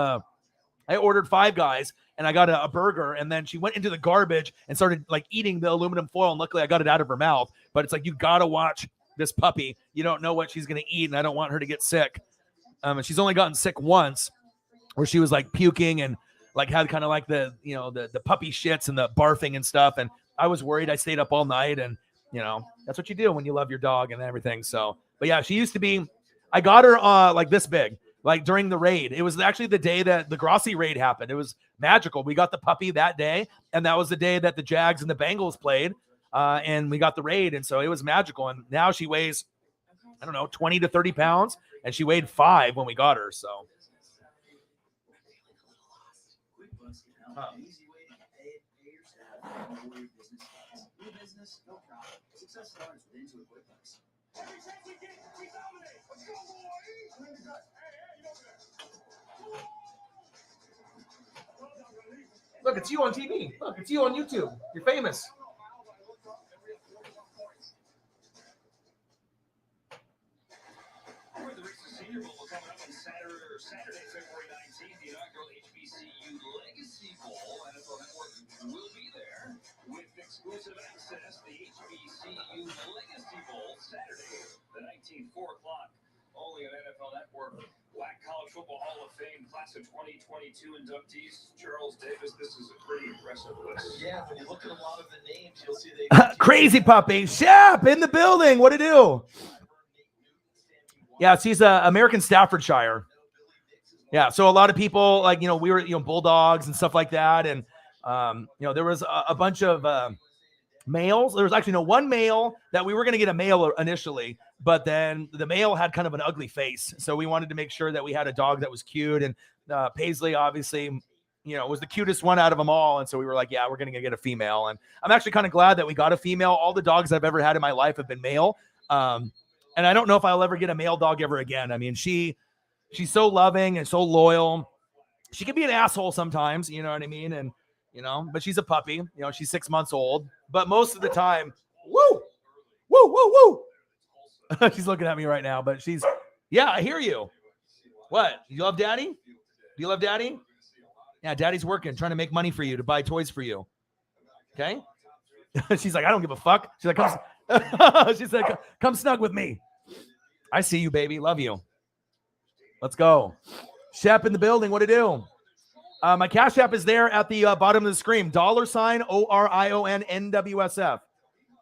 I ordered Five Guys and I got a burger, and then she went into the garbage and started like eating the aluminum foil. And luckily I got it out of her mouth, but it's like, you got to watch this puppy. You don't know what she's going to eat. And I don't want her to get sick. And she's only gotten sick once where she was like puking and like had kind of like the, you know, the puppy shits and the barfing and stuff. And I was worried. I stayed up all night, and you know, that's what you do when you love your dog and everything. So, but yeah, she used to be, I got her like this big, like during the raid. It was actually the day that the Grossi raid happened. It was magical. We got the puppy that day, and that was the day that the Jags and the Bengals played, and we got the raid. And so it was magical. And now she weighs, I don't know, 20 to 30 pounds, and she weighed 5 when we got her. So. Look, it's you on TV. Look, it's you on YouTube. You're famous. The Reese Senior Bowl coming up on Saturday, February 19th. The inaugural HBCU Legacy Bowl. NFL Network will be there with exclusive access. The HBCU Legacy Bowl, Saturday, the 19th, 4 o'clock. Only on NFL Network. Black College Football Hall of Fame, class of 2022 inductees. Charles Davis, this is a pretty impressive list. Yeah, when you look at a lot of the names, you'll see they Crazy puppy. Shep in the building. What to do? Yeah, she's American Staffordshire. Yeah, so a lot of people, like, you know, we were, you know, Bulldogs and stuff like that. And, you know, there was a bunch of males. There was actually one male that we were going to get a male initially, but then the male had kind of an ugly face. So we wanted to make sure that we had a dog that was cute. And Paisley, obviously, you know, was the cutest one out of them all. And so we were like, yeah, we're going to get a female. And I'm actually kind of glad that we got a female. All the dogs I've ever had in my life have been male. And I don't know if I'll ever get a male dog ever again. I mean, she's so loving and so loyal. She can be an asshole sometimes, you know what I mean? And, you know, but she's a puppy, you know, she's 6 months old, but most of the time, woo. She's looking at me right now, but yeah, I hear you. What? You love daddy? Do you love daddy? Yeah, daddy's working, trying to make money for you, to buy toys for you. Okay. She's like, I don't give a fuck. She's like, she said, come snug with me. I see you, baby. Love you. Let's go. Shep in the building. What to do? My Cash App is there at the bottom of the screen. $ORION NWSF.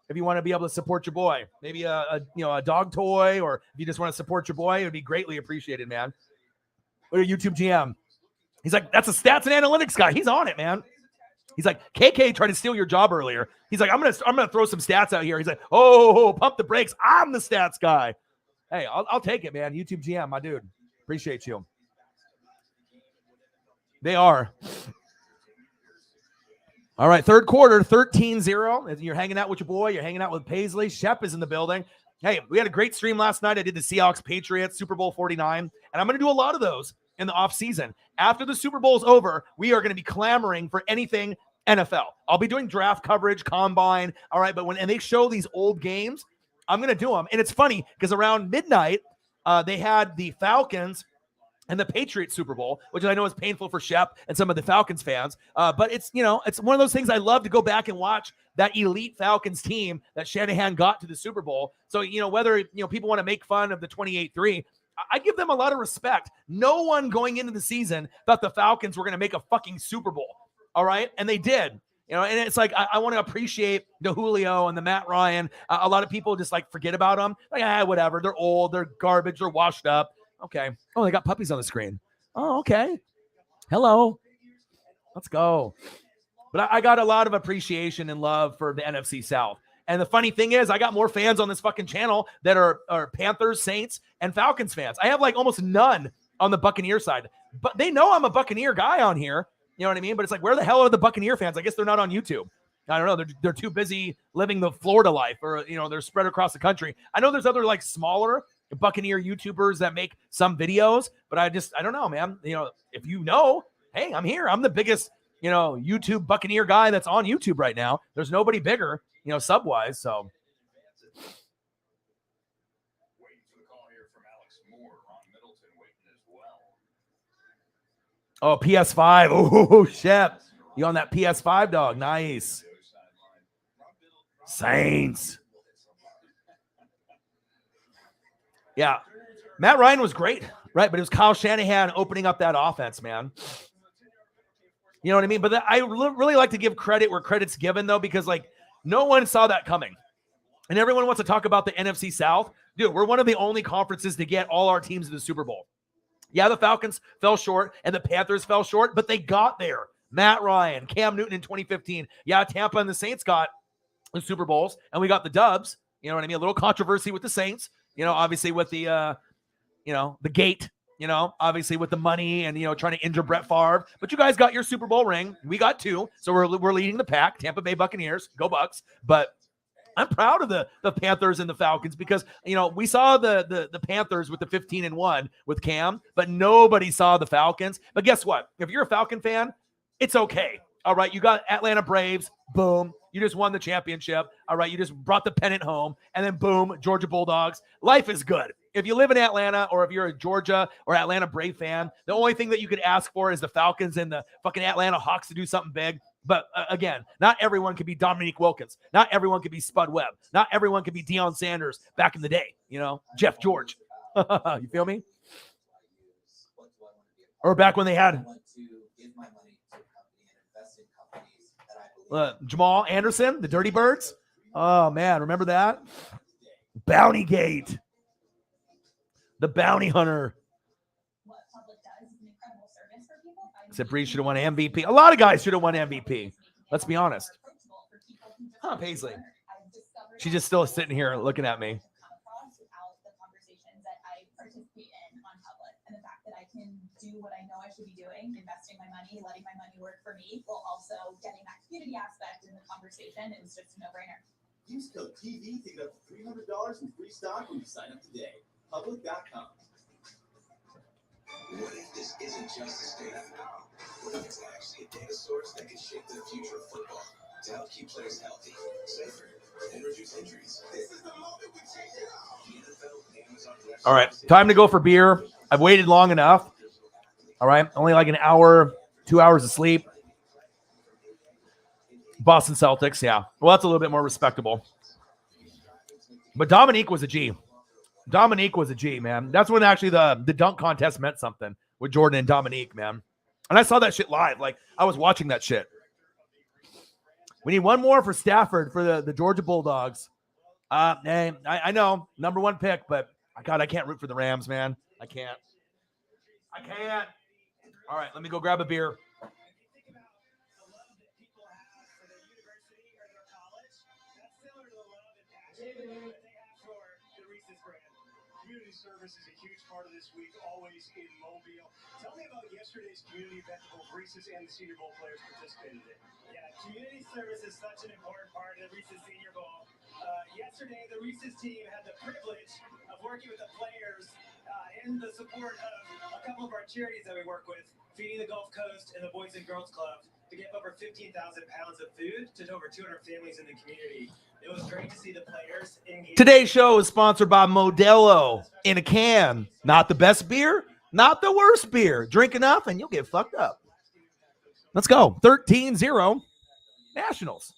If you want to be able to support your boy, maybe a dog toy, or if you just want to support your boy, it would be greatly appreciated, man. What a YouTube GM. He's like, that's a stats and analytics guy. He's on it, man. He's like, KK tried to steal your job earlier. He's like, I'm gonna throw some stats out here. He's like, oh, pump the brakes. I'm the stats guy. Hey, I'll take it, man. YouTube GM, my dude. Appreciate you. They are. All right, third quarter, 13-0. You're hanging out with your boy. You're hanging out with Paisley. Shep is in the building. Hey, we had a great stream last night. I did the Seahawks Patriots Super Bowl 49, and I'm going to do a lot of those in the offseason. After the Super Bowl's over, we are going to be clamoring for anything NFL. I'll be doing draft coverage, combine, all right, but when they show these old games, I'm going to do them. And it's funny because around midnight, they had the Falcons and the Patriots Super Bowl, which I know is painful for Shep and some of the Falcons fans. But it's, it's one of those things I love to go back and watch that elite Falcons team that Shanahan got to the Super Bowl. So, whether, people want to make fun of the 28-3, I give them a lot of respect. No one going into the season thought the Falcons were going to make a fucking Super Bowl. All right. And they did, and it's like, I want to appreciate the Julio and the Matt Ryan. A lot of people just like forget about them. Like, whatever. They're old. They're garbage. They're washed up. Okay. Oh, they got puppies on the screen. Oh, okay. Hello. Let's go. But I got a lot of appreciation and love for the NFC South. And the funny thing is, I got more fans on this fucking channel that are Panthers, Saints, and Falcons fans. I have like almost none on the Buccaneer side. But they know I'm a Buccaneer guy on here. You know what I mean? But it's like, where the hell are the Buccaneer fans? I guess they're not on YouTube. I don't know. They're too busy living the Florida life, or, they're spread across the country. I know there's other like smaller Buccaneer YouTubers that make some videos, but I don't know, man. If hey, I'm here. I'm the biggest, YouTube Buccaneer guy that's on YouTube right now. There's nobody bigger, sub-wise. So. Waiting for the call here from Alex Moore. Ron Middleton waiting as well. Oh, PS5. Oh, Shep. You on that PS5, dog? Nice. Saints. Yeah. Matt Ryan was great, right? But it was Kyle Shanahan opening up that offense, man. You know what I mean? But I really like to give credit where credit's given, though, because, like, no one saw that coming. And everyone wants to talk about the NFC South. Dude, we're one of the only conferences to get all our teams to the Super Bowl. Yeah, the Falcons fell short and the Panthers fell short, but they got there. Matt Ryan, Cam Newton in 2015. Yeah, Tampa and the Saints got the Super Bowls, and we got the dubs. You know what I mean? A little controversy with the Saints. Obviously with the, the gate, obviously with the money and, trying to injure Brett Favre. But you guys got your Super Bowl ring. We got 2. So we're leading the pack. Tampa Bay Buccaneers. Go Bucks. But I'm proud of the Panthers and the Falcons because, we saw the Panthers with the 15-1 with Cam, but nobody saw the Falcons. But guess what? If you're a Falcon fan, it's okay. All right. You got Atlanta Braves. Boom. You just won the championship. All right. You just brought the pennant home. And then boom, Georgia Bulldogs. Life is good. If you live in Atlanta or if you're a Georgia or Atlanta Brave fan, the only thing that you could ask for is the Falcons and the fucking Atlanta Hawks to do something big. But again, not everyone could be Dominique Wilkins. Not everyone could be Spud Webb. Not everyone could be Deion Sanders back in the day. Jeff George. You feel me? Or back when they had Jamal Anderson, the Dirty Birds. Oh, man. Remember that? Bounty Gate. The Bounty Hunter. Except Reese should have won MVP. A lot of guys should have won MVP. Let's be honest. Huh, Paisley? She's just still sitting here looking at me. Do what I know I should be doing, investing my money, letting my money work for me, while also getting that community aspect in the conversation. It was just a no-brainer. Use code TV to get up to $300 in free stock when you sign up today. Public.com. What if this isn't just a stadium? What if it's actually a data source that can shape the future of football to help keep players healthy, safer, and reduce injuries? This is the moment we change it all. The NFL, Amazon, all right, time to go for beer. I've waited long enough. All right, only like an hour, 2 hours of sleep. Boston Celtics, yeah. Well, that's a little bit more respectable. But Dominique was a G. Dominique was a G, man. That's when actually the dunk contest meant something with Jordan and Dominique, man. And I saw that shit live. Like, I was watching that shit. We need one more for Stafford for the Georgia Bulldogs. Hey, I know, number 1 pick, but God, I can't root for the Rams, man. I can't. All right, let me go grab a beer. the Reese's brand. Community service is a huge part of this week, always in Mobile. Tell me about yesterday's community event that both Reese's and the Senior Bowl players participated in. Yeah, community service is such an important part of the Reese's Senior Bowl. Yesterday, the Reese's team had the privilege of working with the players and the support of a couple of our charities that we work with, Feeding the Gulf Coast and the Boys and Girls Club, to give over 15,000 pounds of food to over 200 families in the community. It was great to see the players engage. Today's show is sponsored by Modelo in a can. Not the best beer, not the worst beer. Drink enough and you'll get fucked up. Let's go. 13-0 Nationals.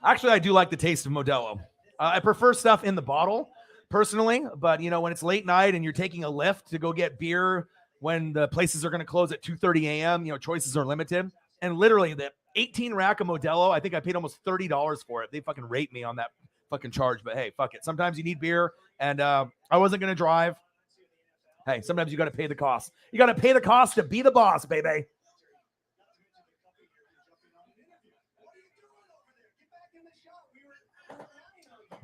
Actually, I do like the taste of Modelo. I prefer stuff in the bottle personally, but you know, when it's late night and you're taking a lift to go get beer when the places are going to close at 2:30 a.m., you know, choices are limited. And literally the 18 rack of Modelo, I think I paid almost $30 for it. They fucking rate me on that fucking charge, but hey, fuck it. Sometimes you need beer, and I wasn't going to drive. Hey, sometimes you got to pay the cost. You got to pay the cost to be the boss, baby.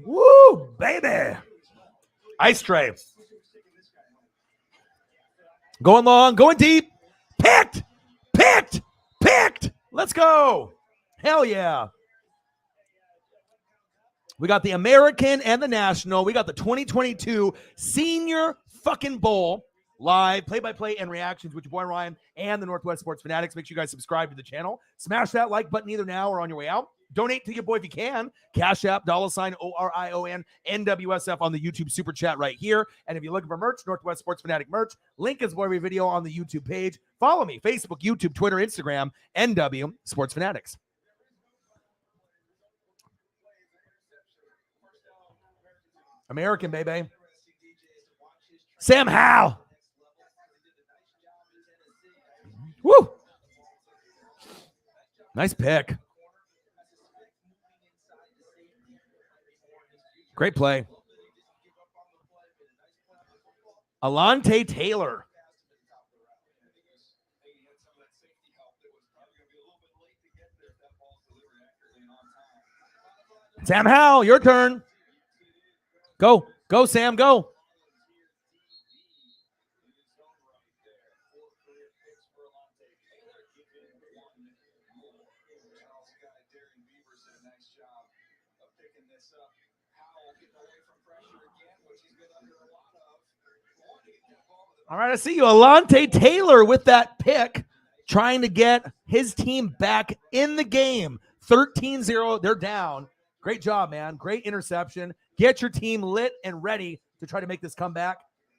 Woo, baby. Ice tray. Going long, going deep. Picked. Let's go. Hell yeah. We got the American and the National. We got the 2022 Senior fucking Bowl live, play-by-play and reactions with your boy Ryan and the Northwest Sports Fanatics. Make sure you guys subscribe to the channel. Smash that like button either now or on your way out. Donate to your boy if you can. Cash App, $ORION, NWSF on the YouTube Super Chat right here. And if you're looking for merch, Northwest Sports Fanatic merch, link is for every video on the YouTube page. Follow me, Facebook, YouTube, Twitter, Instagram, NW Sports Fanatics. American, baby. Sam Howell. Woo. Nice pick. Great play. Alante Taylor. Sam Howell, your turn. Go, Sam, go. All right, I see you. Alante Taylor with that pick, trying to get his team back in the game. 13-0, they're down. Great job, man. Great interception. Get your team lit and ready to try to make this comeback.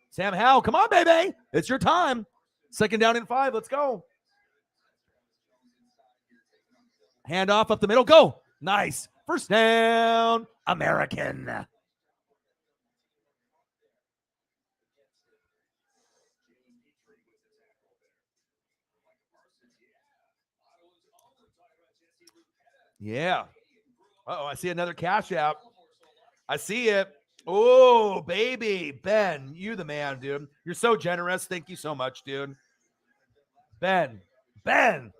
Sam Howell, come on, baby. It's your time. 2nd down and 5. Let's go. Hand off up the middle. Go. Nice. 1st down, American. Yeah. Uh-oh, I see another Cash App. I see it. Oh, baby. Ben, you the man, dude. You're so generous. Thank you so much, dude. Ben. Ben.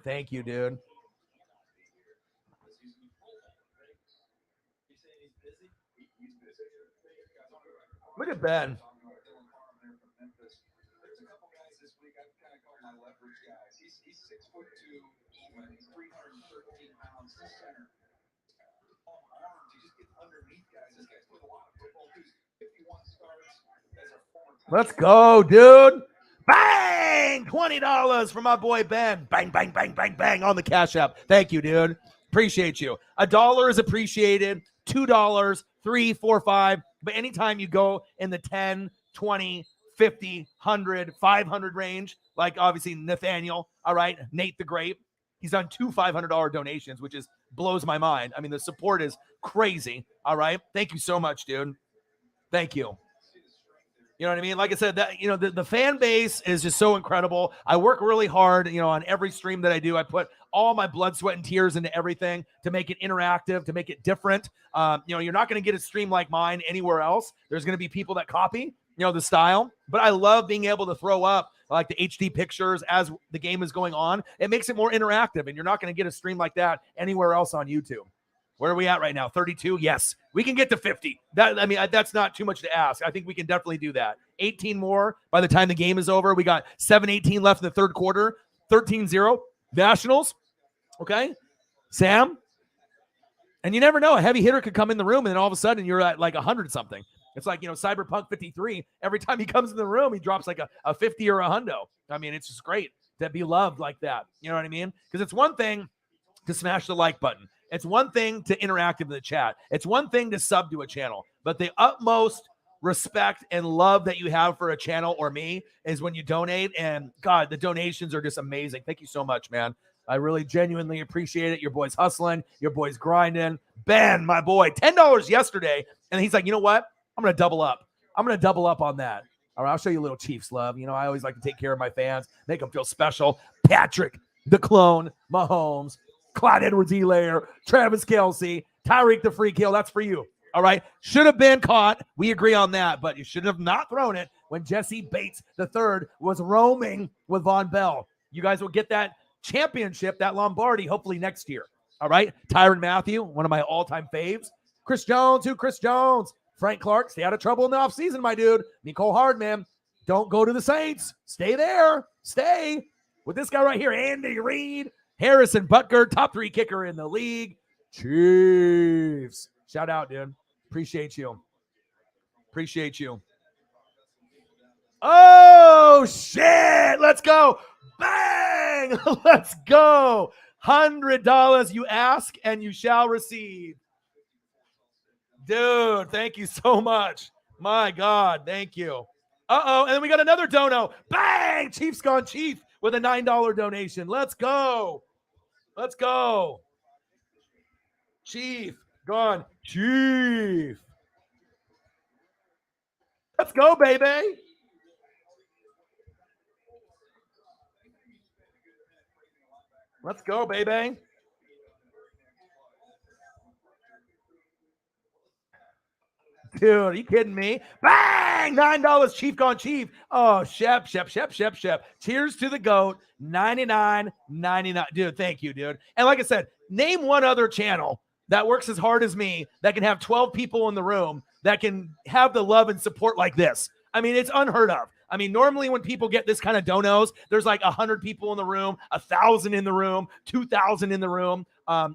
Thank you, dude. Look at Ben. He's 6'2", even. He's 313 pounds to center. Arms, he just gets underneath guys. This guy's played a lot of football too. 51 starts as a former. Let's go, dude. Bang! $20 for my boy Ben. Bang, bang, bang, bang, bang on the Cash App. Thank you, dude. Appreciate you. $1 is appreciated. $2, $3, $4, $5. But anytime you go in the 10, 20, 50, 100, 500 range, like obviously Nathaniel, all right, Nate the Great, he's done 2 $500 donations, which is blows my mind. I mean, the support is crazy, all right? Thank you so much, dude. Thank you. You know what I mean? Like I said, that the fan base is just so incredible. I work really hard, on every stream that I do. I put all my blood, sweat, and tears into everything to make it interactive, to make it different. You're not going to get a stream like mine anywhere else. There's going to be people that copy, the style. But I love being able to throw up like the HD pictures as the game is going on. It makes it more interactive, and you're not going to get a stream like that anywhere else on YouTube. Where are we at right now? 32? Yes. We can get to 50. That's not too much to ask. I think we can definitely do that. 18 more by the time the game is over. We got 7:18 left in the third quarter. 13-0. Nationals. Okay. Sam. And you never know. A heavy hitter could come in the room, and then all of a sudden you're at like 100-something. It's like, Cyberpunk 53. Every time he comes in the room, he drops like a 50 or a hundo. It's just great to be loved like that. You know what I mean? Because it's one thing to smash the like button. It's one thing to interact in the chat. It's one thing to sub to a channel. But the utmost respect and love that you have for a channel or me is when you donate. And God, the donations are just amazing. Thank you so much, man. I really genuinely appreciate it. Your boy's hustling. Your boy's grinding. Ben, my boy, $10 yesterday. And he's like, you know what? I'm going to double up. I'm going to double up on that. All right, I'll show you a little Chiefs love. I always like to take care of my fans, make them feel special. Patrick, the clone, Mahomes, Clyde Edwards-Helaire, Travis Kelce, Tyreek the free kill. That's for you. All right. Should have been caught. We agree on that, but you should have not thrown it when Jesse Bates III was roaming with Von Bell. You guys will get that championship, that Lombardi, hopefully next year. All right. Tyrann Mathieu, one of my all-time faves. Chris Jones, Chris Jones. Frank Clark, stay out of trouble in the offseason, my dude. Nicole Hardman, don't go to the Saints. Stay there. Stay with this guy right here, Andy Reid. Harrison Butker, top 3 kicker in the league. Chiefs. Shout out, dude. Appreciate you. Appreciate you. Oh, shit. Let's go. Bang. Let's go. $100 you ask and you shall receive. Dude, thank you so much. My God, thank you. Uh-oh, and then we got another dono. Bang! Chiefs gone chief with a $9 donation. Let's go. Let's go. Chief gone chief. Let's go, baby. Let's go, baby. Dude, are you kidding me? Bang! $9 Chief gone chief. Oh, Shep. Cheers to the GOAT. $99.99. Dude, thank you, dude. And like I said, name one other channel that works as hard as me, that can have 12 people in the room, that can have the love and support like this. It's unheard of. Normally when people get this kind of donos, there's like 100 people in the room, 1,000 in the room, 2,000 in the room.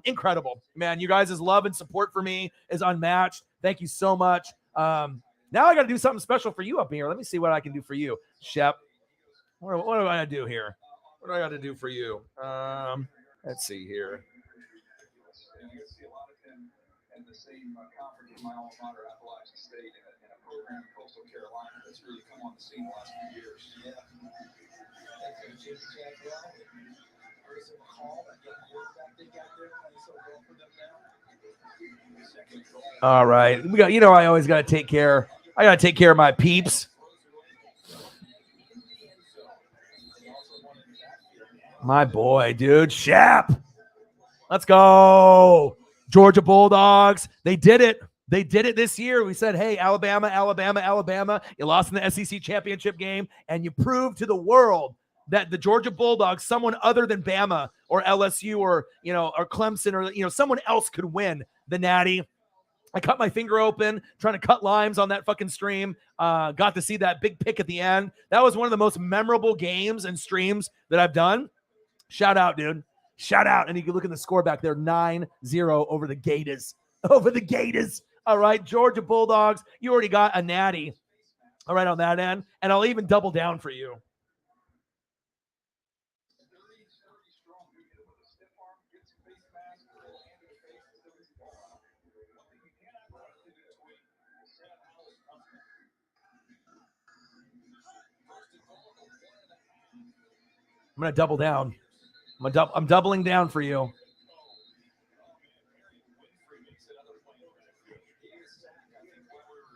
Incredible, man. You guys' love and support for me is unmatched. Thank you so much. Now I got to do something special for you up here. Let me see what I can do for you, Shep. What do I got to do here? What do I got to do for you? Let's see here. And the same conference in my alma mater, Appalachian State, in a program in Coastal Carolina that's really come on the scene the last few years. Yeah. All right. We got, I always got to take care. I got to take care of my peeps. My boy, dude. Shep. Let's go. Georgia Bulldogs. They did it. They did it this year. We said, hey, Alabama. You lost in the SEC championship game, and you proved to the world that the Georgia Bulldogs, someone other than Bama or LSU or Clemson or, someone else could win the Natty. I cut my finger open trying to cut limes on that fucking stream. Got to see that big pick at the end. That was one of the most memorable games and streams that I've done. Shout out, dude. Shout out. And you can look at the score back there, 9-0 over the Gators. Over the Gators. All right, Georgia Bulldogs, you already got a natty. All right, on that end. And I'll even double down for you. I'm going to double down. I'm doubling down for you.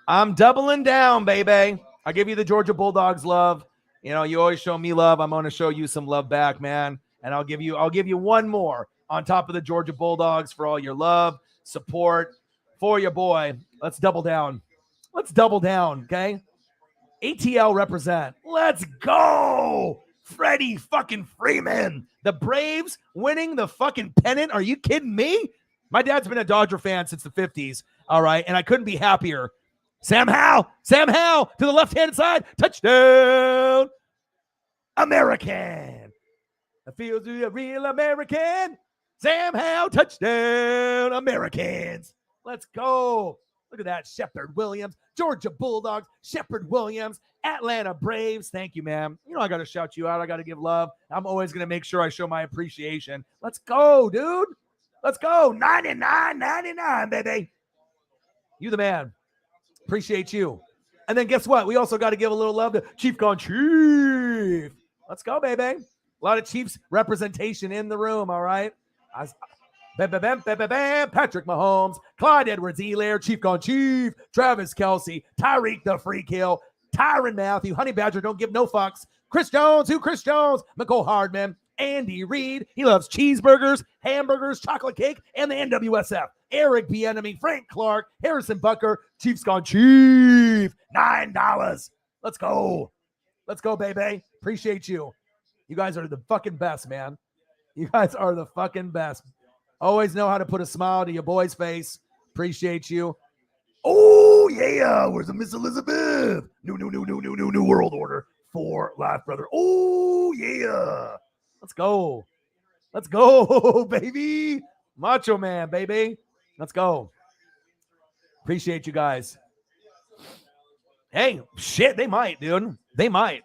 I'm doubling down, baby. I give you the Georgia Bulldogs love. You know, you always show me love. I'm going to show you some love back, man. And I'll give you one more on top of the Georgia Bulldogs for all your love, support for your boy. Let's double down. Okay? ATL represent. Let's go. Freddie fucking Freeman. The Braves winning the fucking pennant. Are you kidding me? My dad's been a Dodger fan since the 50s. All right. And I couldn't be happier. Sam Howell to the left-hand side. Touchdown. American. I feel to be a real American. Sam Howell, touchdown. Americans. Let's go. Look at that. Shepard Williams, Georgia Bulldogs, Shepard Williams, Atlanta Braves. Thank you, man. You know, I got to shout you out. I got to give love. I'm always going to make sure I show my appreciation. Let's go, dude. Let's go. 99, baby. You the man. Appreciate you. And then guess what? We also got to give a little love to Chief Gone Chief. Let's go, baby. A lot of Chiefs representation in the room, all right? Patrick Mahomes, Clyde Edwards-Helaire, Chief Gone Chief, Travis Kelce, Tyreek the Freak Hill, Tyrann Mathieu, Honey Badger, don't give no fucks, Chris Jones, McCole Hardman, Andy Reid, he loves cheeseburgers, hamburgers, chocolate cake, and the NWSF. Eric Bieniemy, Frank Clark, Harrison Butker, Chiefs Gone Chief, $9. Let's go. Let's go, baby. Appreciate you. You guys are the fucking best, man. You guys are the fucking best. Always know how to put a smile to your boy's face. Appreciate you. Oh, yeah. Where's the Miss Elizabeth? New world order for life, brother. Oh, yeah. Let's go. Let's go, baby. Macho Man, baby. Let's go. Appreciate you guys. Hey, shit, they might, dude. They might.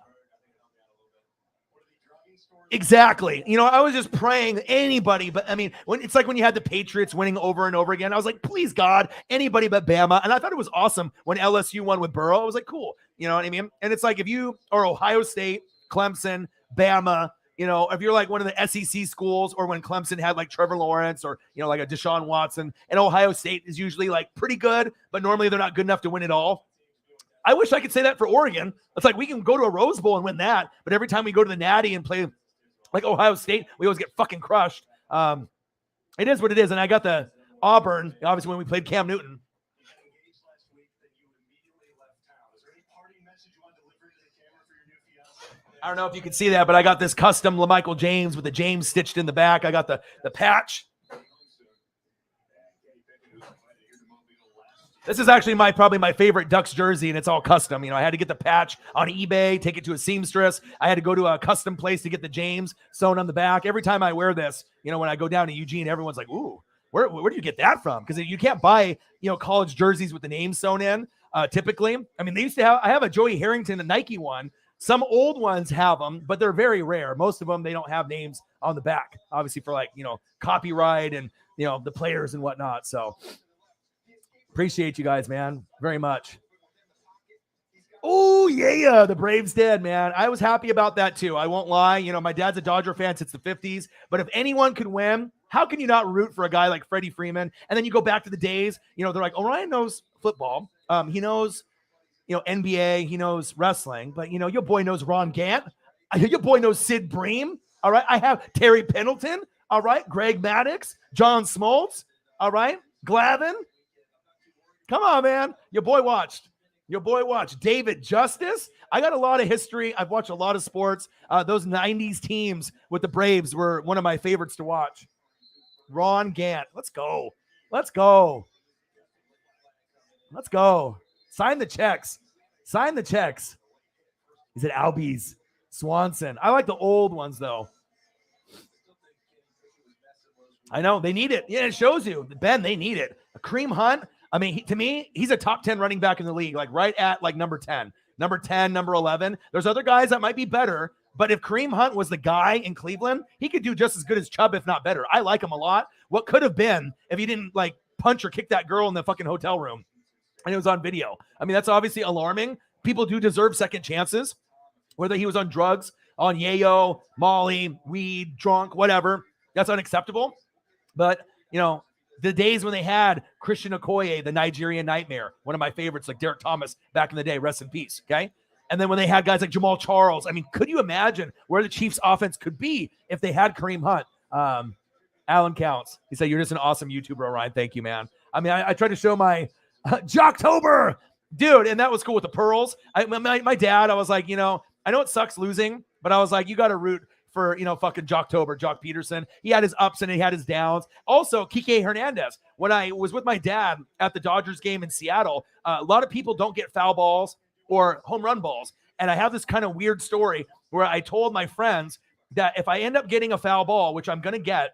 Exactly. You know, I was just praying anybody, but I mean, when it's like when you had the Patriots winning over and over again, I was like, please God, anybody but Bama. And I thought it was awesome when LSU won with Burrow. I was like, cool. You know what I mean? And it's like if you are Ohio State, Clemson, Bama, you know, if you're like one of the SEC schools, or when Clemson had like Trevor Lawrence or, you know, like a Deshaun Watson, and Ohio State is usually like pretty good, but normally they're not good enough to win it all. I wish I could say that for Oregon. It's like we can go to a Rose Bowl and win that, but every time we go to the Natty and play like Ohio State, we always get fucking crushed. It is what it is. And I got the Auburn, obviously, when we played Cam Newton. I don't know if you can see that, but I got this custom LaMichael James with the James stitched in the back. I got the patch. This is actually probably my favorite Ducks jersey, and it's all custom. You know, I had to get the patch on eBay, take it to a seamstress. I had to go to a custom place to get the James sewn on the back. Every time I wear this, you know, when I go down to Eugene, everyone's like, ooh, where do you get that from? Because you can't buy, you know, college jerseys with the name sewn in typically. I mean, they used to have, I have a Joey Harrington, a Nike one. Some old ones have them, but they're very rare. Most of them, they don't have names on the back, obviously for like, you know, copyright and, you know, the players and whatnot. So appreciate you guys, man, very much. Oh, yeah, the Braves did, man. I was happy about that, too. I won't lie. You know, my dad's a Dodger fan since the 50s. But if anyone could win, how can you not root for a guy like Freddie Freeman? And then you go back to the days, you know, they're like, Orion knows football. He knows, you know, NBA. He knows wrestling. But, you know, your boy knows Ron Gant. Your boy knows Sid Bream. All right. I have Terry Pendleton. All right. Greg Maddux. John Smoltz. All right. Glavin. Come on, man. Your boy watched. David Justice. I got a lot of history. I've watched a lot of sports. Those 90s teams with the Braves were one of my favorites to watch. Ron Gant. Let's go. Sign the checks. Is it Albies? Swanson. I like the old ones, though. I know. They need it. Yeah, it shows you. Ben, they need it. Kareem Hunt. I mean, to me, he's a top 10 running back in the league, like right at like number 10, number 11. There's other guys that might be better, but if Kareem Hunt was the guy in Cleveland, he could do just as good as Chubb, if not better. I like him a lot. What could have been if he didn't like punch or kick that girl in the fucking hotel room and it was on video? I mean, that's obviously alarming. People do deserve second chances, whether he was on drugs, on yayo, Molly, weed, drunk, whatever. That's unacceptable. But, you know, the days when they had Christian Okoye, the Nigerian Nightmare, one of my favorites, like Derek Thomas back in the day, rest in peace, okay? And then when they had guys like Jamal Charles, I mean, could you imagine where the Chiefs offense could be if they had Kareem Hunt? Alan Counts. He said, you're just an awesome YouTuber, Ryan. Thank you, man. I mean, I tried to show my Jocktober, dude, and that was cool with the pearls. My dad, I was like, I know it sucks losing, but I was like, you got to root for, fucking Jocktober, Jock Peterson. He had his ups and he had his downs. Also, Kike Hernandez. When I was with my dad at the Dodgers game in Seattle, a lot of people don't get foul balls or home run balls. And I have this kind of weird story where I told my friends that if I end up getting a foul ball, which I'm going to get,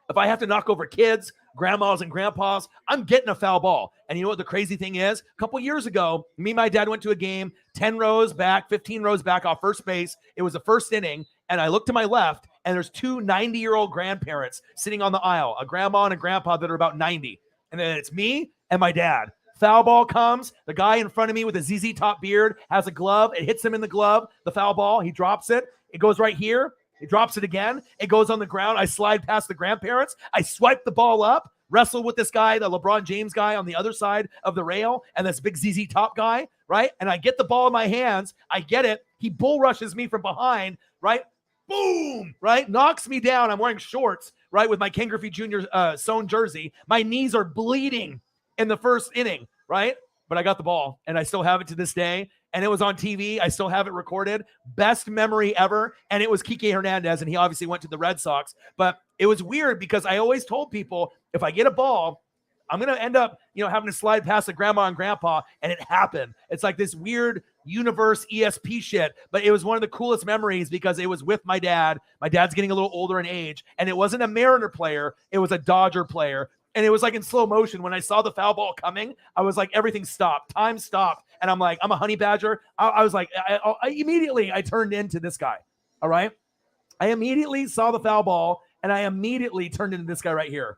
if I have to knock over kids, grandmas and grandpas, I'm getting a foul ball. And you know what the crazy thing is? A couple years ago, me and my dad went to a game, 10 rows back, 15 rows back off first base. It was the first inning, and I looked to my left, and there's two 90-year-old grandparents sitting on the aisle, a grandma and a grandpa that are about 90. And then it's me and my dad. Foul ball comes. The guy in front of me with a ZZ Top beard has a glove. It hits him in the glove, the foul ball. He drops it. It goes right here. He drops it again. It goes on the ground. I slide past the grandparents. I swipe the ball up, wrestle with this guy, the LeBron James guy on the other side of the rail, and this big ZZ Top guy, right? And I get the ball in my hands. I get it. He bull rushes me from behind, right? Boom, right? Knocks me down. I'm wearing shorts, right, with my Ken Griffey Jr. Sewn jersey. My knees are bleeding in the first inning, right? But I got the ball, and I still have it to this day. And it was on TV. I still have it recorded. Best memory ever. And it was Kike Hernandez, and he obviously went to the Red Sox. But it was weird because I always told people, if I get a ball, I'm going to end up, having to slide past the grandma and grandpa, and it happened. It's like this weird universe ESP shit. But it was one of the coolest memories because it was with my dad. My dad's getting a little older in age, and it wasn't a Mariner player. It was a Dodger player. And it was like in slow motion. When I saw the foul ball coming, I was like, everything stopped. Time stopped. And I'm like, I'm a honey badger. I was like, I immediately turned into this guy. All right. I immediately saw the foul ball, and I immediately turned into this guy right here.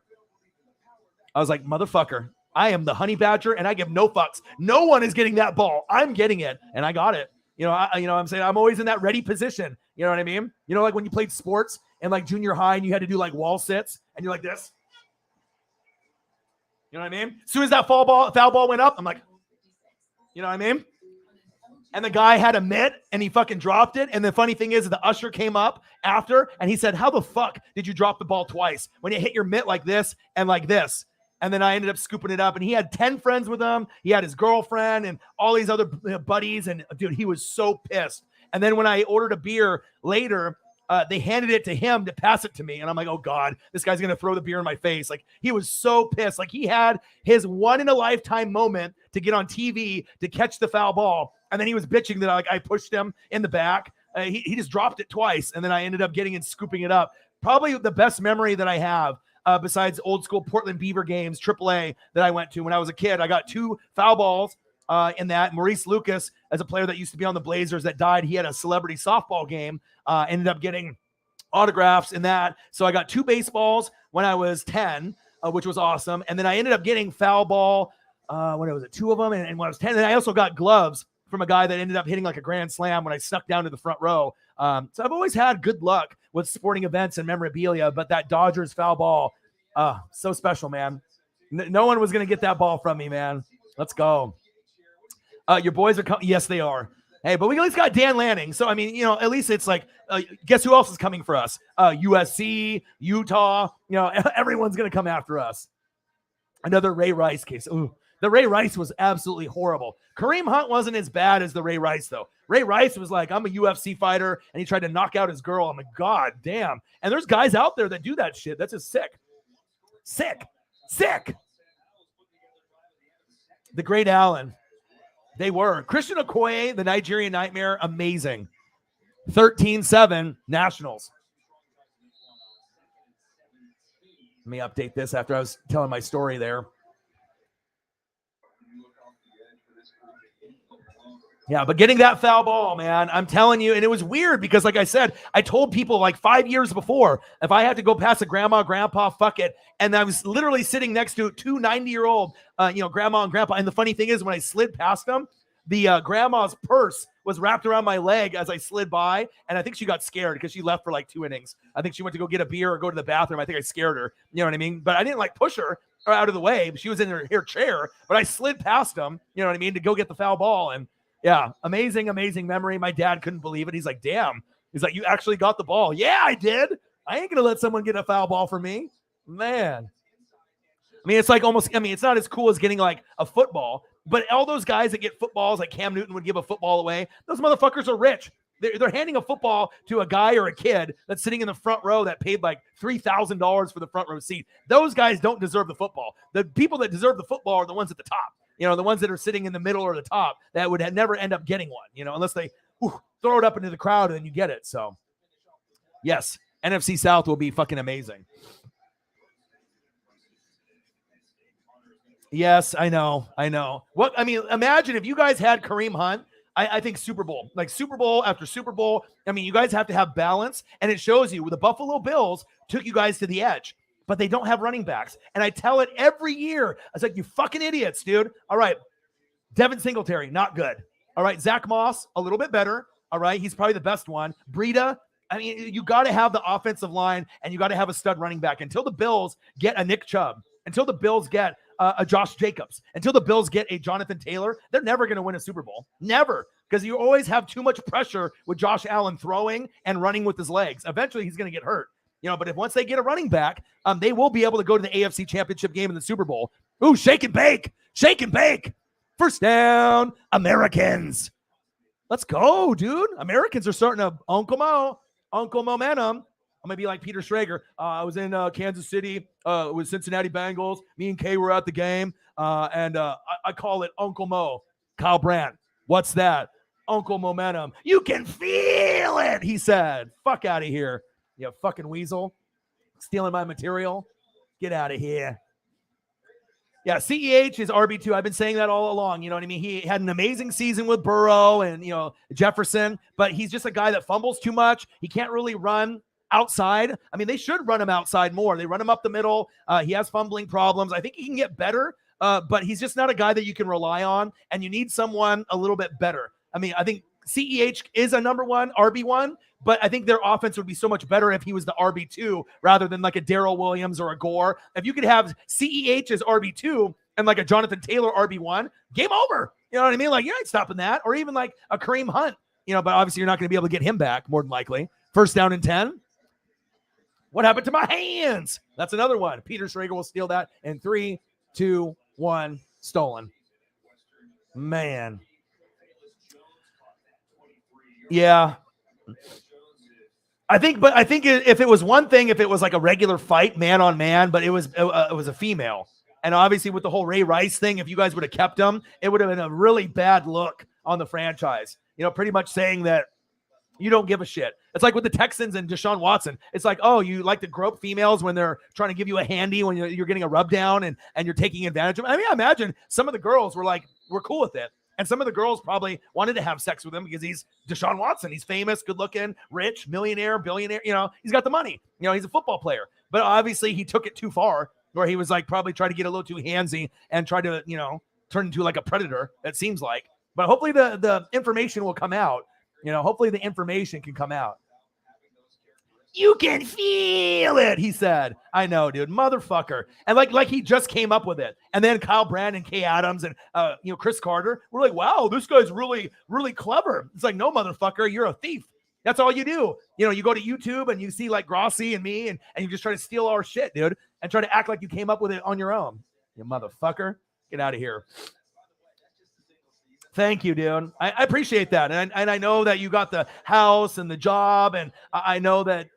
I was like, motherfucker, I am the honey badger, and I give no fucks. No one is getting that ball. I'm getting it. And I got it. I'm saying I'm always in that ready position. You know what I mean? Like when you played sports in like junior high and you had to do like wall sits and you're like this. You know what I mean? As soon as that foul ball went up, I'm like, you know what I mean? And the guy had a mitt and he fucking dropped it. And the funny thing is the usher came up after and he said, how the fuck did you drop the ball twice when you hit your mitt like this and like this? And then I ended up scooping it up, and he had 10 friends with him. He had his girlfriend and all these other buddies. And dude, he was so pissed. And then when I ordered a beer later, they handed it to him to pass it to me. And I'm like, oh God, this guy's going to throw the beer in my face. Like he was so pissed. Like he had his one in a lifetime moment to get on TV to catch the foul ball. And then he was bitching that I pushed him in the back. He just dropped it twice. And then I ended up getting and scooping it up. Probably the best memory that I have besides old school Portland Beaver games, AAA that I went to when I was a kid. I got 2 foul balls in that. Maurice Lucas, as a player that used to be on the Blazers that died, he had a celebrity softball game, ended up getting autographs in that. So I got 2 baseballs when I was 10, which was awesome. And then I ended up getting foul ball when it was 2 of them. And when I was 10, and I also got gloves from a guy that ended up hitting like a grand slam when I snuck down to the front row. So I've always had good luck with sporting events and memorabilia, but that Dodgers foul ball, so special, man. No one was going to get that ball from me, man. Let's go. Your boys are coming. Yes, they are. Hey, but we at least got Dan Lanning. So, I mean, at least it's like, guess who else is coming for us? USC, Utah, everyone's going to come after us. Another Ray Rice case. Ooh, the Ray Rice was absolutely horrible. Kareem Hunt wasn't as bad as the Ray Rice, though. Ray Rice was like, I'm a UFC fighter, and he tried to knock out his girl. I'm like, God damn. And there's guys out there that do that shit. That's just sick. Sick. The great Allen. They were. Christian Okoye, the Nigerian Nightmare, amazing. 13-7 Nationals. Let me update this after I was telling my story there. Yeah, but getting that foul ball, man, I'm telling you, and it was weird because, like I said, I told people like 5 years before, if I had to go past a grandma, grandpa, fuck it. And I was literally sitting next to 2 90-year-old, grandma and grandpa. And the funny thing is, when I slid past them, the grandma's purse was wrapped around my leg as I slid by. And I think she got scared because she left for like 2 innings. I think she went to go get a beer or go to the bathroom. I think I scared her. You know what I mean? But I didn't like push her out of the way. She was in her chair, but I slid past them, you know what I mean, to go get the foul ball. And Yeah, amazing memory. My dad couldn't believe it. He's like, damn. He's like, you actually got the ball. Yeah, I did. I ain't going to let someone get a foul ball for me. Man. I mean, it's like almost, I mean, it's not as cool as getting like a football, but all those guys that get footballs, like Cam Newton would give a football away, those motherfuckers are rich. They're handing a football to a guy or a kid that's sitting in the front row that paid like $3,000 for the front row seat. Those guys don't deserve the football. The people that deserve the football are the ones at the top. You know, the ones that are sitting in the middle or the top that would never end up getting one, you know, unless they throw it up into the crowd and then you get it. So, yes, NFC South will be fucking amazing. Yes, I know. What I mean, imagine if you guys had Kareem Hunt. I think Super Bowl, like Super Bowl after Super Bowl. I mean, you guys have to have balance, and it shows you. The Buffalo Bills took you guys to the edge, but they don't have running backs. And I tell it every year. I was like, you fucking idiots, dude. All right, Devin Singletary, not good. All right, Zach Moss, a little bit better. All right, he's probably the best one. Breida, I mean, you got to have the offensive line, and you got to have a stud running back. Until the Bills get a Nick Chubb, until the Bills get a Josh Jacobs, until the Bills get a Jonathan Taylor, they're never going to win a Super Bowl. Never. Because you always have too much pressure with Josh Allen throwing and running with his legs. Eventually, he's going to get hurt. You know, but if once they get a running back, they will be able to go to the AFC Championship game in the Super Bowl. Ooh, shake and bake. Shake and bake. First down, Americans. Let's go, dude. Americans are starting to Uncle Momentum. I'm going to be like Peter Schrager. I was in Kansas City with Cincinnati Bengals. Me and Kay were at the game, and I call it Uncle Mo. Kyle Brandt. What's that? Uncle Momentum. You can feel it, he said. Fuck out of here, you fucking weasel. Stealing my material. Get out of here. Yeah, CEH is RB2. I've been saying that all along. You know what I mean? He had an amazing season with Burrow and, you know, Jefferson, but he's just a guy that fumbles too much. He can't really run outside. I mean, they should run him outside more. They run him up the middle. He has fumbling problems. I think he can get better, but he's just not a guy that you can rely on, and you need someone a little bit better. I mean, I think CEH is a number one, RB1, but I think their offense would be so much better if he was the RB2 rather than like a Darrell Williams or a Gore. If you could have CEH as RB2 and like a Jonathan Taylor RB1, game over. You know what I mean? Like, you ain't stopping that. Or even like a Kareem Hunt, you know, but obviously you're not going to be able to get him back, more than likely. First down and 10. What happened to my hands? That's another one. Peter Schrager will steal that in 3, 2, 1, stolen. Man. Yeah. I think if it was one thing, if it was like a regular fight, man on man, but it was a female. And obviously with the whole Ray Rice thing, if you guys would have kept him, it would have been a really bad look on the franchise. You know, pretty much saying that you don't give a shit. It's like with the Texans and Deshaun Watson. It's like, oh, you like to grope females when they're trying to give you a handy, when you're getting a rub down and you're taking advantage of them. I mean, I imagine some of the girls were cool with it. And some of the girls probably wanted to have sex with him because he's Deshaun Watson. He's famous, good looking, rich, millionaire, billionaire. You know, he's got the money. You know, he's a football player. But obviously he took it too far, where he was like probably trying to get a little too handsy and try to, you know, turn into like a predator, it seems like. But hopefully the information will come out. You know, hopefully the information can come out. You can feel it, he said. I know, dude, motherfucker. And like he just came up with it. And then Kyle Brandt and Kay Adams and Chris Carter were like, wow, this guy's really, really clever. It's like, no, motherfucker, you're a thief. That's all you do. You know, you go to YouTube and you see like Grossi and me and you just try to steal our shit, dude, and try to act like you came up with it on your own. You motherfucker. Get out of here. Thank you, dude. I appreciate that. And I know that you got the house and the job. And I know that,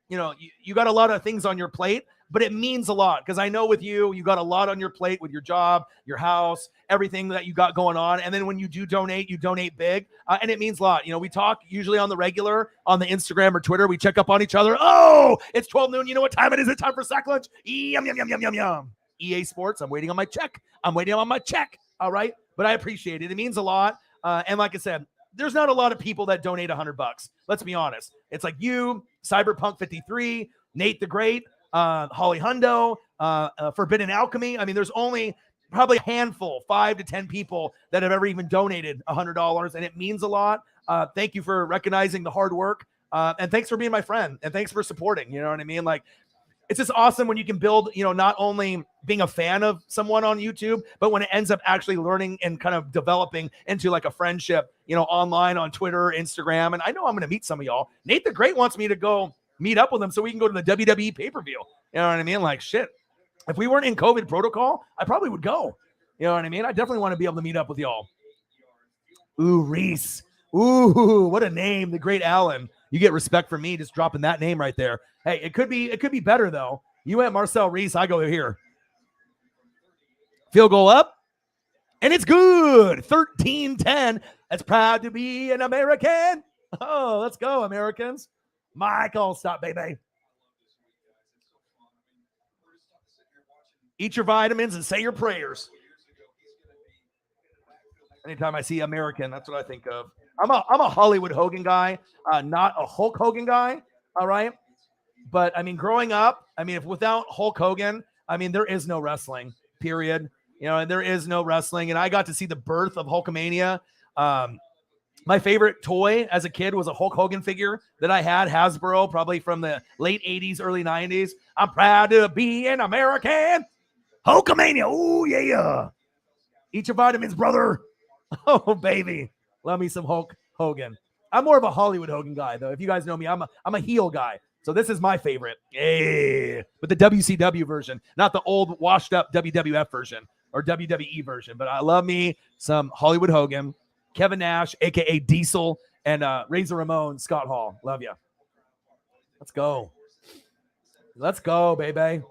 you got a lot of things on your plate, but it means a lot. Because I know with you got a lot on your plate with your job, your house, everything that you got going on. And then when you do donate, you donate big. And it means a lot. You know, we talk usually on the regular, on the Instagram or Twitter. We check up on each other. Oh, it's 12 noon. You know what time it is? It's time for sack lunch. Yum, yum, yum, yum, yum, yum. EA Sports, I'm waiting on my check. All right. But I appreciate it. It means a lot. And like I said, there's not a lot of people that donate $100. Let's be honest. It's like you, Cyberpunk 53, Nate the Great, Holly Hundo, Forbidden Alchemy. I mean, there's only probably a handful, 5 to 10 people that have ever even donated $100. And it means a lot. Thank you for recognizing the hard work. And thanks for being my friend. And thanks for supporting. You know what I mean? Like, it's just awesome when you can build, not only being a fan of someone on YouTube, but when it ends up actually learning and kind of developing into like a friendship, online on Twitter, Instagram. And I know I'm going to meet some of y'all. Nate the Great wants me to go meet up with him so we can go to the WWE pay-per-view. You know what I mean? Like, shit. If we weren't in COVID protocol, I probably would go. You know what I mean? I definitely want to be able to meet up with y'all. Ooh, Reese. Ooh, what a name. The great Allen. You get respect from me just dropping that name right there. Hey, it could be better though. You went Marcel Reese, I go here. Field goal up. And it's good. 13-10. That's proud to be an American. Oh, let's go, Americans. Michael, stop, baby. Eat your vitamins and say your prayers. Anytime I see American, that's what I think of. I'm a Hollywood Hogan guy, not a Hulk Hogan guy. All right. But I mean, growing up, if without Hulk Hogan, there is no wrestling, period. And there is no wrestling. And I got to see the birth of Hulkamania. My favorite toy as a kid was a Hulk Hogan figure that I had, Hasbro, probably from the late 80s, early 90s. I'm proud to be an American. Hulkamania. Oh, yeah. Eat your vitamins, brother. Oh, baby. Love me some Hulk Hogan. I'm more of a Hollywood Hogan guy, though. If you guys know me, I'm a heel guy. So this is my favorite. Yeah. But the WCW version, not the old washed up WWF version or WWE version. But I love me some Hollywood Hogan, Kevin Nash, a.k.a. Diesel, and Razor Ramon, Scott Hall. Love you. Let's go. Let's go, baby.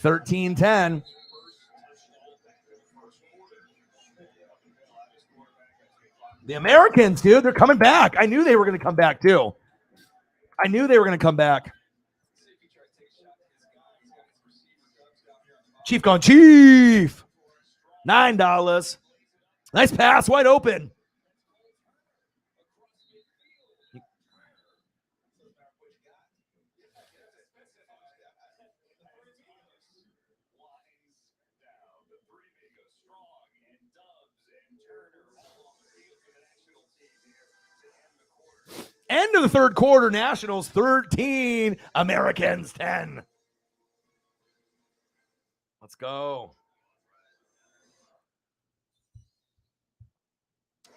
13-10. The Americans, dude, they're coming back. I knew they were going to come back, too. I knew they were going to come back. Chief gone, Chief. $9. Nice pass, wide open. End of the third quarter, Nationals 13, Americans 10. Let's go.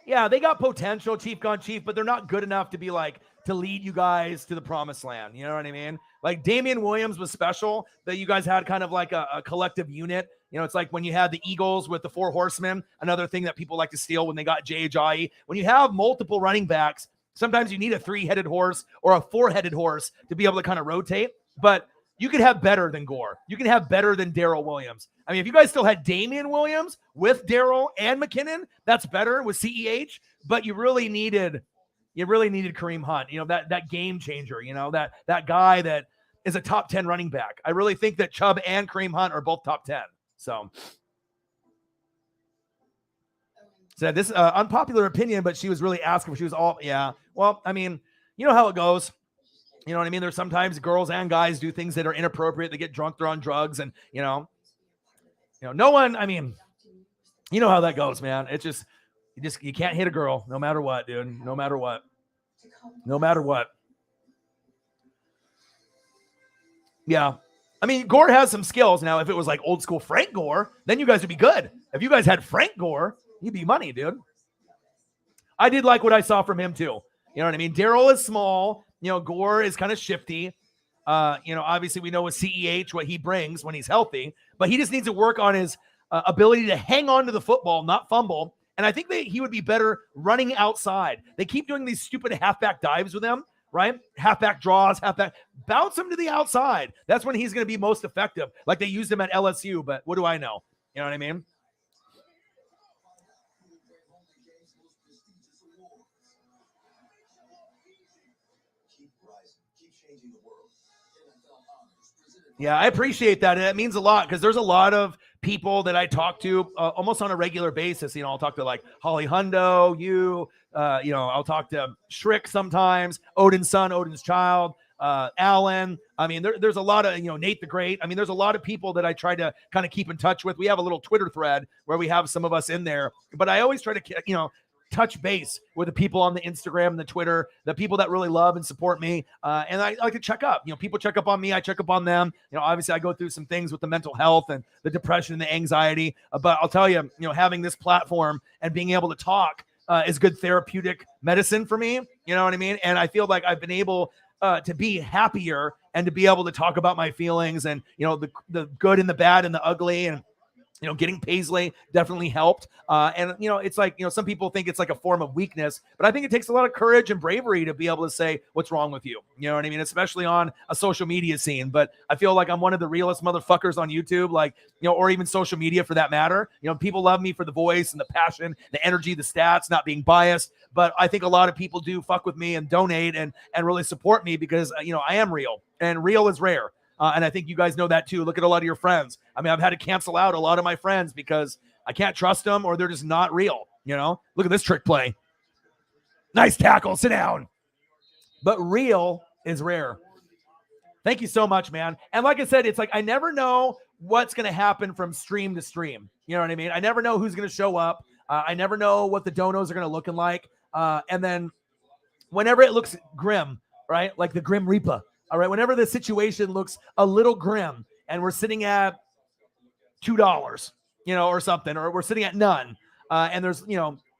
Yeah, they got potential, Chief gone Chief, but they're not good enough to be like, to lead you guys to the promised land. You know what I mean? Like Damian Williams was special, that you guys had kind of like a collective unit. It's like when you had the Eagles with the Four Horsemen, another thing that people like to steal when they got J.H.I. When you have multiple running backs, sometimes you need a 3-headed horse or a 4-headed horse to be able to kind of rotate, but you could have better than Gore. You can have better than Darrell Williams. If you guys still had Damian Williams with Darrell and McKinnon, that's better with CEH, but you really needed Kareem Hunt, that game changer, that guy that is a top 10 running back. I really think that Chubb and Kareem Hunt are both top 10. So this unpopular opinion, but she was really asking if she was all, yeah. Well, you know how it goes. You know what I mean? There's sometimes girls and guys do things that are inappropriate. They get drunk, they're on drugs, and no one, you know how that goes, man. It's just, you can't hit a girl no matter what, dude. No matter what. Yeah. Gore has some skills. Now, if it was like old school Frank Gore, then you guys would be good. If you guys had Frank Gore, you'd be money, dude. I did like what I saw from him too. You know what I mean? Darrell is small. Gore is kind of shifty. Obviously we know with CEH what he brings when he's healthy, but he just needs to work on his ability to hang on to the football, not fumble. And I think he would be better running outside. They keep doing these stupid halfback dives with him, right? Halfback draws, bounce him to the outside. That's when he's going to be most effective. Like they used him at LSU, but what do I know? You know what I mean? Yeah, I appreciate that. And it means a lot because there's a lot of people that I talk to almost on a regular basis. I'll talk to like Holly Hundo, I'll talk to Shrick sometimes, Odin's son, Odin's child, Alan. There's a lot of, Nate the Great. There's a lot of people that I try to kind of keep in touch with. We have a little Twitter thread where we have some of us in there, but I always try to, touch base with the people on the Instagram and the Twitter, the people that really love and support me. And I like to check up. People check up on me. I check up on them. Obviously I go through some things with the mental health and the depression and the anxiety. But I'll tell you, having this platform and being able to talk is good therapeutic medicine for me. You know what I mean? And I feel like I've been able to be happier and to be able to talk about my feelings and, the good and the bad and the ugly. And getting Paisley definitely helped. And it's like, some people think it's like a form of weakness, but I think it takes a lot of courage and bravery to be able to say what's wrong with you. You know what I mean? Especially on a social media scene. But I feel like I'm one of the realest motherfuckers on YouTube, or even social media for that matter. People love me for the voice and the passion, the energy, the stats, not being biased. But I think a lot of people do fuck with me and donate and really support me because, I am real, and real is rare. And I think you guys know that too. Look at a lot of your friends. I mean, I've had to cancel out a lot of my friends because I can't trust them or they're just not real. Look at this trick play. Nice tackle. Sit down. But real is rare. Thank you so much, man. And like I said, it's like I never know what's going to happen from stream to stream. You know what I mean? I never know who's going to show up. I never know what the donos are going to look like. And then whenever it looks grim, right? Like the Grim Reaper. All right, whenever the situation looks a little grim and we're sitting at $2, or something, or we're sitting at none, and there's,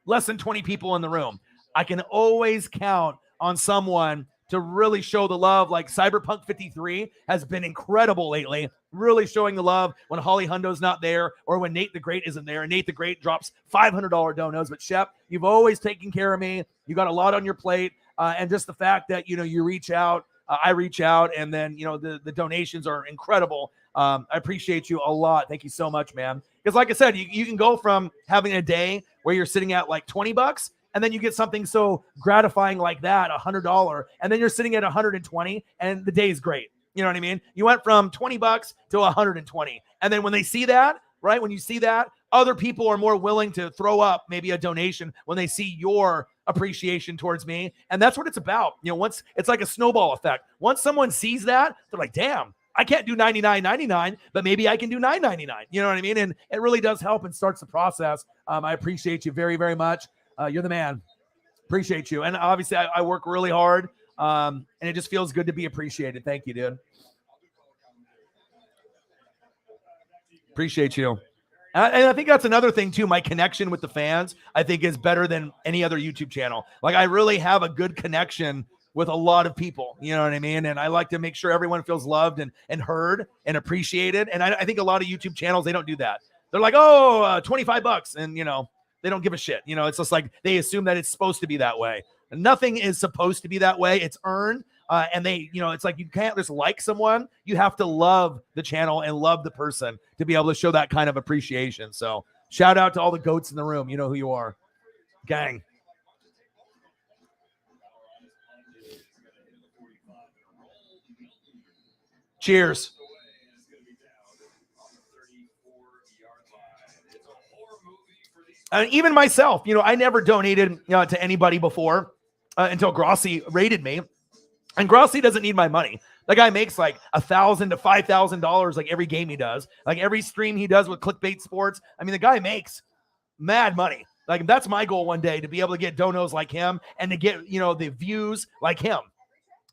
less than 20 people in the room, I can always count on someone to really show the love. Like Cyberpunk 53 has been incredible lately, really showing the love when Holly Hundo's not there or when Nate the Great isn't there. And Nate the Great drops $500 donos. But Shep, you've always taken care of me. You got a lot on your plate. And just the fact that, you reach out, I reach out, and then, the donations are incredible. I appreciate you a lot. Thank you so much, man. Because like I said, you can go from having a day where you're sitting at like $20 and then you get something so gratifying like that, $100, and then you're sitting at 120 and the day is great. You know what I mean? You went from $20 to 120. And then when they see that, right? When you see that, other people are more willing to throw up maybe a donation when they see your appreciation towards me. And that's what it's about. Once it's like a snowball effect. Once someone sees that, they're like, damn, I can't do $99.99, but maybe I can do $9.99. You know what I mean? And it really does help and starts the process. I appreciate you very, very much. You're the man. Appreciate you. And obviously I work really hard. And it just feels good to be appreciated. Thank you, dude. Appreciate you. And I think that's another thing too. My connection with the fans, I think, is better than any other YouTube channel. Like I really have a good connection with a lot of people. You know what I mean? And I like to make sure everyone feels loved and heard and appreciated. And I think a lot of YouTube channels, they don't do that. They're like, oh, $25. And, they don't give a shit. It's just like they assume that it's supposed to be that way. Nothing is supposed to be that way. It's earned. And they, it's like you can't just like someone. You have to love the channel and love the person to be able to show that kind of appreciation. So shout out to all the goats in the room. You know who you are. Gang. Cheers. Even myself, I never donated to anybody before until Grossi rated me. And Grossi doesn't need my money. The guy makes like $1,000 to $5,000 like every game he does. Like every stream he does with Clickbait Sports. I mean, the guy makes mad money. Like that's my goal one day, to be able to get donos like him and to get, the views like him.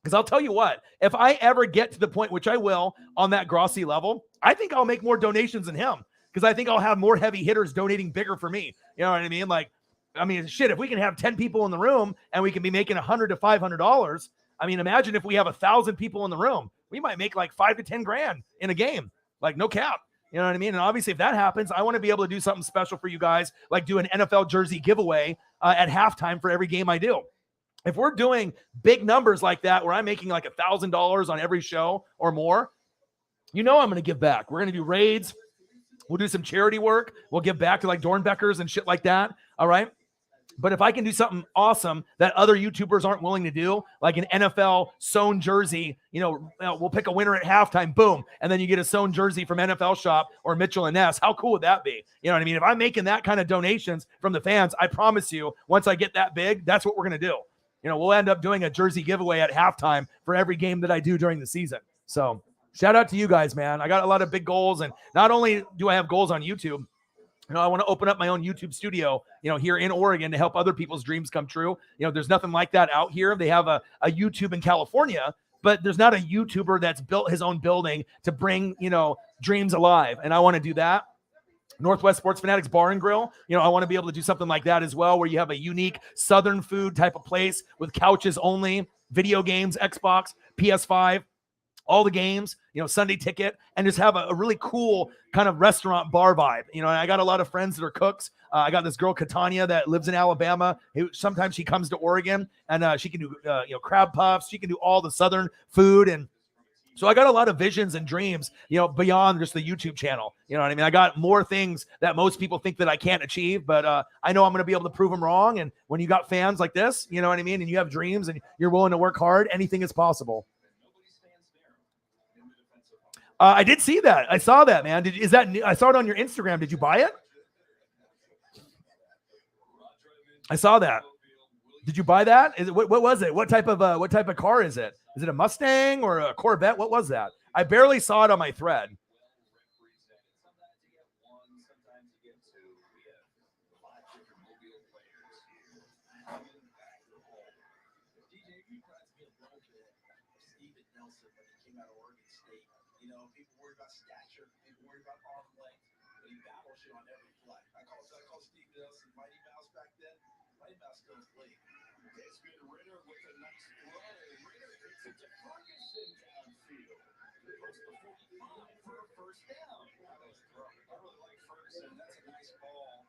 Because I'll tell you what, if I ever get to the point, which I will, on that Grossi level, I think I'll make more donations than him. Because I think I'll have more heavy hitters donating bigger for me. You know what I mean? Like, shit, if we can have 10 people in the room and we can be making $100 to $500, imagine if we have 1,000 people in the room, we might make like 5 to 10 grand in a game. Like no cap. You know what I mean? And obviously if that happens, I want to be able to do something special for you guys, like do an NFL jersey giveaway at halftime for every game I do. If we're doing big numbers like that, where I'm making like $1,000 on every show or more, I'm going to give back. We're going to do raids. We'll do some charity work. We'll give back to like Dornbeckers and shit like that. All right. But if I can do something awesome that other YouTubers aren't willing to do, like an NFL sewn jersey, we'll pick a winner at halftime, boom. And then you get a sewn jersey from NFL Shop or Mitchell & Ness. How cool would that be? You know what I mean? If I'm making that kind of donations from the fans, I promise you, once I get that big, that's what we're going to do. We'll end up doing a jersey giveaway at halftime for every game that I do during the season. So shout out to you guys, man. I got a lot of big goals. And not only do I have goals on YouTube, I want to open up my own YouTube studio, here in Oregon to help other people's dreams come true. There's nothing like that out here. They have a YouTube in California, but there's not a YouTuber that's built his own building to bring, dreams alive. And I want to do that. Northwest Sports Fanatics Bar and Grill. I want to be able to do something like that as well, where you have a unique Southern food type of place with couches only, video games, Xbox, PS5, all the games, Sunday ticket, and just have a really cool kind of restaurant bar vibe. And I got a lot of friends that are cooks. I got this girl, Catania, that lives in Alabama, who sometimes she comes to Oregon, and she can do, crab puffs. She can do all the Southern food. And so I got a lot of visions and dreams, beyond just the YouTube channel. You know what I mean? I got more things that most people think that I can't achieve, but I know I'm going to be able to prove them wrong. And when you got fans like this, you know what I mean? And you have dreams and you're willing to work hard, anything is possible. I did see that. I saw that, man. I saw it on your Instagram. Did you buy it? I saw that. Did you buy that? What was it? What type of car is it? Is it a Mustang or a Corvette? What was that? I barely saw it on my thread. People worry about stature, people worry about arm length, but he battles you on every play. I call Steve Nelson Mighty Mouse back then. Mighty Mouse goes late. It's been Ritter with a nice throw. Ritter hits it to Ferguson downfield. Puts the 45 for a first down. I really like Ferguson. That's a nice ball.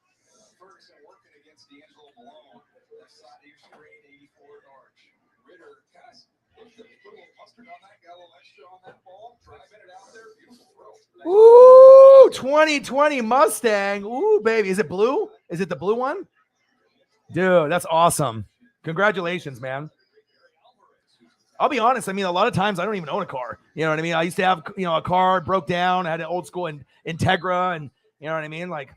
Ferguson working against D'Angelo Malone. Left side of your screen, 84 yards. Ritter, guys, put a little mustard on that, got a little extra on that ball, driving it out there, beautiful throw. Ooh, 2020 Mustang. Ooh, baby. Is it blue? Is it the blue one? Dude, that's awesome. Congratulations, man. I'll be honest. I mean, a lot of times I don't even own a car. You know what I mean? I used to have, a car broke down. I had an old school Integra, and you know what I mean? Like,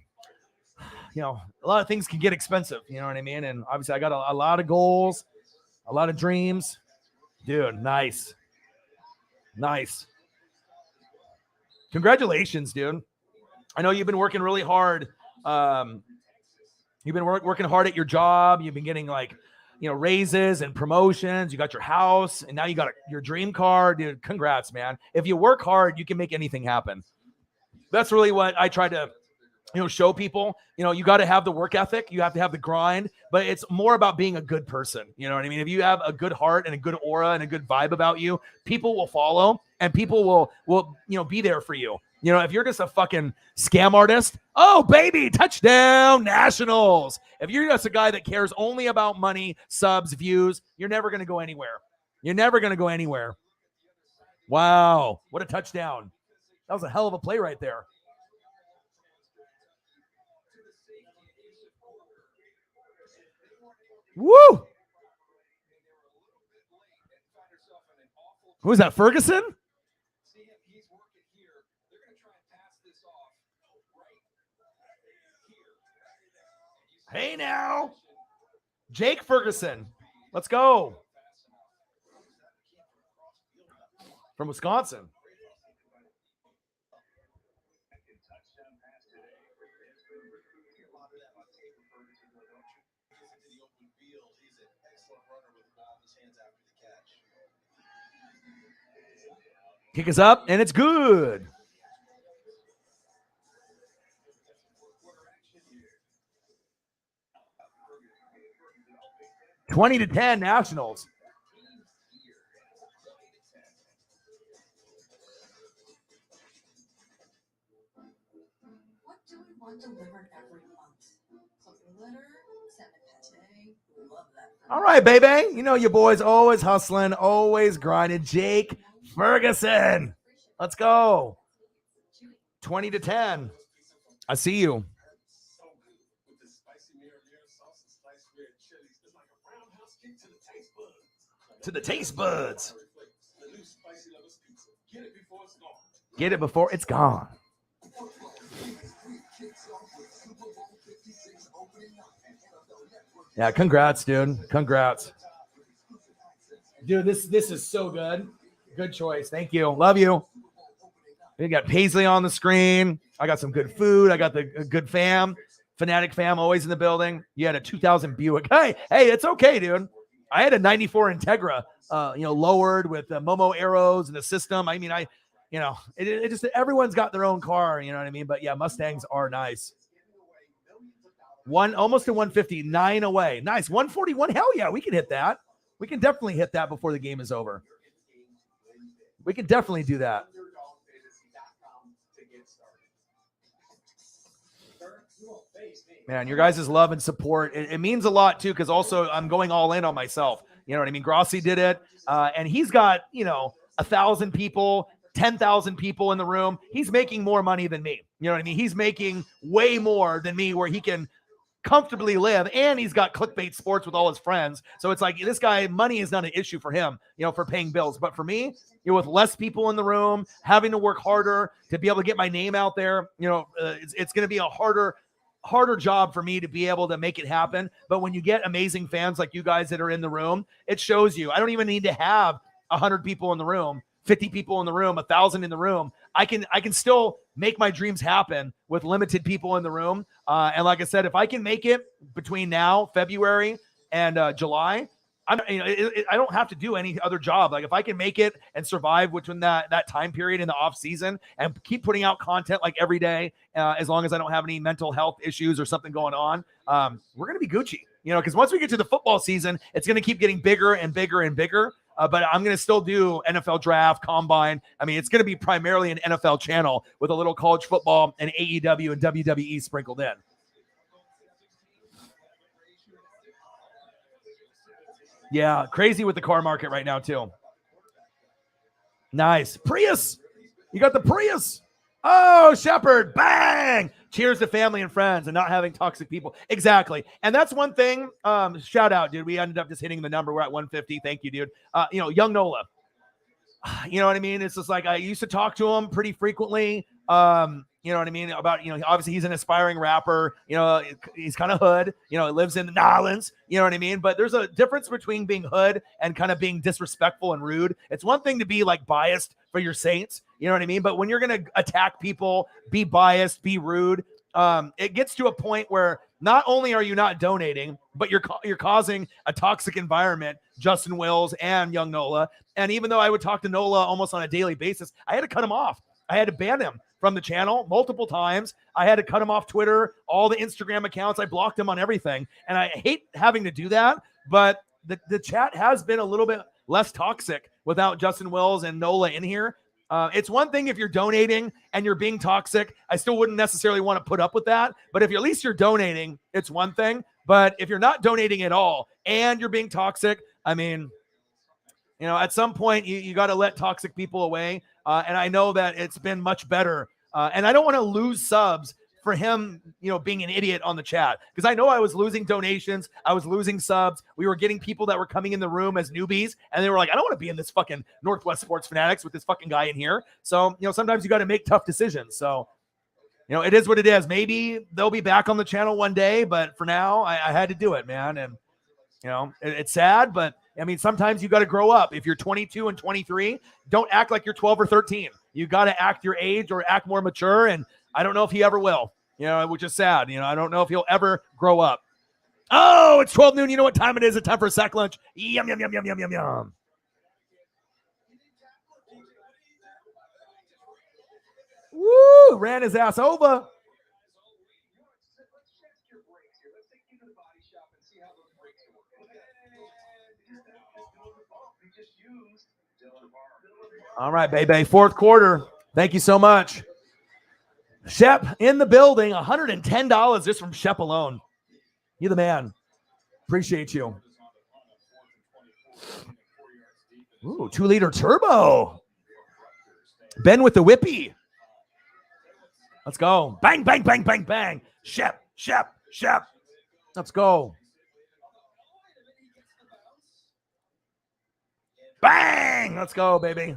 a lot of things can get expensive. You know what I mean? And obviously I got a lot of goals, a lot of dreams. Dude, nice. Nice. Congratulations, dude. I know you've been working really hard. You've been working hard at your job. You've been getting raises and promotions. You got your house, and now you got your dream car. Dude, congrats, man. If you work hard, you can make anything happen. That's really what I try to show people. You got to have the work ethic. You have to have the grind, but it's more about being a good person. You know what I mean? If you have a good heart and a good aura and a good vibe about you, people will follow and people will be there for you. If you're just a fucking scam artist, oh baby, touchdown Nationals. If you're just a guy that cares only about money, subs, views, you're never going to go anywhere. You're never going to go anywhere. Wow. What a touchdown. That was a hell of a play right there. Woo! Who is that, Ferguson? Hey now. Jake Ferguson. Let's go. From Wisconsin. Kick is up, and it's good. $20-10 Nationals. What do we want delivered every month? Something litter, salmon pate. Love that. All right, baby. Your boy's always hustling, always grinding. Jake Ferguson. Let's go. 20-10. I see you. To the taste buds. Get it before it's gone. Yeah, congrats, dude. Congrats. Dude, this is so good. Good choice. Thank you. Love you. We got Paisley on the screen. I got some good food. I got the good fam, Fanatic fam, always in the building. You had a 2000 Buick. Hey, it's okay, dude. I had a 94 Integra, lowered with Momo arrows and the system. I mean, it just, everyone's got their own car, you know what I mean? But yeah, Mustangs are nice. Almost to 150, 9 away. Nice. 141. Hell yeah, we can hit that. We can definitely hit that before the game is over. We can definitely do that. Man, your guys' love and support, it means a lot too, because also I'm going all in on myself. You know what I mean? Grossi did it, and he's got, 1,000 people, 10,000 people in the room. He's making more money than me. You know what I mean? He's making way more than me where he can comfortably live, and he's got clickbait sports with all his friends. So it's like, this guy, money is not an issue for him, for paying bills. But for me, with less people in the room, having to work harder to be able to get my name out there, it's going to be a harder job for me to be able to make it happen. But when you get amazing fans like you guys that are in the room, it shows you. I don't even need to have 100 people in the room, 50 people in the room, 1,000 in the room. I can still make my dreams happen with limited people in the room. And like I said, if I can make it between now, February, and July, I don't have to do any other job. Like if I can make it and survive between that time period in the off season and keep putting out content like every day, as long as I don't have any mental health issues or something going on, we're going to be Gucci, because once we get to the football season, it's going to keep getting bigger and bigger and bigger. But I'm going to still do NFL draft, combine. I mean, it's going to be primarily an NFL channel with a little college football and AEW and WWE sprinkled in. Yeah, crazy with the car market right now, too. Nice. Prius. You got the Prius. Oh, Shepard. Bang. Cheers to family and friends and not having toxic people. Exactly. And that's one thing. Shout out, dude. We ended up just hitting the number. We're at 150. Thank you, dude. Young Nola. You know what I mean? It's just like I used to talk to him pretty frequently. You know what I mean? About, obviously he's an aspiring rapper, he's kind of hood, lives in the Nolans, you know what I mean? But there's a difference between being hood and kind of being disrespectful and rude. It's one thing to be like biased for your Saints, you know what I mean? But when you're going to attack people, be biased, be rude, it gets to a point where not only are you not donating, but you're causing a toxic environment, Justin Wills and Young Nola. And even though I would talk to Nola almost on a daily basis, I had to cut him off. I had to ban him from the channel multiple times. I had to cut him off Twitter, all the Instagram accounts. I blocked him on everything. And I hate having to do that, but the chat has been a little bit less toxic without Justin Wills and Nola in here. It's one thing if you're donating and you're being toxic. I still wouldn't necessarily want to put up with that. But if at least you're donating, it's one thing. But if you're not donating at all and you're being toxic, I mean, at some point you got to let toxic people away. And I know that it's been much better. And I don't want to lose subs for him, being an idiot on the chat. Because I know I was losing donations. I was losing subs. We were getting people that were coming in the room as newbies. And they were like, I don't want to be in this fucking Northwest Sports Fanatics with this fucking guy in here. So, sometimes you got to make tough decisions. So, it is what it is. Maybe they'll be back on the channel one day. But for now, I had to do it, man. And, it's sad, but I mean, sometimes you got to grow up. If you're 22 and 23, don't act like you're 12 or 13. You got to act your age or act more mature. And I don't know if he ever will, which is sad. I don't know if he'll ever grow up. Oh, it's 12 noon. You know what time it is? It's time for a sack lunch. Yum, yum, yum, yum, yum, yum, yum. Woo, ran his ass over. All right, baby. Fourth quarter. Thank you so much. Shep in the building. $110 just from Shep alone. You the man. Appreciate you. Ooh, 2-liter turbo. Ben with the whippy. Let's go. Bang, bang, bang, bang, bang. Shep. Let's go. Bang. Let's go, baby.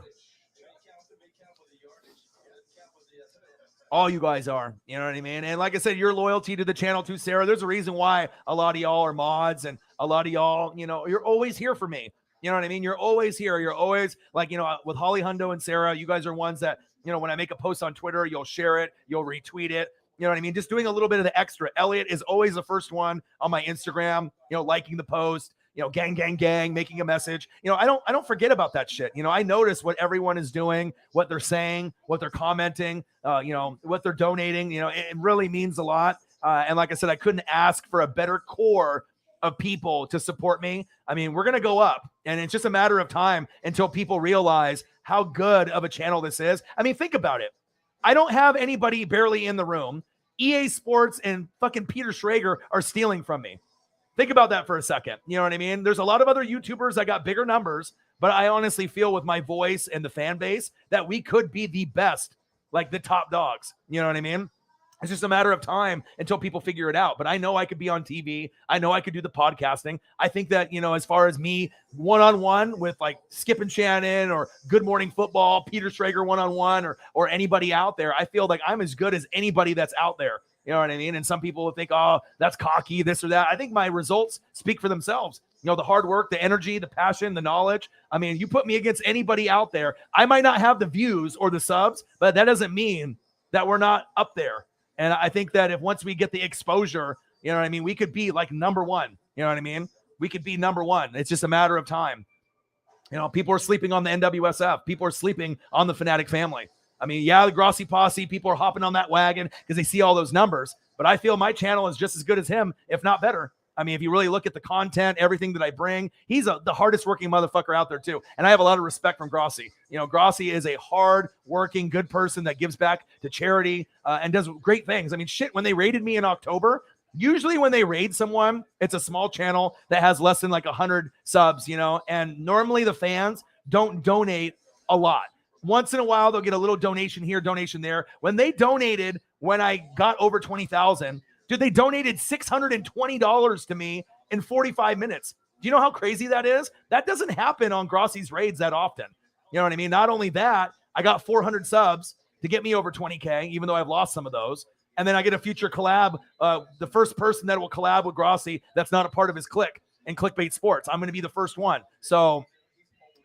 All you guys are, you know what I mean? And like I said, your loyalty to the channel too, Sarah, there's a reason why a lot of y'all are mods and a lot of y'all, you're always here for me. You know what I mean? You're always here. You're always like, with Holly Hundo and Sarah, you guys are ones that You know, when I make a post on Twitter, you'll share it, you'll retweet it. You know what I mean? Just doing a little bit of the extra. Elliot is always the first one on my Instagram, you know, liking the post, you know, gang, gang, gang, making a message. You know, I don't forget about that shit. You know, I notice what everyone is doing, what they're saying, what they're commenting, you know, what they're donating. You know, it really means a lot. And like I said, I couldn't ask for a better core of people to support me. I mean, we're going to go up, and it's just a matter of time until people realize how good of a channel this is. I mean, think about it. I don't have anybody barely in the room. EA Sports and fucking Peter Schrager are stealing from me. Think about that for a second. You know what I mean? There's a lot of other YouTubers that got bigger numbers, but I honestly feel with my voice and the fan base that we could be the best, like the top dogs. You know what I mean? It's just a matter of time until people figure it out. But I know I could be on TV. I know I could do the podcasting. I think that, you know, as far as me one-on-one with like Skip and Shannon or Good Morning Football, Peter Schrager one-on-one or anybody out there, I feel like I'm as good as anybody that's out there. You know what I mean? And some people will think, oh, that's cocky, this or that. I think my results speak for themselves. You know, the hard work, the energy, the passion, the knowledge. I mean, you put me against anybody out there. I might not have the views or the subs, but that doesn't mean that we're not up there. And I think that if once we get the exposure, you know what I mean, we could be like number one. You know what I mean? We could be number one. It's just a matter of time. You know, people are sleeping on the NWSF. People are sleeping on the Fanatic family. I mean, yeah, the Grossi posse, people are hopping on that wagon because they see all those numbers. But I feel my channel is just as good as him, if not better. I mean, if you really look at the content, everything that I bring, he's the hardest working motherfucker out there too. And I have a lot of respect from Grossi. You know, Grossi is a hard working, good person that gives back to charity and does great things. I mean, shit, when they raided me in October, usually when they raid someone, it's a small channel that has less than like 100 subs, you know, and normally the fans don't donate a lot. Once in a while, they'll get a little donation here, donation there. When they donated, when I got over 20,000, dude, they donated $620 to me in 45 minutes. Do you know how crazy that is? That doesn't happen on Grossi's raids that often. You know what I mean? Not only that, I got 400 subs to get me over 20K, even though I've lost some of those. And then I get a future collab, the first person that will collab with Grossi that's not a part of his clique in Clickbait Sports. I'm going to be the first one. So,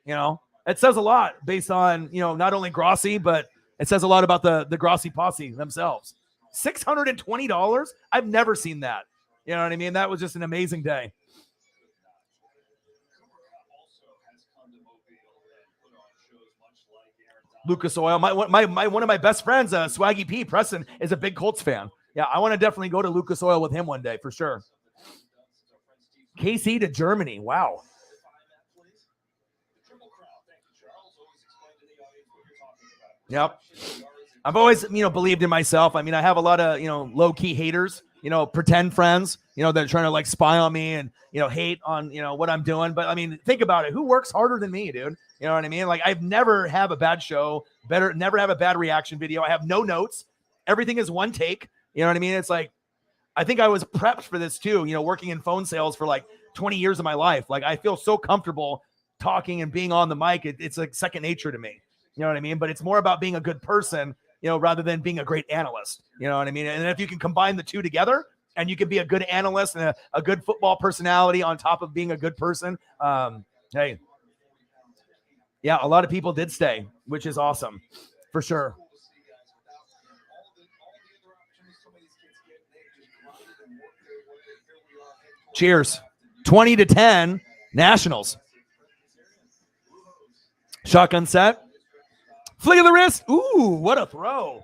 you know, it says a lot based on, you know, not only Grossi, but it says a lot about the Grossi posse themselves. $620? I've never seen that. You know what I mean? That was just an amazing day. Lucas Oil, my one of my best friends, Swaggy P, Preston, is a big Colts fan. Yeah, I want to definitely go to Lucas Oil with him one day for sure. KC to Germany. Wow. Yep. I've always, you know, believed in myself. I mean, I have a lot of, you know, low-key haters, you know, pretend friends, you know, that are trying to like spy on me and, you know, hate on, you know, what I'm doing. But I mean, think about it. Who works harder than me, dude? You know what I mean? Like, I've never have a bad show, never have a bad reaction video. I have no notes. Everything is one take. You know what I mean? It's like, I think I was prepped for this too, you know, working in phone sales for like 20 years of my life. Like, I feel so comfortable talking and being on the mic. It's like second nature to me. You know what I mean? But it's more about being a good person, you know, rather than being a great analyst. You know what I mean? And if you can combine the two together and you can be a good analyst and a good football personality on top of being a good person, hey, yeah, a lot of people did stay, which is awesome for sure. Cheers. 20-10 Nationals. Shotgun set. Flick of the wrist. Ooh, what a throw.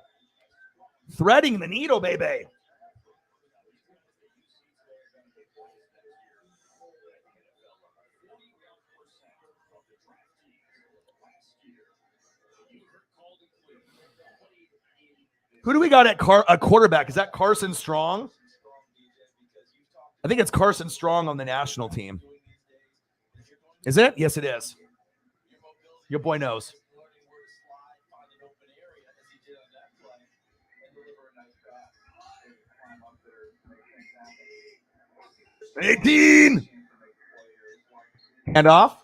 Threading the needle, baby. Who do we got at a quarterback? Is that Carson Strong? I think it's Carson Strong on the national team. Is it? Yes, it is. Your boy knows. 18. Hand off.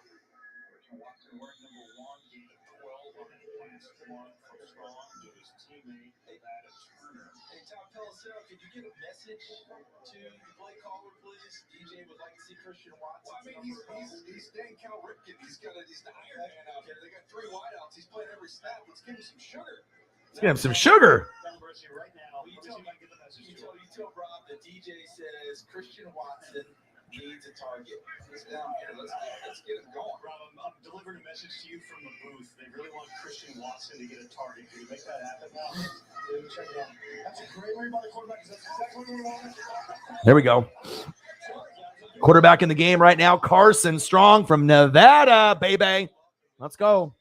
Could you get a message to the play caller, please? DJ would like to see Christian Watson. Well, I mean, he's Dan Cal Ripken. He's not Iron Man out there. They got 3 wideouts. He's playing every snap. Let's give him some sugar. Let's get him some sugar. Right now. Let me see if I can get the message to him. You tell Rob the DJ says Christian Watson needs a target. He's down here. Let's get him going. Rob, I'm delivering a message to you from the booth. They really want Christian Watson to get a target. Can you make that happen now? Check it out. That's a great read by the quarterback. That's exactly what we wanted. There we go. Quarterback in the game right now, Carson Strong from Nevada, baby. Let's go.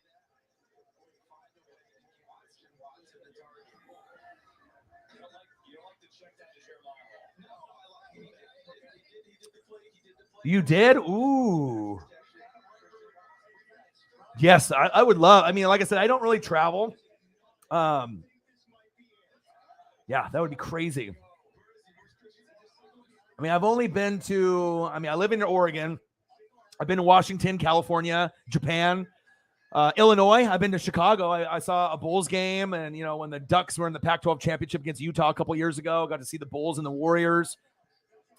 You did? Ooh. Yes, I would love. I mean, like I said, I don't really travel. Yeah, that would be crazy. I mean, I've only been to, I live in Oregon. I've been to Washington, California, Japan, Illinois. I've been to Chicago. I saw a Bulls game, and, you know, when the Ducks were in the Pac-12 championship against Utah a couple years ago, got to see the Bulls and the Warriors.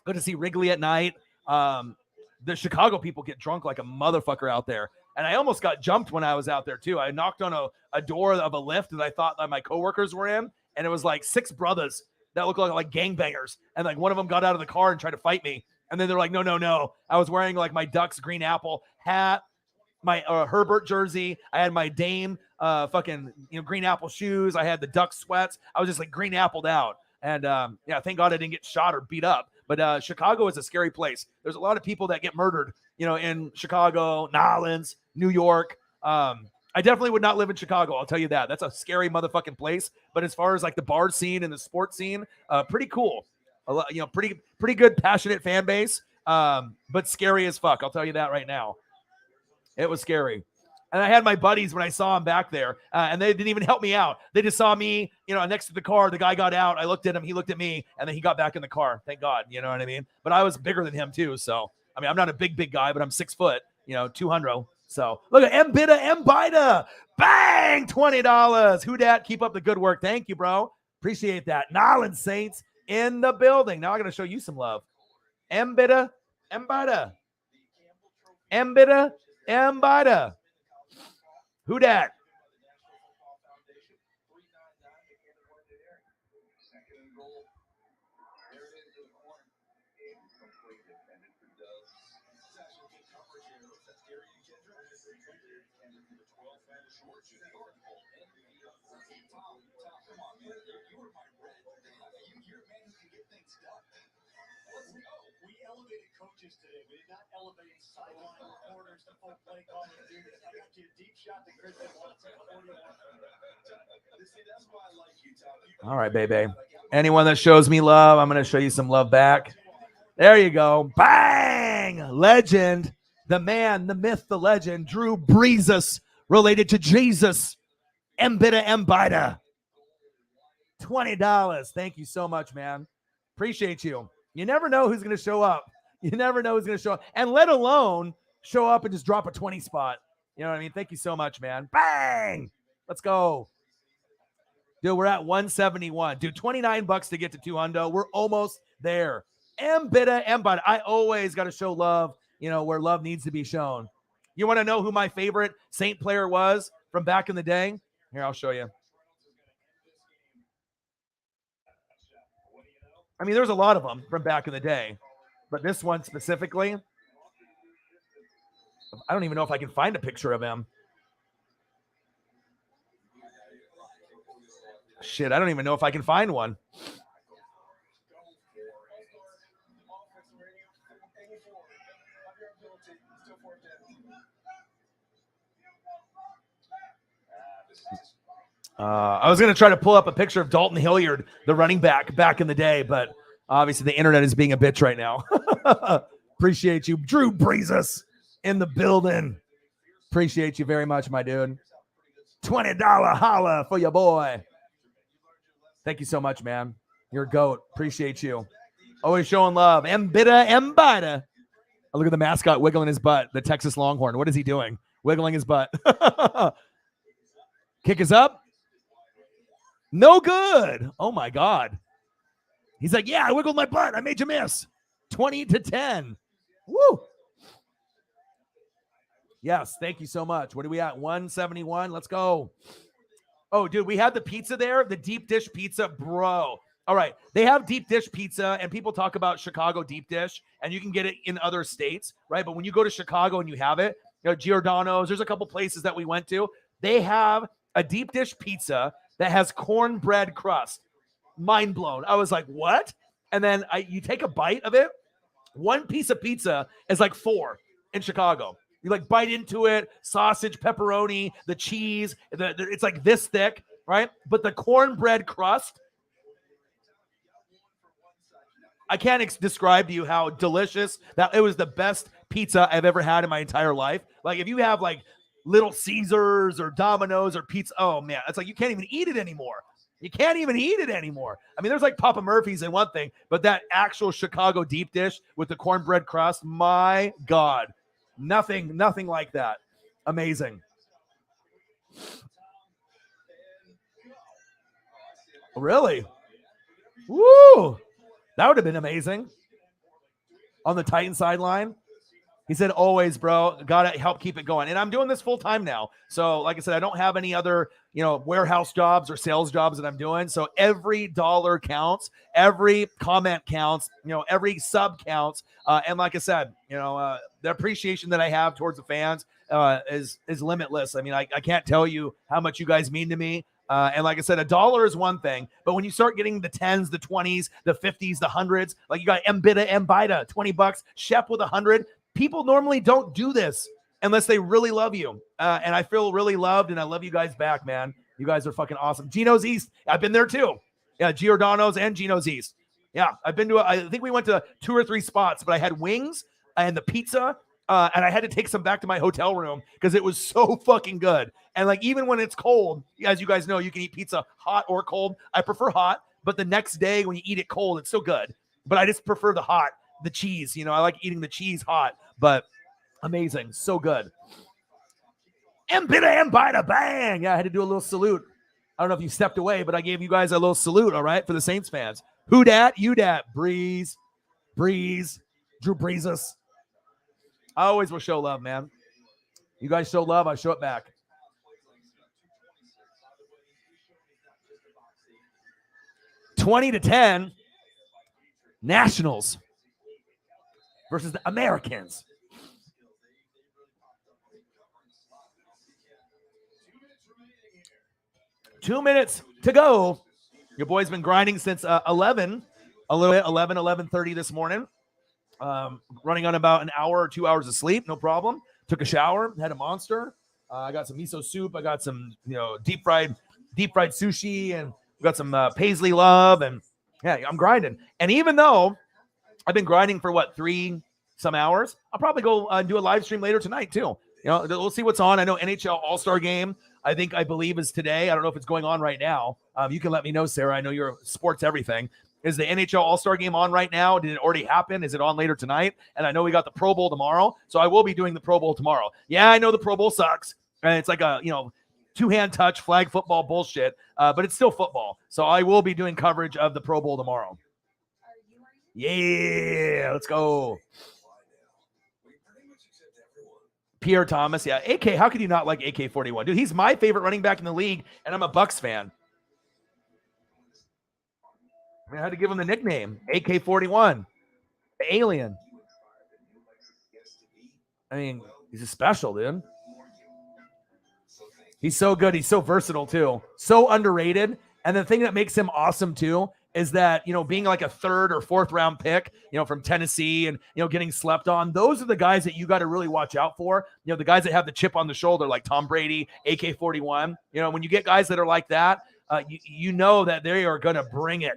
Got to see Wrigley at night. The Chicago people get drunk like a motherfucker out there. And I almost got jumped when I was out there, too. I knocked on a door of a lift that I thought that my coworkers were in, and it was like 6 brothers that looked like gangbangers. And like one of them got out of the car and tried to fight me. And then they're like, no. I was wearing like my Ducks green apple hat, my Herbert jersey. I had my Dame green apple shoes. I had the Ducks sweats. I was just like green appled out. And yeah, thank God I didn't get shot or beat up. But Chicago is a scary place. There's a lot of people that get murdered, you know, in Chicago, Nolens, New York. I definitely would not live in Chicago. I'll tell you that. That's a scary motherfucking place. But as far as like the bar scene and the sports scene, pretty cool. You know, pretty good, passionate fan base. But scary as fuck. I'll tell you that right now. It was scary. And I had my buddies when I saw them back there, and they didn't even help me out. They just saw me, you know, next to the car. The guy got out. I looked at him. He looked at me, and then he got back in the car. Thank God. You know what I mean? But I was bigger than him too. So, I mean, I'm not a big guy, but I'm 6 foot, you know, 200. So look at Mbida. Bang! $20. Who dat? Keep up the good work. Thank you, bro. Appreciate that. Nolens Saints in the building. Now I'm going to show you some love. Mbida. Who dat? We elevated coaches today. We did not elevate sideline reporters to full play calling duties. I got you a deep shot to Christian Watson. That's why I like you, Tom. All right, baby. Anyone that shows me love, I'm going to show you some love back. There you go. Bang! Legend. The man, the myth, the legend. Drew Brees, related to Jesus. Mbida. $20. Thank you so much, man. Appreciate you. You never know who's going to show up. You never know who's going to show up. And let alone show up and just drop a 20 spot. You know what I mean? Thank you so much, man. Bang! Let's go. Dude, we're at 171. Dude, $29 to get to 200. We're almost there. Mbida. I always got to show love, you know, where love needs to be shown. You want to know who my favorite Saint player was from back in the day? Here, I'll show you. I mean, there's a lot of them from back in the day, but this one specifically, I don't even know if I can find a picture of him. Shit, I don't even know if I can find one. I was going to try to pull up a picture of Dalton Hilliard, the running back in the day, but obviously the internet is being a bitch right now. Appreciate you. Drew Brees in the building. Appreciate you very much, my dude. $20 holla for your boy. Thank you so much, man. You're a GOAT. Appreciate you. Always showing love. Mbida. Oh, look at the mascot wiggling his butt, the Texas Longhorn. What is he doing? Wiggling his butt. Kick is up. No good. Oh, my God. He's like, yeah, I wiggled my butt. I made you miss. 20-10. Woo. Yes, thank you so much. What are we at? 171. Let's go. Oh, dude, we had the pizza there, the deep dish pizza, bro. All right, they have deep dish pizza, and people talk about Chicago deep dish, and you can get it in other states, right? But when you go to Chicago and you have it, Giordano's, there's a couple places that we went to. They have a deep dish pizza that has cornbread crust. Mind blown. I was like, what? And then you take a bite of it. One piece of pizza is like 4 in Chicago. You like bite into it, sausage, pepperoni, the cheese. It's like this thick, right? But the cornbread crust, I can't describe to you how delicious that. It was the best pizza I've ever had in my entire life. Like if you have like Little Caesars or Domino's or pizza, oh man, it's like you can't even eat it anymore. You can't even eat it anymore. I mean, there's like Papa Murphy's and one thing, but that actual Chicago deep dish with the cornbread crust, my God, nothing like that. Amazing. Really? Woo! That would have been amazing. On the Titan sideline. He said, always, bro, got to help keep it going. And I'm doing this full time now. So like I said, I don't have any other, warehouse jobs or sales jobs that I'm doing. So every dollar counts. Every comment counts. Every sub counts. And like I said, the appreciation that I have towards the fans is limitless. I mean, I can't tell you how much you guys mean to me. And like I said, $1 is one thing, but when you start getting the 10s, the 20s, the 50s, the 100s, like you got Mbida, $20, Shep with 100. People normally don't do this unless they really love you. And I feel really loved, and I love you guys back, man. You guys are fucking awesome. Gino's East, I've been there too. Yeah, Giordano's and Gino's East. Yeah, I've been to, I think we went to 2 or 3 spots, but I had wings and the pizza, and I had to take some back to my hotel room because it was so fucking good. And like, even when it's cold, as you guys know, you can eat pizza hot or cold. I prefer hot, but the next day when you eat it cold, it's still good. But I just prefer the hot, the cheese. I like eating the cheese hot, but amazing. So good. Mbida, bang. Yeah, I had to do a little salute. I don't know if you stepped away, but I gave you guys a little salute, all right, for the Saints fans. Who dat? You dat. Breeze. Drew Breezes. I always will show love, man. You guys show love, I show it back. $20-10. Nationals versus the Americans. 2 minutes to go. Your boy's been grinding since 11 a little bit, 11:30 this morning. Running on about an hour or 2 hours of sleep, no problem. Took a shower, had a Monster. I got some miso soup. I got some, deep fried sushi, and we got some paisley love, and yeah, I'm grinding. And even though I've been grinding for 3 some hours, I'll probably go do a live stream later tonight too. We'll see what's on. I know NHL All-Star Game, I believe is today. I don't know if it's going on right now. You can let me know, Sarah. I know you're sports everything. Is the NHL All-Star Game on right now? Did it already happen? Is it on later tonight? And I know we got the Pro Bowl tomorrow, so I will be doing the Pro Bowl tomorrow. Yeah, I know the Pro Bowl sucks, and it's like a, two-hand touch flag football bullshit, but it's still football. So I will be doing coverage of the Pro Bowl tomorrow. Yeah, let's go. Pierre Thomas, yeah. AK, how could you not like AK-41? Dude, he's my favorite running back in the league, and I'm a Bucs fan. I had to give him the nickname, AK-41, the alien. I mean, he's just special, dude. He's so good. He's so versatile, too. So underrated. And the thing that makes him awesome, too, is that, being like a 3rd or 4th round pick, from Tennessee and, getting slept on, those are the guys that you got to really watch out for. The guys that have the chip on the shoulder, like Tom Brady, AK-41. When you get guys that are like that, you know that they are going to bring it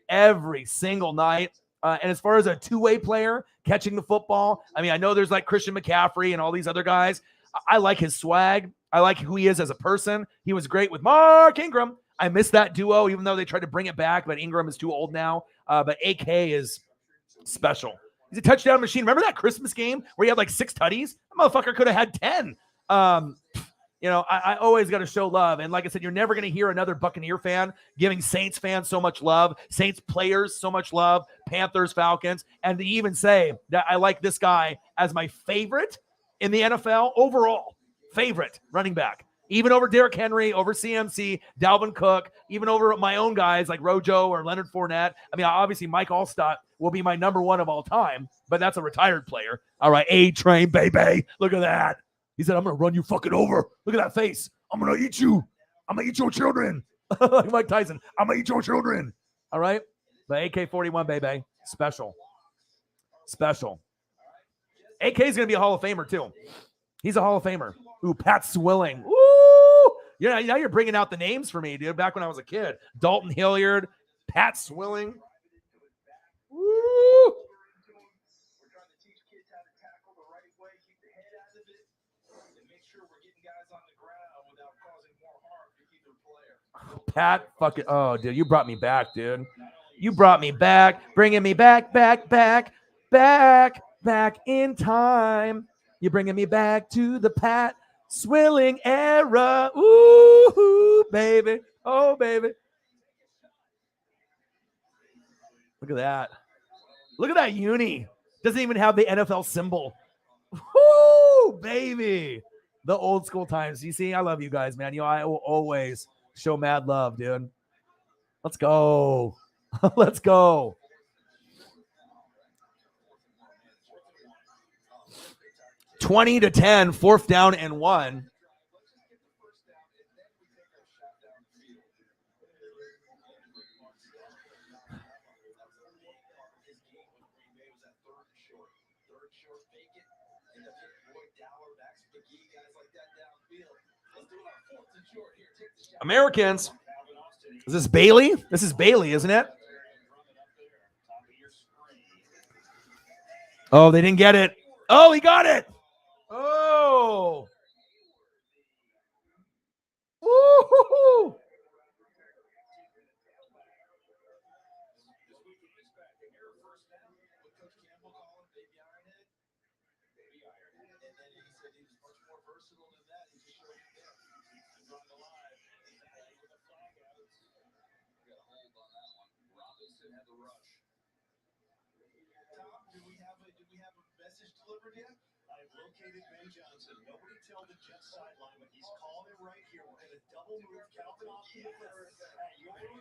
every single night. And as far as a two-way player catching the football, I mean, I know there's like Christian McCaffrey and all these other guys. I like his swag. I like who he is as a person. He was great with Mark Ingram. I miss that duo, even though they tried to bring it back, but Ingram is too old now. But AK is special. He's a touchdown machine. Remember that Christmas game where he had like 6 tutties? That motherfucker could have had 10. I always got to show love. And like I said, you're never going to hear another Buccaneer fan giving Saints fans so much love, Saints players so much love, Panthers, Falcons, and to even say that I like this guy as my favorite in the NFL overall, favorite running back. Even over Derrick Henry, over CMC, Dalvin Cook, even over my own guys like Rojo or Leonard Fournette. I mean, obviously Mike Allstott will be my number one of all time, but that's a retired player. All right, A-Train, baby. Look at that. He said, I'm going to run you fucking over. Look at that face. I'm going to eat you. I'm going to eat your children. Like Mike Tyson. I'm going to eat your children. All right? The AK-41, baby. Special. AK is going to be a Hall of Famer, too. He's a Hall of Famer. Ooh, Pat Swilling. Ooh! Yeah, now you're bringing out the names for me, dude. Back when I was a kid. Dalton Hilliard, Pat Swilling. Woo! We're trying to teach kids how to tackle the right way, keep the head out of it, and make sure we're getting guys on the ground without causing more harm to either player. Pat fucking, oh, dude, you brought me back, dude. You brought me back, bringing me back in time. You're bringing me back to the Pat Swilling era. Ooh, baby. Oh, baby. Look at that. Look at that uni. Doesn't even have the NFL symbol. Woo, baby. The old school times. You see, I love you guys, man. You know, I will always show mad love, dude. Let's go. Let's go. $20 to 10, 4th down and 1. Americans. Is this Bailey? This is Bailey, isn't it? Oh, they didn't get it. Oh, he got it. Oh. Woo-hoo-hoo.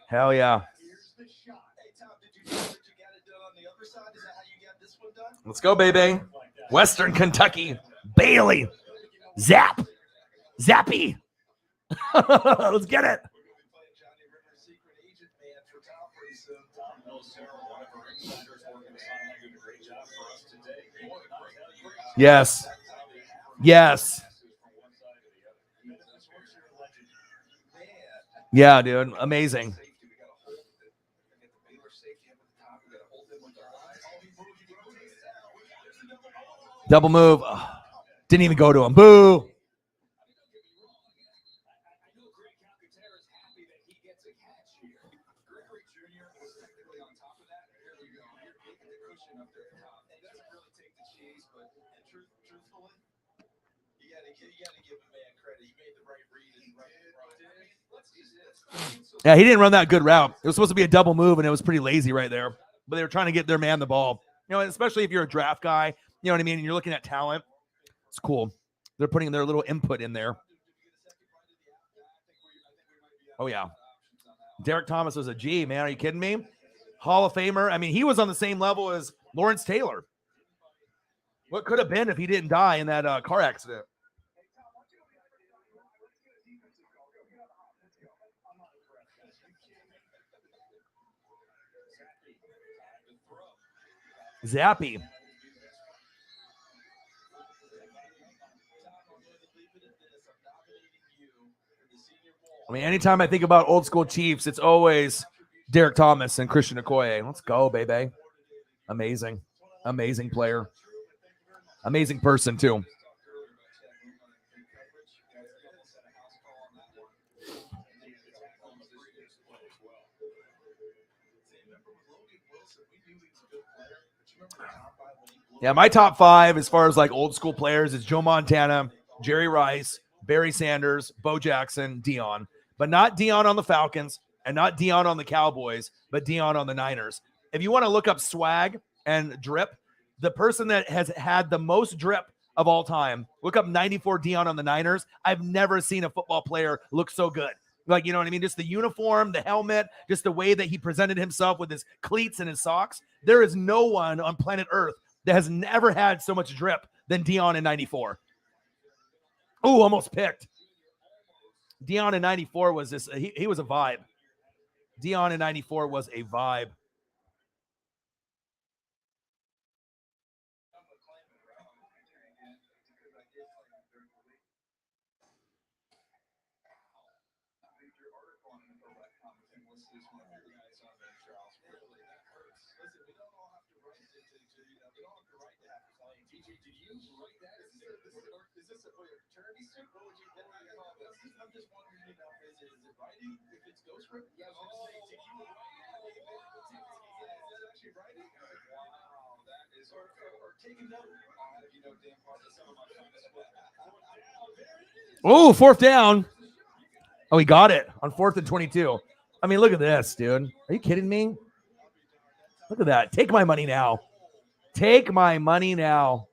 Hell yeah. Let's go, baby. Western Kentucky. Bailey. Zap. Zappy. Let's get it. Yes. Yes. Yeah, dude. Amazing. Double move. Oh, didn't even go to him. Boo. Yeah, he didn't run that good route. It was supposed to be a double move, and it was pretty lazy right there. But they were trying to get their man the ball. You know, especially if you're a draft guy, you know what I mean? And you're looking at talent. It's cool. They're putting their little input in there. Oh, yeah. Derek Thomas was a G, man. Are you kidding me? Hall of Famer. I mean, he was on the same level as Lawrence Taylor. What could have been if he didn't die in that car accident? Zappy. I mean, anytime I think about old school Chiefs, it's always Derek Thomas and Christian Okoye. Let's go, baby. Amazing. Amazing player. Amazing person, too. Yeah, my top 5 as far as like old school players is Joe Montana, Jerry Rice, Barry Sanders, Bo Jackson, Deion. But not Deion on the Falcons and not Deion on the Cowboys, but Deion on the Niners. If you want to look up swag and drip, the person that has had the most drip of all time. Look up 94 Deion on the Niners. I've never seen a football player look so good. Like, you know what I mean? Just the uniform, the helmet, just the way that he presented himself with his cleats and his socks. There is no one on planet Earth that has never had so much drip than Deion in 94. Ooh, almost picked. Deion in 94 was this. He was a vibe. Deion in 94 was a vibe. I'm just wondering, is it writing? If it's ghostwritten? Yeah, I was going to say, did you write it? Is that actually writing? Wow, that is, or taking note. How did you know damn part of some of my Oh, 4th down. Oh, he got it on 4th and 22. I mean, look at this, dude. Are you kidding me? Look at that. Take my money now. Take my money now.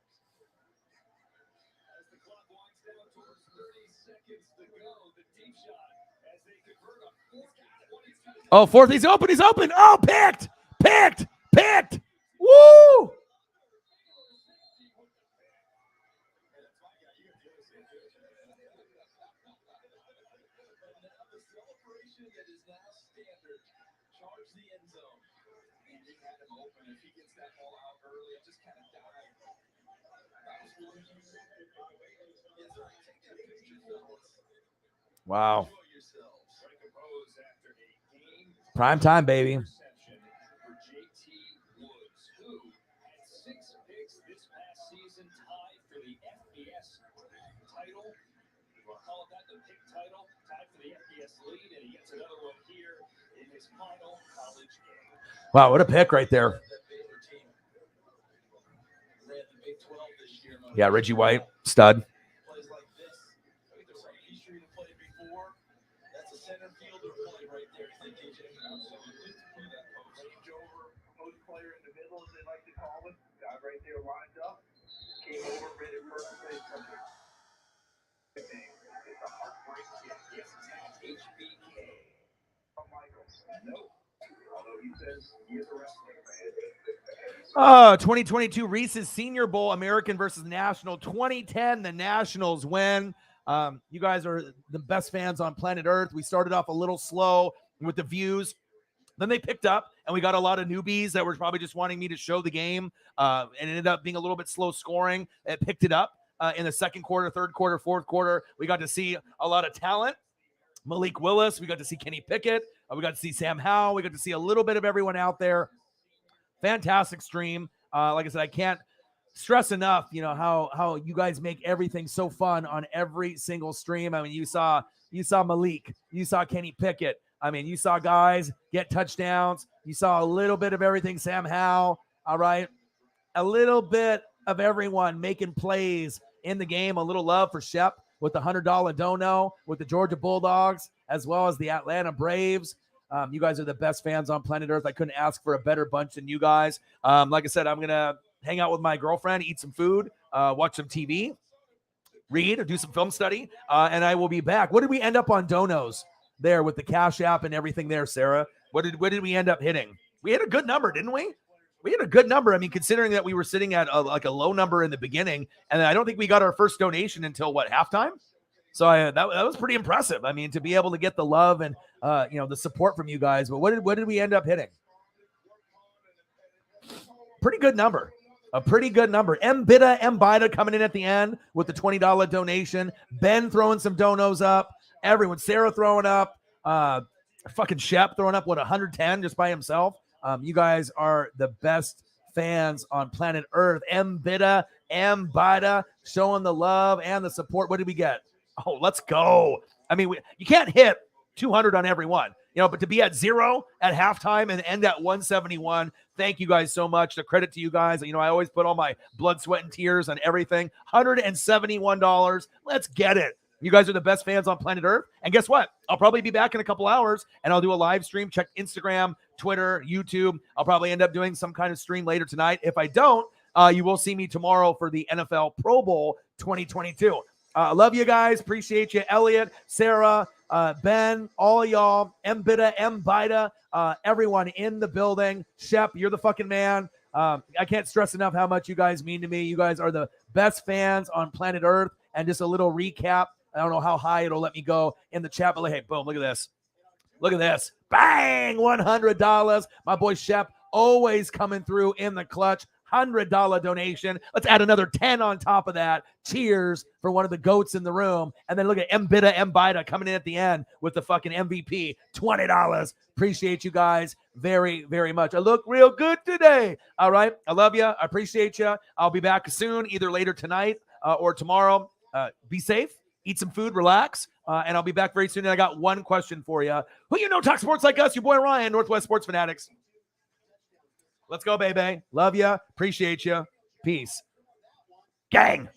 Oh, 4th. He's open. He's open. Oh, picked. Picked. Picked. Woo. Wow. Prime time, baby. Wow, what a pick right there. Yeah, Reggie White, stud. Oh, 2022 Reese's Senior Bowl, American versus National. 2010, the Nationals win. You guys are the best fans on planet Earth. We started off a little slow with the views. Then they picked up, and we got a lot of newbies that were probably just wanting me to show the game. And it ended up being a little bit slow scoring. It picked it up in the second quarter, third quarter, fourth quarter. We got to see a lot of talent. Malik Willis. We got to see Kenny Pickett. We got to see Sam Howell. We got to see a little bit of everyone out there. Fantastic stream. Like I said, I can't stress enough, you know, how you guys make everything so fun on every single stream. I mean, you saw Malik, you saw Kenny Pickett. I mean, you saw guys get touchdowns. You saw a little bit of everything. Sam Howell, all right. A little bit of everyone making plays in the game. A little love for Shep with the $100 dono, with the Georgia Bulldogs, as well as the Atlanta Braves. You guys are the best fans on planet Earth. I couldn't ask for a better bunch than you guys. Like I said, I'm going to hang out with my girlfriend, eat some food, watch some TV, read or do some film study, and I will be back. What did we end up on donos there with the Cash App and everything there, Sarah? What did we end up hitting? We had a good number, didn't we? We had a good number. I mean, considering that we were sitting at like a low number in the beginning, and I don't think we got our first donation until halftime. So that was pretty impressive. I mean, to be able to get the love and the support from you guys. But what did we end up hitting? Pretty good number. A pretty good number. Mbida coming in at the end with the $20 donation. Ben throwing some donos up. Everyone. Sarah throwing up. Fucking Shep throwing up 110 just by himself. You guys are the best fans on planet Earth. Mbida showing the love and the support. What did we get? Oh, let's go. I mean, you can't hit 200 on every one, but to be at 0 at halftime and end at 171, thank you guys so much. The credit to you guys. I always put all my blood, sweat, and tears on everything. $171. Let's get it. You guys are the best fans on planet Earth. And guess what? I'll probably be back in a couple hours, and I'll do a live stream. Check Instagram, Twitter, YouTube. I'll probably end up doing some kind of stream later tonight. If I don't, You will see me tomorrow for the NFL Pro Bowl 2022. Love you guys. Appreciate you. Elliot, Sarah, Ben, all y'all, Mbita, everyone in the building. Shep, you're the fucking man. I can't stress enough how much you guys mean to me. You guys are the best fans on planet Earth. And just a little recap. I don't know how high it'll let me go in the chat, but like, hey, boom, look at this. Look at this. Bang, $100. My boy Shep always coming through in the clutch. $100 donation. Let's add another 10 on top of that. Cheers for one of the goats in the room. And then look at Mbita coming in at the end with the fucking MVP. $20. Appreciate you guys very, very much. I look real good today. All right. I love you. I appreciate you. I'll be back soon, either later tonight or tomorrow. Be safe. Eat some food. Relax. And I'll be back very soon. And I got one question for you. Who you know talk sports like us? Your boy Ryan, Northwest Sports Fanatics. Let's go, baby. Love you. Appreciate you. Peace. Gang.